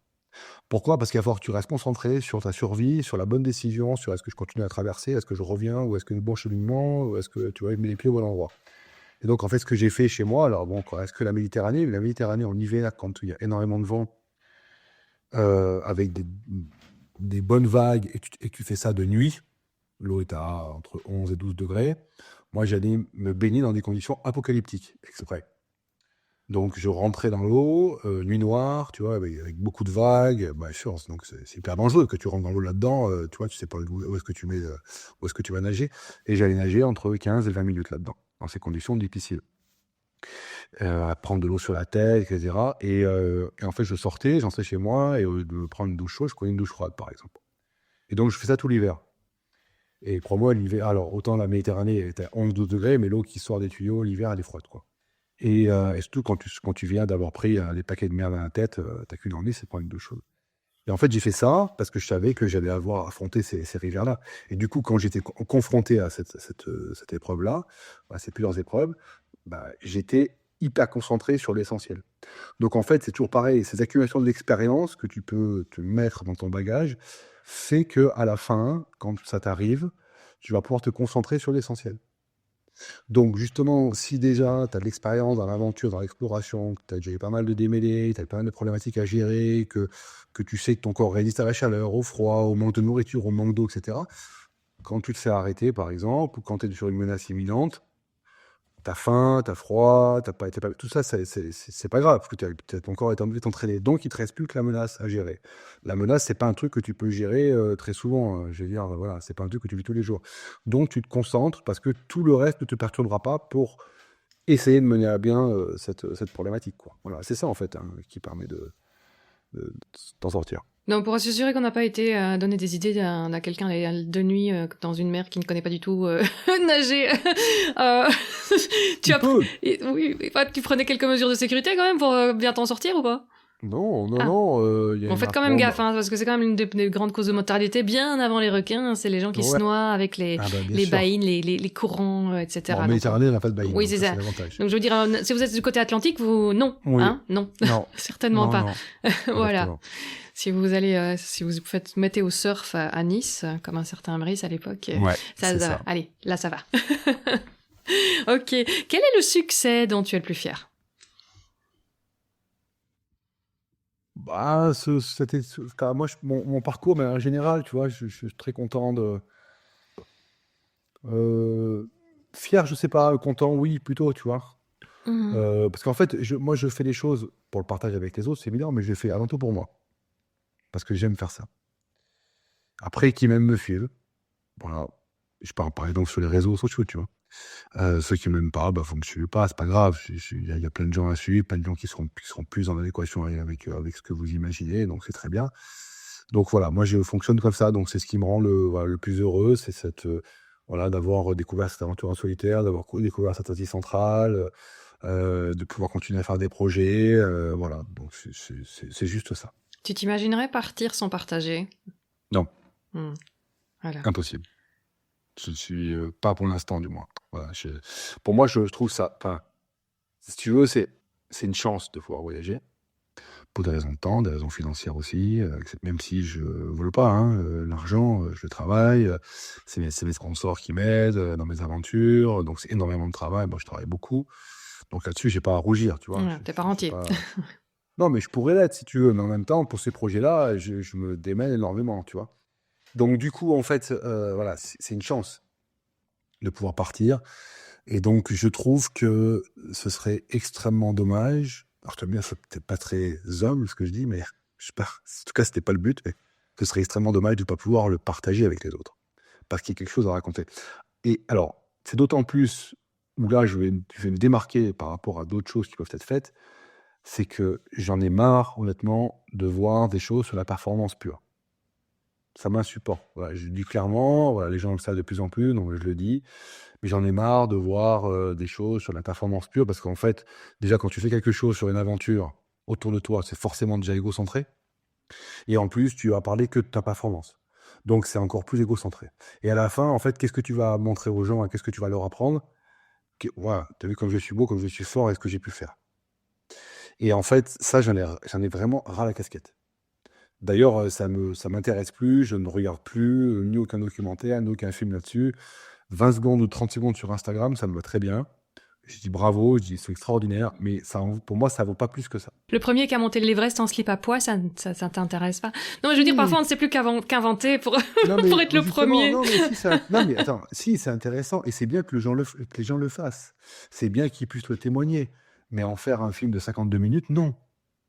Pourquoi? Parce qu'il va falloir que tu restes concentré sur ta survie, sur la bonne décision, sur est-ce que je continue à traverser, est-ce que je reviens, ou est-ce que le bon cheminement, ou est-ce que tu vois, je mets les pieds au bon endroit. Et donc, en fait, ce que j'ai fait chez moi, alors bon, est-ce que la Méditerranée en hiver, quand il y a énormément de vent, avec des bonnes vagues, et tu fais ça de nuit, l'eau est à entre 11 et 12 degrés, moi j'allais me baigner dans des conditions apocalyptiques, exprès. Donc je rentrais dans l'eau, nuit noire, tu vois, avec beaucoup de vagues, bien sûr, donc c'est hyper dangereux que tu rentres dans l'eau là-dedans, tu vois, tu sais pas où est-ce que où est-ce que tu vas nager, et j'allais nager entre 15 et 20 minutes là-dedans, dans ces conditions difficiles. À prendre de l'eau sur la tête, etc. Et en fait, je sortais, j'entrais chez moi, et au lieu de me prendre une douche chaude, je prenais une douche froide, par exemple. Et donc je fais ça tout l'hiver. Et crois-moi, l'hiver, alors autant la Méditerranée est à 11-12 degrés, mais l'eau qui sort des tuyaux, l'hiver, elle est froide, quoi. Et surtout, quand tu viens d'avoir pris des paquets de merde à la tête, t'as qu'une envie, c'est de prendre une douche chaude. Et en fait, j'ai fait ça parce que je savais que j'allais avoir affronté ces rivières-là. Et du coup, quand j'étais confronté à cette épreuve-là, à ces plusieurs épreuves, j'étais hyper concentré sur l'essentiel. Donc en fait, c'est toujours pareil. Ces accumulations d'expérience que tu peux te mettre dans ton bagage fait que à la fin, quand ça t'arrive, tu vas pouvoir te concentrer sur l'essentiel. Donc justement, si déjà tu as de l'expérience dans l'aventure, dans l'exploration, que tu as déjà eu pas mal de démêlés, tu as pas mal de problématiques à gérer, que tu sais que ton corps résiste à la chaleur, au froid, au manque de nourriture, au manque d'eau, etc. Quand tu te fais arrêter, par exemple, ou quand tu es sur une menace imminente, t'as faim, t'as froid, tout ça, c'est pas grave, parce que ton corps est entraîné. Donc, il te reste plus que la menace à gérer. La menace, c'est pas un truc que tu peux gérer très souvent. Je veux dire, voilà, c'est pas un truc que tu vis tous les jours. Donc, tu te concentres parce que tout le reste ne te perturbera pas pour essayer de mener à bien cette problématique, quoi. Voilà, c'est ça, en fait, hein, qui permet d'en sortir. Donc, pour s'assurer qu'on n'a pas été donner des idées à quelqu'un de nuit dans une mer qui ne connaît pas du tout nager, tu prenais quelques mesures de sécurité quand même pour bien t'en sortir ou pas? Non. Bon, faites quand même gaffe, hein, parce que c'est quand même une des grandes causes de mortalité bien avant les requins. C'est les gens qui se noient avec les baïnes, les courants, etc. En Méditerranée, on n'a pas de baïnes. Oui, c'est ça. Donc je veux dire, si vous êtes du côté atlantique, non, oui. hein, non, certainement pas. Voilà. Si vous mettez au surf à Nice, comme un certain Brice à l'époque, ça va. Allez, là ça va. Ok. Quel est le succès dont tu es le plus fier? Bah, moi, mon parcours, mais en général, tu vois, je suis très content fier, je sais pas, content, oui, plutôt, tu vois. Mhm. Parce qu'en fait, moi, je fais les choses pour le partage avec les autres, c'est évident, mais je les fais avant tout pour moi. Parce que j'aime faire ça. Après, qui m'aiment me suivent. Voilà. Je parle par exemple sur les réseaux sociaux, tu vois. Ceux qui m'aiment pas, bah, faut me suivre pas, c'est pas grave. Il y a plein de gens à suivre, plein de gens qui seront plus en adéquation avec ce que vous imaginez, donc c'est très bien. Donc voilà, moi je fonctionne comme ça, donc c'est ce qui me rend voilà, le plus heureux, c'est voilà, d'avoir découvert cette aventure en solitaire, d'avoir découvert cette Asie centrale, de pouvoir continuer à faire des projets, voilà, donc c'est juste ça. Tu t'imaginerais partir sans partager? Non, Voilà. impossible. Je ne suis pas pour l'instant, du moins. Voilà, pour moi, je trouve ça. Enfin, si tu veux, c'est une chance de pouvoir voyager. Pour des raisons de temps, des raisons financières aussi. Même si je ne vole pas, hein, l'argent, je le travaille. C'est mes sponsors qui m'aident dans mes aventures. Donc, c'est énormément de travail. Moi, je travaille beaucoup. Donc là-dessus, j'ai pas à rougir, tu vois. T'es pas rentier. Non, mais je pourrais l'être si tu veux. Mais en même temps, pour ces projets-là, je me démène énormément, tu vois. Donc, du coup, en fait, voilà, c'est une chance de pouvoir partir. Et donc, je trouve que ce serait extrêmement dommage. Alors, je te dis, c'est peut-être pas très humble ce que je dis, mais je sais pas. En tout cas, c'était pas le but. Mais ce serait extrêmement dommage de ne pas pouvoir le partager avec les autres. Parce qu'il y a quelque chose à raconter. Et alors, c'est d'autant plus où là, je vais me démarquer par rapport à d'autres choses qui peuvent être faites. C'est que j'en ai marre, honnêtement, de voir des choses sur la performance pure. Ça m'insupporte. Voilà, je le dis clairement, voilà, les gens le savent de plus en plus, donc je le dis. Mais j'en ai marre de voir des choses sur la performance pure, parce qu'en fait, déjà, quand tu fais quelque chose sur une aventure autour de toi, c'est forcément déjà égocentré. Et en plus, tu vas parler que de ta performance. Donc, c'est encore plus égocentré. Et à la fin, en fait, qu'est-ce que tu vas montrer aux gens et qu'est-ce que tu vas leur apprendre? Voilà, t'as vu comme je suis beau, comme je suis fort et ce que j'ai pu faire. Et en fait, ça, j'en ai vraiment ras la casquette. D'ailleurs, ça m'intéresse plus, je ne regarde plus ni aucun documentaire, ni aucun film là-dessus. 20 secondes ou 30 secondes sur Instagram, ça me va très bien. Je dis bravo, je dis c'est extraordinaire, mais pour moi, ça vaut pas plus que ça. Le premier qui a monté l'Everest en slip à pois, ça t'intéresse pas? Non, je veux dire, parfois, on ne sait plus qu'inventer pour être le premier. Non, mais attends, si, c'est intéressant, et c'est bien que les gens le fassent. C'est bien qu'ils puissent le témoigner. Mais en faire un film de 52 minutes, non.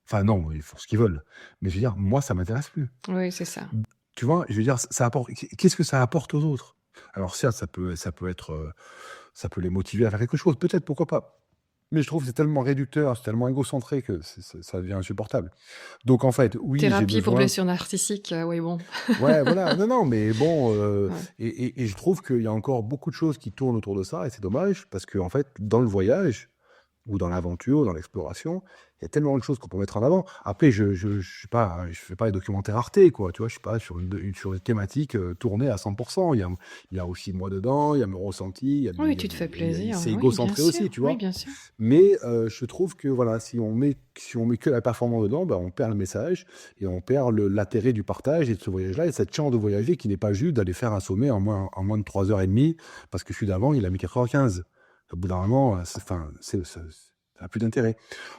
Enfin, non, ils font ce qu'ils veulent. Mais je veux dire, moi, ça m'intéresse plus. Oui, c'est ça. Tu vois, je veux dire, qu'est-ce que ça apporte aux autres? Alors certes, ça peut être, ça peut les motiver à faire quelque chose, peut-être, pourquoi pas. Mais je trouve que c'est tellement réducteur, c'est tellement égocentré que ça devient insupportable. Donc en fait, oui, j'ai Thérapie pour besoin. blessure narcissique, oui, bon. Ouais, voilà. Non, mais bon, Ouais. et je trouve qu'il y a encore beaucoup de choses qui tournent autour de ça, et c'est dommage, parce qu'en fait, dans le voyage, ou dans l'aventure, dans l'exploration, il y a tellement de choses qu'on peut mettre en avant. Après, je sais pas, je fais pas les documentaires Arte, quoi. Tu vois, je suis pas sur une thématique tournée à 100%. Il y a aussi moi dedans, il y a mes ressentis. Oui, tu te fais plaisir. C'est oui, égocentré bien aussi, sûr. tu vois. Oui, bien sûr. Mais je trouve que voilà, si on met que la performance dedans, bah, on perd le message et on perd l'intérêt du partage et de ce voyage-là, et cette chance de voyager qui n'est pas juste d'aller faire un sommet en moins de 3h30, parce que celui d'avant, il a mis 4h15. Au bout d'un moment, ça n'a plus d'intérêt.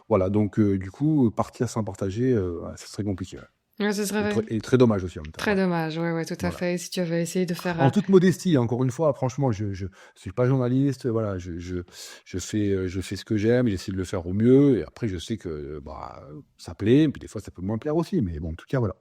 Voilà, donc du coup, partir sans partager, ça serait compliqué. Ouais. Ouais, ce serait Et très dommage aussi en même temps. très dommage, ouais, tout à Voilà. fait. Si tu avais essayé de faire... En toute modestie, encore une fois, franchement, je suis pas journaliste, voilà, je fais ce que j'aime, j'essaie de le faire au mieux, et après je sais que ça plaît, puis des fois ça peut moins plaire aussi, mais bon, en tout cas, voilà.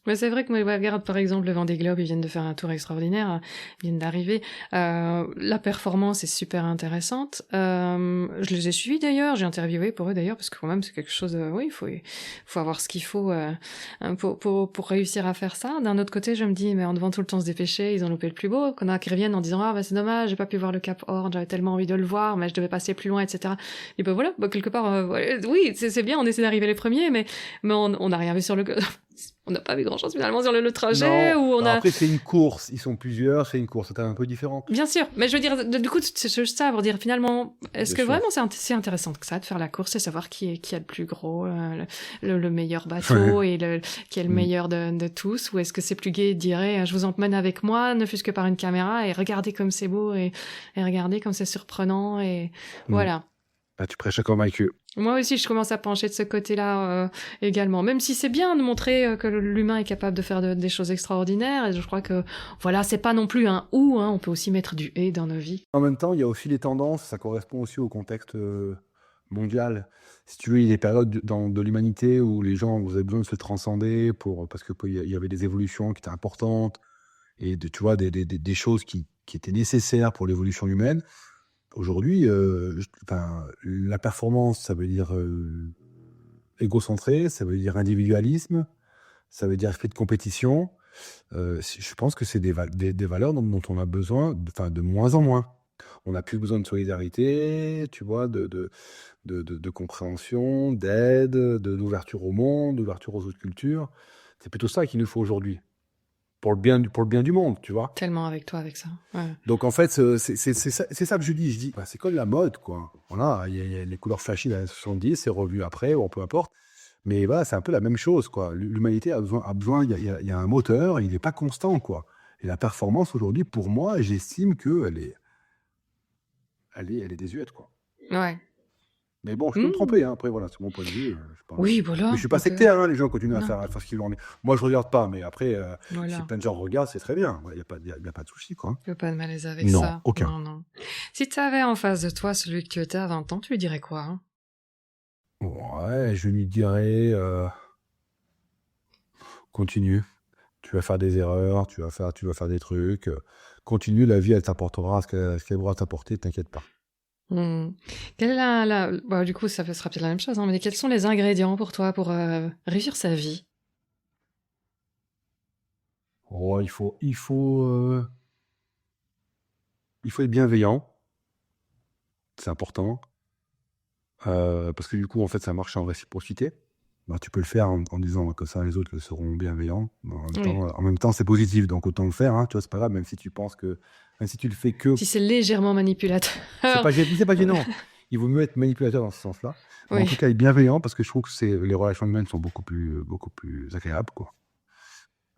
Mais c'est vrai que moi, regarde par exemple le Vendée Globe, ils viennent de faire un tour extraordinaire, ils viennent d'arriver. La performance est super intéressante. Je les ai suivis d'ailleurs, j'ai interviewé pour eux d'ailleurs, parce que quand même c'est quelque chose, oui, il faut avoir ce qu'il faut pour réussir à faire ça. D'un autre côté, je me dis, mais en devant tout le temps se dépêcher, ils ont loupé le plus beau. Qu'on a qui reviennent en disant, c'est dommage, j'ai pas pu voir le Cap Horn, j'avais tellement envie de le voir, mais je devais passer plus loin, etc. Et ben voilà, quelque part, oui, c'est bien, on essaie d'arriver les premiers, mais on n'a rien vu sur le... On n'a pas vu grand-chose finalement sur le trajet. Non. Où on a... Après, c'est une course, ils sont plusieurs, c'est une course, c'est un peu différent. Bien sûr, mais je veux dire, du coup, c'est juste ça pour dire finalement, est-ce que Bien sûr. vraiment c'est intéressant que ça de faire la course et savoir qui a le plus gros, le meilleur bateau et qui est le meilleur de tous, ou est-ce que c'est plus gai de dire, je vous emmène avec moi, ne fût-ce que par une caméra, et regardez comme c'est beau et regardez comme c'est surprenant, et voilà. Là, tu prêches à convaincu. Moi aussi, je commence à pencher de ce côté-là également. Même si c'est bien de montrer que l'humain est capable de faire des choses extraordinaires. Et je crois que, voilà, c'est pas non plus un ou, hein, on peut aussi mettre du et dans nos vies. En même temps, il y a aussi les tendances, ça correspond aussi au contexte mondial. Si tu veux, il y a des périodes de l'humanité où les gens vous avez besoin de se transcender parce que il y avait des évolutions qui étaient importantes et tu vois, des choses qui étaient nécessaires pour l'évolution humaine. Aujourd'hui, la performance, ça veut dire égocentré, ça veut dire individualisme, ça veut dire esprit de compétition. Je pense que c'est des valeurs dont on a besoin de moins en moins. On n'a plus besoin de solidarité, tu vois, de compréhension, d'aide, d'ouverture au monde, d'ouverture aux autres cultures. C'est plutôt ça qu'il nous faut aujourd'hui, pour le bien du monde, tu vois. Tellement avec toi, avec ça. Ouais. Donc en fait, c'est ça que je dis. Je dis, bah, c'est comme la mode, quoi. Voilà, il y a les couleurs flashy dans les années 70, c'est revu après, ou peu importe. Mais voilà, c'est un peu la même chose, quoi. L'humanité a besoin, il y a un moteur, il n'est pas constant, quoi. Et la performance aujourd'hui, pour moi, j'estime qu'elle elle est désuète, quoi. Ouais. Mais bon, je peux me tromper, hein. Après, voilà, c'est mon point de vue. Oui, voilà. Mais je suis pas donc, sectaire, hein. Les gens continuent à non. faire ce qu'ils ont envie. Moi, je regarde pas, mais après, Voilà. si plein de gens regardent, c'est très bien. Il n'y a pas de souci, quoi. Il n'y a pas de malaise avec Non, ça. aucun. Non. Si tu avais en face de toi celui que tu étais à 20 ans, tu lui dirais quoi, hein? Ouais, je lui dirais, continue. Tu vas faire des erreurs, tu vas faire des trucs. Continue, la vie, elle t'apportera ce qu'elle pourra t'apporter, t'inquiète pas. Quelle est bah, du coup, ça sera peut-être la même chose, hein, mais quels sont les ingrédients pour toi pour réussir sa vie? Oh, il faut être bienveillant, c'est important. Parce que du coup, en fait, ça marche en réciprocité. Bah, tu peux le faire en disant que ça, les autres le seront bienveillants. Mais en même temps, c'est positif, donc autant le faire. Hein, tu vois, c'est pas grave, même si tu le fais que. Si c'est légèrement manipulateur. C'est pas gênant. Il vaut mieux être manipulateur dans ce sens-là. Oui. En tout cas, être bienveillant, parce que je trouve que les relations humaines sont beaucoup plus agréables, quoi.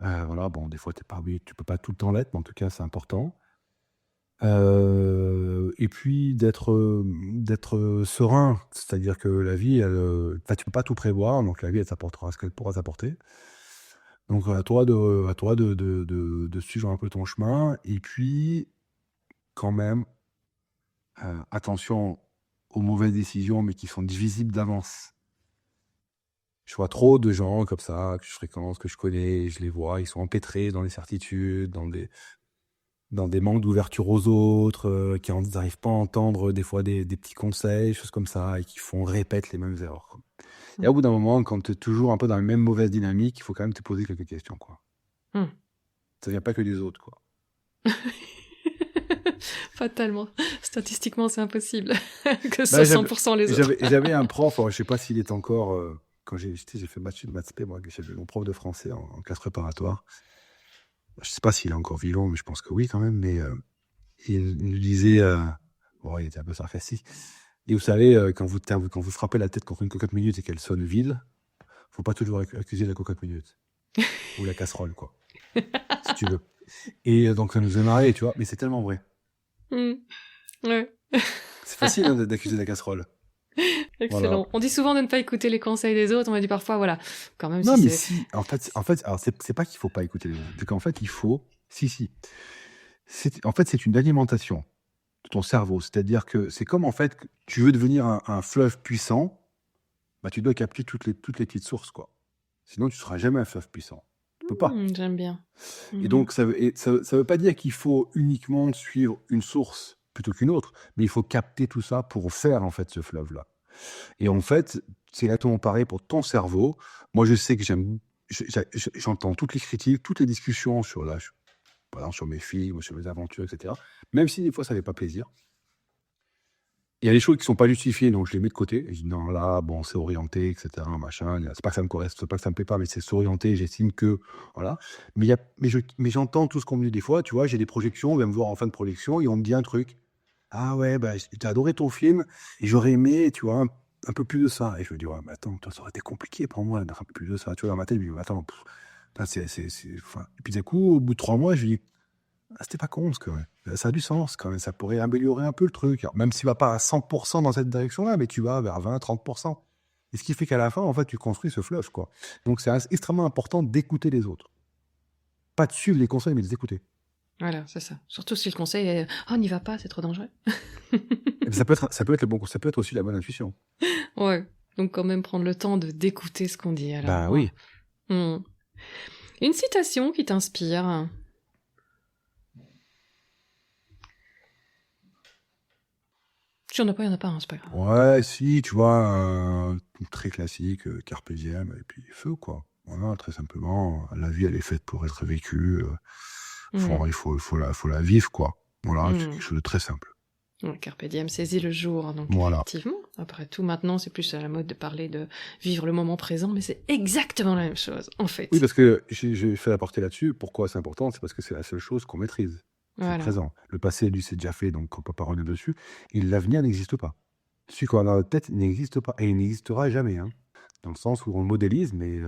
Voilà, bon, des fois, tu peux pas tout le temps l'être, mais en tout cas, c'est important. Et puis d'être serein, c'est-à-dire que la vie, tu peux pas tout prévoir, donc la vie, elle t'apportera ce qu'elle pourra t'apporter. Donc à toi de suivre un peu ton chemin, et puis quand même, attention aux mauvaises décisions, mais qui sont visibles d'avance. Je vois trop de gens comme ça, que je fréquente, que je connais, je les vois, ils sont empêtrés dans les certitudes, dans des manques d'ouverture aux autres, qui n'arrivent pas à entendre des fois des petits conseils, choses comme ça, et qui répètent les mêmes erreurs, quoi. Et au bout d'un moment, quand tu es toujours un peu dans la même mauvaise dynamique, il faut quand même te poser quelques questions, quoi. Ça vient pas que des autres, quoi. Fatalement. Statistiquement, c'est impossible que ce soit 100% les autres. J'avais un prof, je sais pas s'il est encore... quand j'ai fait maths spé, moi, j'avais mon prof de français en classe préparatoire. Je sais pas s'il est encore vivant, mais je pense que oui, quand même. Mais il nous disait... bon, il était un peu sarcastique. Et vous savez, quand vous frappez la tête contre une cocotte minute et qu'elle sonne vide, faut pas toujours accuser la cocotte minute. Ou la casserole, quoi. Si tu veux. Et donc, ça nous a marré, tu vois. Mais c'est tellement vrai. Ouais. C'est facile, hein, d'accuser la casserole. Excellent. Voilà. On dit souvent de ne pas écouter les conseils des autres. On m'a dit parfois, voilà, quand même. Non, mais si. En fait, alors c'est pas qu'il faut pas écouter les autres. C'est qu'en fait, il faut. Si. En fait, c'est une alimentation de ton cerveau. C'est-à-dire que c'est comme, en fait, que tu veux devenir un fleuve puissant, bah, tu dois capter toutes les petites sources, quoi. Sinon, tu seras jamais un fleuve puissant. Tu peux pas. J'aime bien. Et donc, ça veut pas dire qu'il faut uniquement suivre une source plutôt qu'une autre, mais il faut capter tout ça pour faire, en fait, ce fleuve-là. Et en fait, c'est exactement pareil pour ton cerveau. Moi, je sais que j'entends toutes les critiques, toutes les discussions sur mes films, sur mes aventures, etc. Même si des fois, ça ne fait pas plaisir. Il y a des choses qui ne sont pas justifiées, donc je les mets de côté. Et je dis non, là, bon, c'est orienté, etc. Machin. C'est pas que ça me correspond, c'est pas que ça me plaît pas, mais c'est orienté. J'estime que, voilà. Mais j'entends tout ce qu'on me dit des fois. Tu vois, j'ai des projections, on vient me voir en fin de projection et on me dit un truc. Ah ouais, bah, j'ai adoré ton film et j'aurais aimé, tu vois, un peu plus de ça. Et je me dis, ouais, mais attends, ça aurait été compliqué pour moi d'un peu plus de ça. Tu vois, dans ma tête, je me dis, attends, et puis d'un coup, au bout de 3 mois, je me dis, c'était pas con, parce que ça a du sens quand même. Ça pourrait améliorer un peu le truc. Alors, même s'il va pas à 100% dans cette direction-là, mais tu vas vers 20-30%. Et ce qui fait qu'à la fin, en fait, tu construis ce flush, quoi. Donc, c'est extrêmement important d'écouter les autres. Pas de suivre les conseils, mais de les écouter. Voilà, c'est ça. Surtout si le conseil est « Oh, n'y va pas, c'est trop dangereux. » Et ça peut être le bon conseil, ça peut être aussi la bonne intuition. Ouais, donc quand même prendre le temps d'écouter ce qu'on dit. Alors, Bah oui. Une citation qui t'inspire. Si il n'y en a pas, hein, c'est pas grave. Ouais, si, tu vois, très classique, carpe diem, et puis feu, quoi. Voilà, très simplement, la vie, elle est faite pour être vécue. Il faut la vivre, quoi. Voilà, c'est quelque chose de très simple. Carpe diem, saisis le jour. Donc, voilà. Effectivement, après tout, maintenant, c'est plus à la mode de parler de vivre le moment présent, mais c'est exactement la même chose, en fait. Oui, parce que j'ai fait la portée là-dessus. Pourquoi c'est important? C'est parce que c'est la seule chose qu'on maîtrise. C'est le présent. Le passé, lui, c'est déjà fait, donc on ne peut pas revenir dessus. Et l'avenir n'existe pas. Celui qu'on a dans notre tête, il n'existe pas. Et il n'existera jamais. Hein. Dans le sens où on le modélise, mais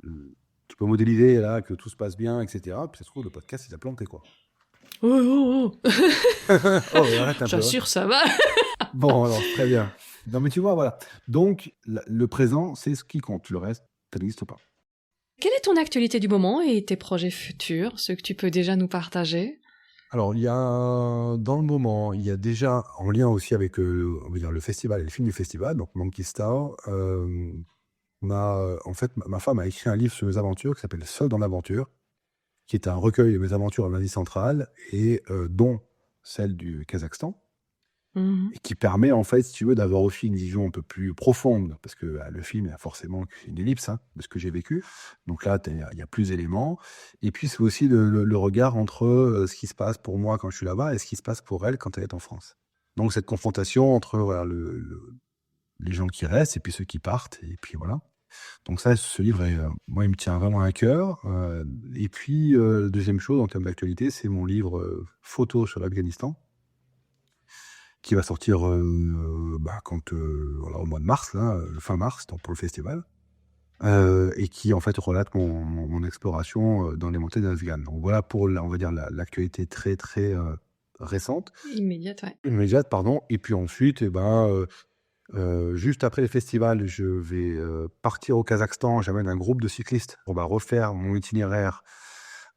tu peux modéliser là, que tout se passe bien, etc. Puis ça se trouve, le podcast, il a planté, quoi. Oh Arrête un peu. J'assure, ça va. Bon, alors, très bien. Non, mais tu vois, voilà. Donc, le présent, c'est ce qui compte. Le reste, ça n'existe pas. Quelle est ton actualité du moment et tes projets futurs, ceux que tu peux déjà nous partager? Alors, il y a, dans le moment, il y a déjà, en lien aussi avec on va dire, le festival et le film du festival, donc Monkey Star, en fait, ma femme a écrit un livre sur mes aventures qui s'appelle Seul dans l'aventure, qui est un recueil de mes aventures en Asie centrale, et dont celle du Kazakhstan, et qui permet, en fait, si tu veux, d'avoir aussi une vision un peu plus profonde, parce que le film est forcément une ellipse de ce que j'ai vécu. Donc là, il y a plus d'éléments. Et puis, c'est aussi le regard entre ce qui se passe pour moi quand je suis là-bas et ce qui se passe pour elle quand elle est en France. Donc, cette confrontation entre voilà, les gens qui restent et puis ceux qui partent. Et puis, voilà. Donc ça, ce livre, moi, il me tient vraiment à cœur. Et puis, deuxième chose, en termes d'actualité, c'est mon livre photo sur l'Afghanistan, qui va sortir voilà, au mois de mars, là, fin mars, donc pour le festival, et qui en fait relate mon exploration dans les montagnes afghanes. Donc voilà pour, on va dire, l'actualité très très récente. Immédiate, ouais. Immédiate, pardon. Et puis ensuite, juste après le festival, je vais partir au Kazakhstan. J'amène un groupe de cyclistes. On va refaire mon itinéraire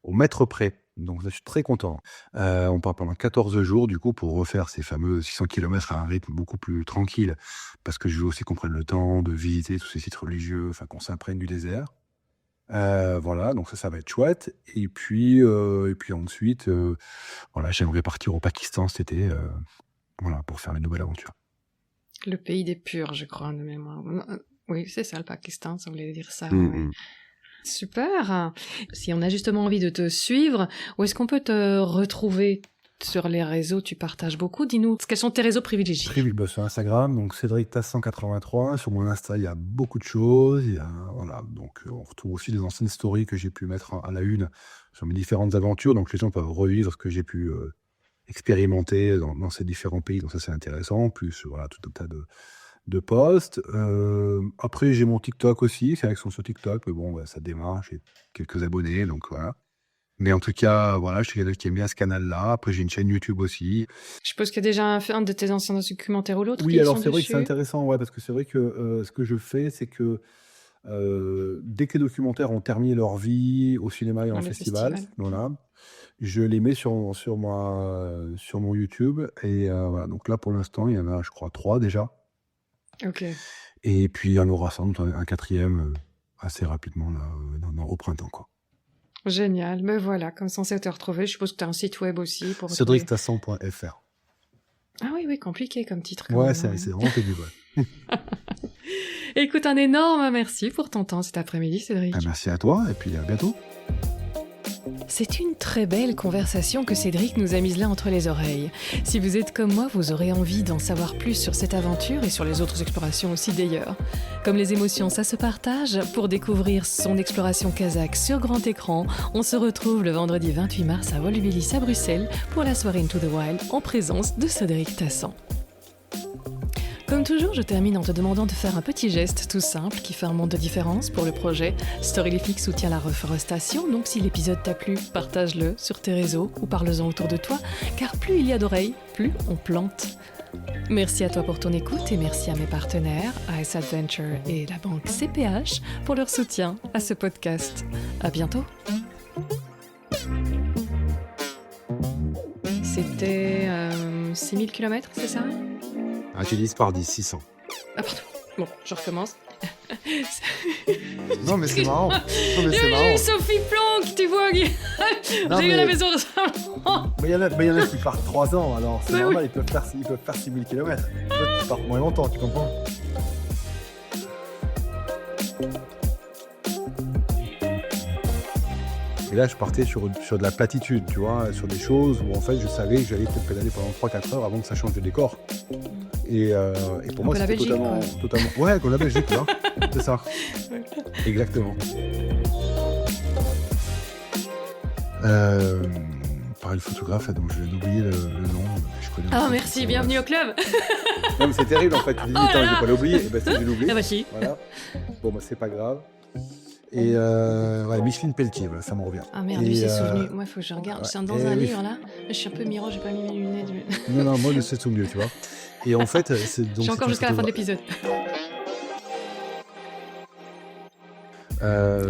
au mètre près. Donc, je suis très content. On part pendant 14 jours, du coup, pour refaire ces fameux 600 km à un rythme beaucoup plus tranquille, parce que je veux aussi qu'on prenne le temps de visiter tous ces sites religieux, enfin, qu'on s'imprègne du désert. Voilà, donc ça va être chouette. Et puis ensuite, voilà, j'aimerais partir au Pakistan cet été, voilà, pour faire une nouvelle aventure. Le pays des purs, je crois, de mémoire. Oui, c'est ça, le Pakistan, ça voulait dire ça. Oui. Super. Si on a justement envie de te suivre, où est-ce qu'on peut te retrouver sur les réseaux? Tu partages beaucoup. Dis-nous, quels sont tes réseaux privilégiés? Sur Instagram, donc Cédric Tass 183. Sur mon Insta, il y a beaucoup de choses. Voilà, donc on retrouve aussi des anciennes stories que j'ai pu mettre à la une sur mes différentes aventures. Donc les gens peuvent revivre ce que j'ai pu expérimenter dans ces différents pays. Donc ça, c'est intéressant. Plus, voilà, tout un tas de posts. Après, j'ai mon TikTok aussi. C'est avec sur TikTok, mais bon, ça démarre. J'ai quelques abonnés, donc voilà. Mais en tout cas, voilà, je suis quelqu'un qui aime bien ce canal-là. Après, j'ai une chaîne YouTube aussi. Je suppose qu'il y a déjà un de tes anciens documentaires ou l'autre. Oui, alors c'est vrai que c'est intéressant, ouais, parce que c'est vrai que ce que je fais, c'est que dès que les documentaires ont terminé leur vie au cinéma et en festival, voilà, je les mets sur mon YouTube. Et voilà, donc là, pour l'instant, il y en a, je crois, 3 déjà. Ok. Et puis, il y en aura sans doute un 4e assez rapidement là, au printemps, quoi. Génial, mais voilà, comme ça on sait te retrouver. Je suppose que tu as un site web aussi pour CédricTassan.fr. Ah oui, compliqué comme titre. Ouais, c'est vraiment pénible. Écoute, un énorme merci pour ton temps cet après-midi, Cédric. Merci à toi, et puis à bientôt. C'est une très belle conversation que Cédric nous a mise là entre les oreilles. Si vous êtes comme moi, vous aurez envie d'en savoir plus sur cette aventure et sur les autres explorations aussi d'ailleurs. Comme les émotions, ça se partage. Pour découvrir son exploration kazakh sur grand écran, on se retrouve le vendredi 28 mars à Volubilis à Bruxelles pour la soirée Into the Wild en présence de Cédric Tassan. Comme toujours, je termine en te demandant de faire un petit geste tout simple qui fait un monde de différence pour le projet. Storylific soutient la reforestation, donc si l'épisode t'a plu, partage-le sur tes réseaux ou parle-en autour de toi, car plus il y a d'oreilles, plus on plante. Merci à toi pour ton écoute et merci à mes partenaires, Ice Adventure et la banque CPH, pour leur soutien à ce podcast. À bientôt. C'était 6000 km, c'est ça? Ah, tu dis par 10, 600. Ah pardon. Bon, je recommence. Non, mais c'est marrant. Non, mais c'est J'ai marrant. eu Sophie Planck, tu vois. Non, J'ai eu mais- la maison récemment. Mais il y en a qui partent 3 ans, alors c'est Mais normal, ils peuvent faire 6000 km. Toi, tu pars moins longtemps, tu comprends? Et là, je partais sur de la platitude, tu vois, sur des choses où en fait je savais que j'allais peut-être pédaler pendant 3-4 heures avant que ça change de décor. Et pour moi, Comme la c'était Belgique, totalement. Ouais, comme la Belgique, là. C'est ça. Exactement. Par le photographe, donc je viens d'oublier le nom. Je connais un Ah peu, merci, c'est- bienvenue au club. Non, mais c'est terrible en fait. Tu dis, Oh attends, là je là. vais pas l'oublier. Et ben, c'est je l'oublie. Ah bah si. Voilà. Bon, bah, c'est pas grave. Et ouais, Micheline Pelletier, voilà, ça me revient. Ah merde, Et, lui c'est souvenu. Moi, il faut que je regarde. ouais. C'est dans Et un oui. livre là. Je suis un peu miro, j'ai pas mis mes lunettes. Non, moi, c'est tout mieux, tu vois. Et en fait, c'est donc. J'ai encore jusqu'à la fin de l'épisode.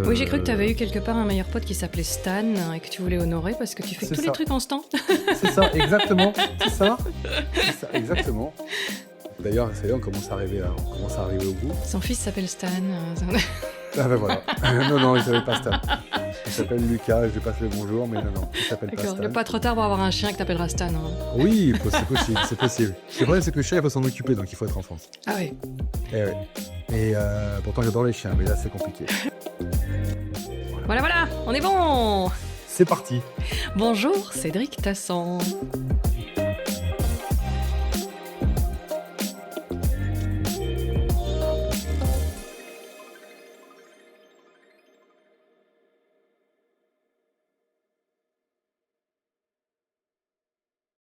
Oui, j'ai cru que tu avais eu quelque part un meilleur pote qui s'appelait Stan et que tu voulais honorer parce que tu fais C'est tous les ça. trucs en stand. C'est ça, exactement. C'est ça. C'est ça, exactement. D'ailleurs, ça y est, on commence à arriver au bout. Son fils s'appelle Stan. Ah ben voilà. Non, il s'appelle pas Stan. Il s'appelle Lucas, je lui passe le bonjour, mais non, il s'appelle pas D'accord, Stan. le pas trop tard pour avoir un chien que t'appelleras Stan. Hein. Oui, c'est possible, c'est possible. Le problème, c'est que le chien, il faut s'en occuper, donc il faut être en France. Ah oui. Eh ouais. Et pourtant, j'adore les chiens, mais là, c'est compliqué. Voilà, on est bon. C'est parti. Bonjour, Cédric Tassan.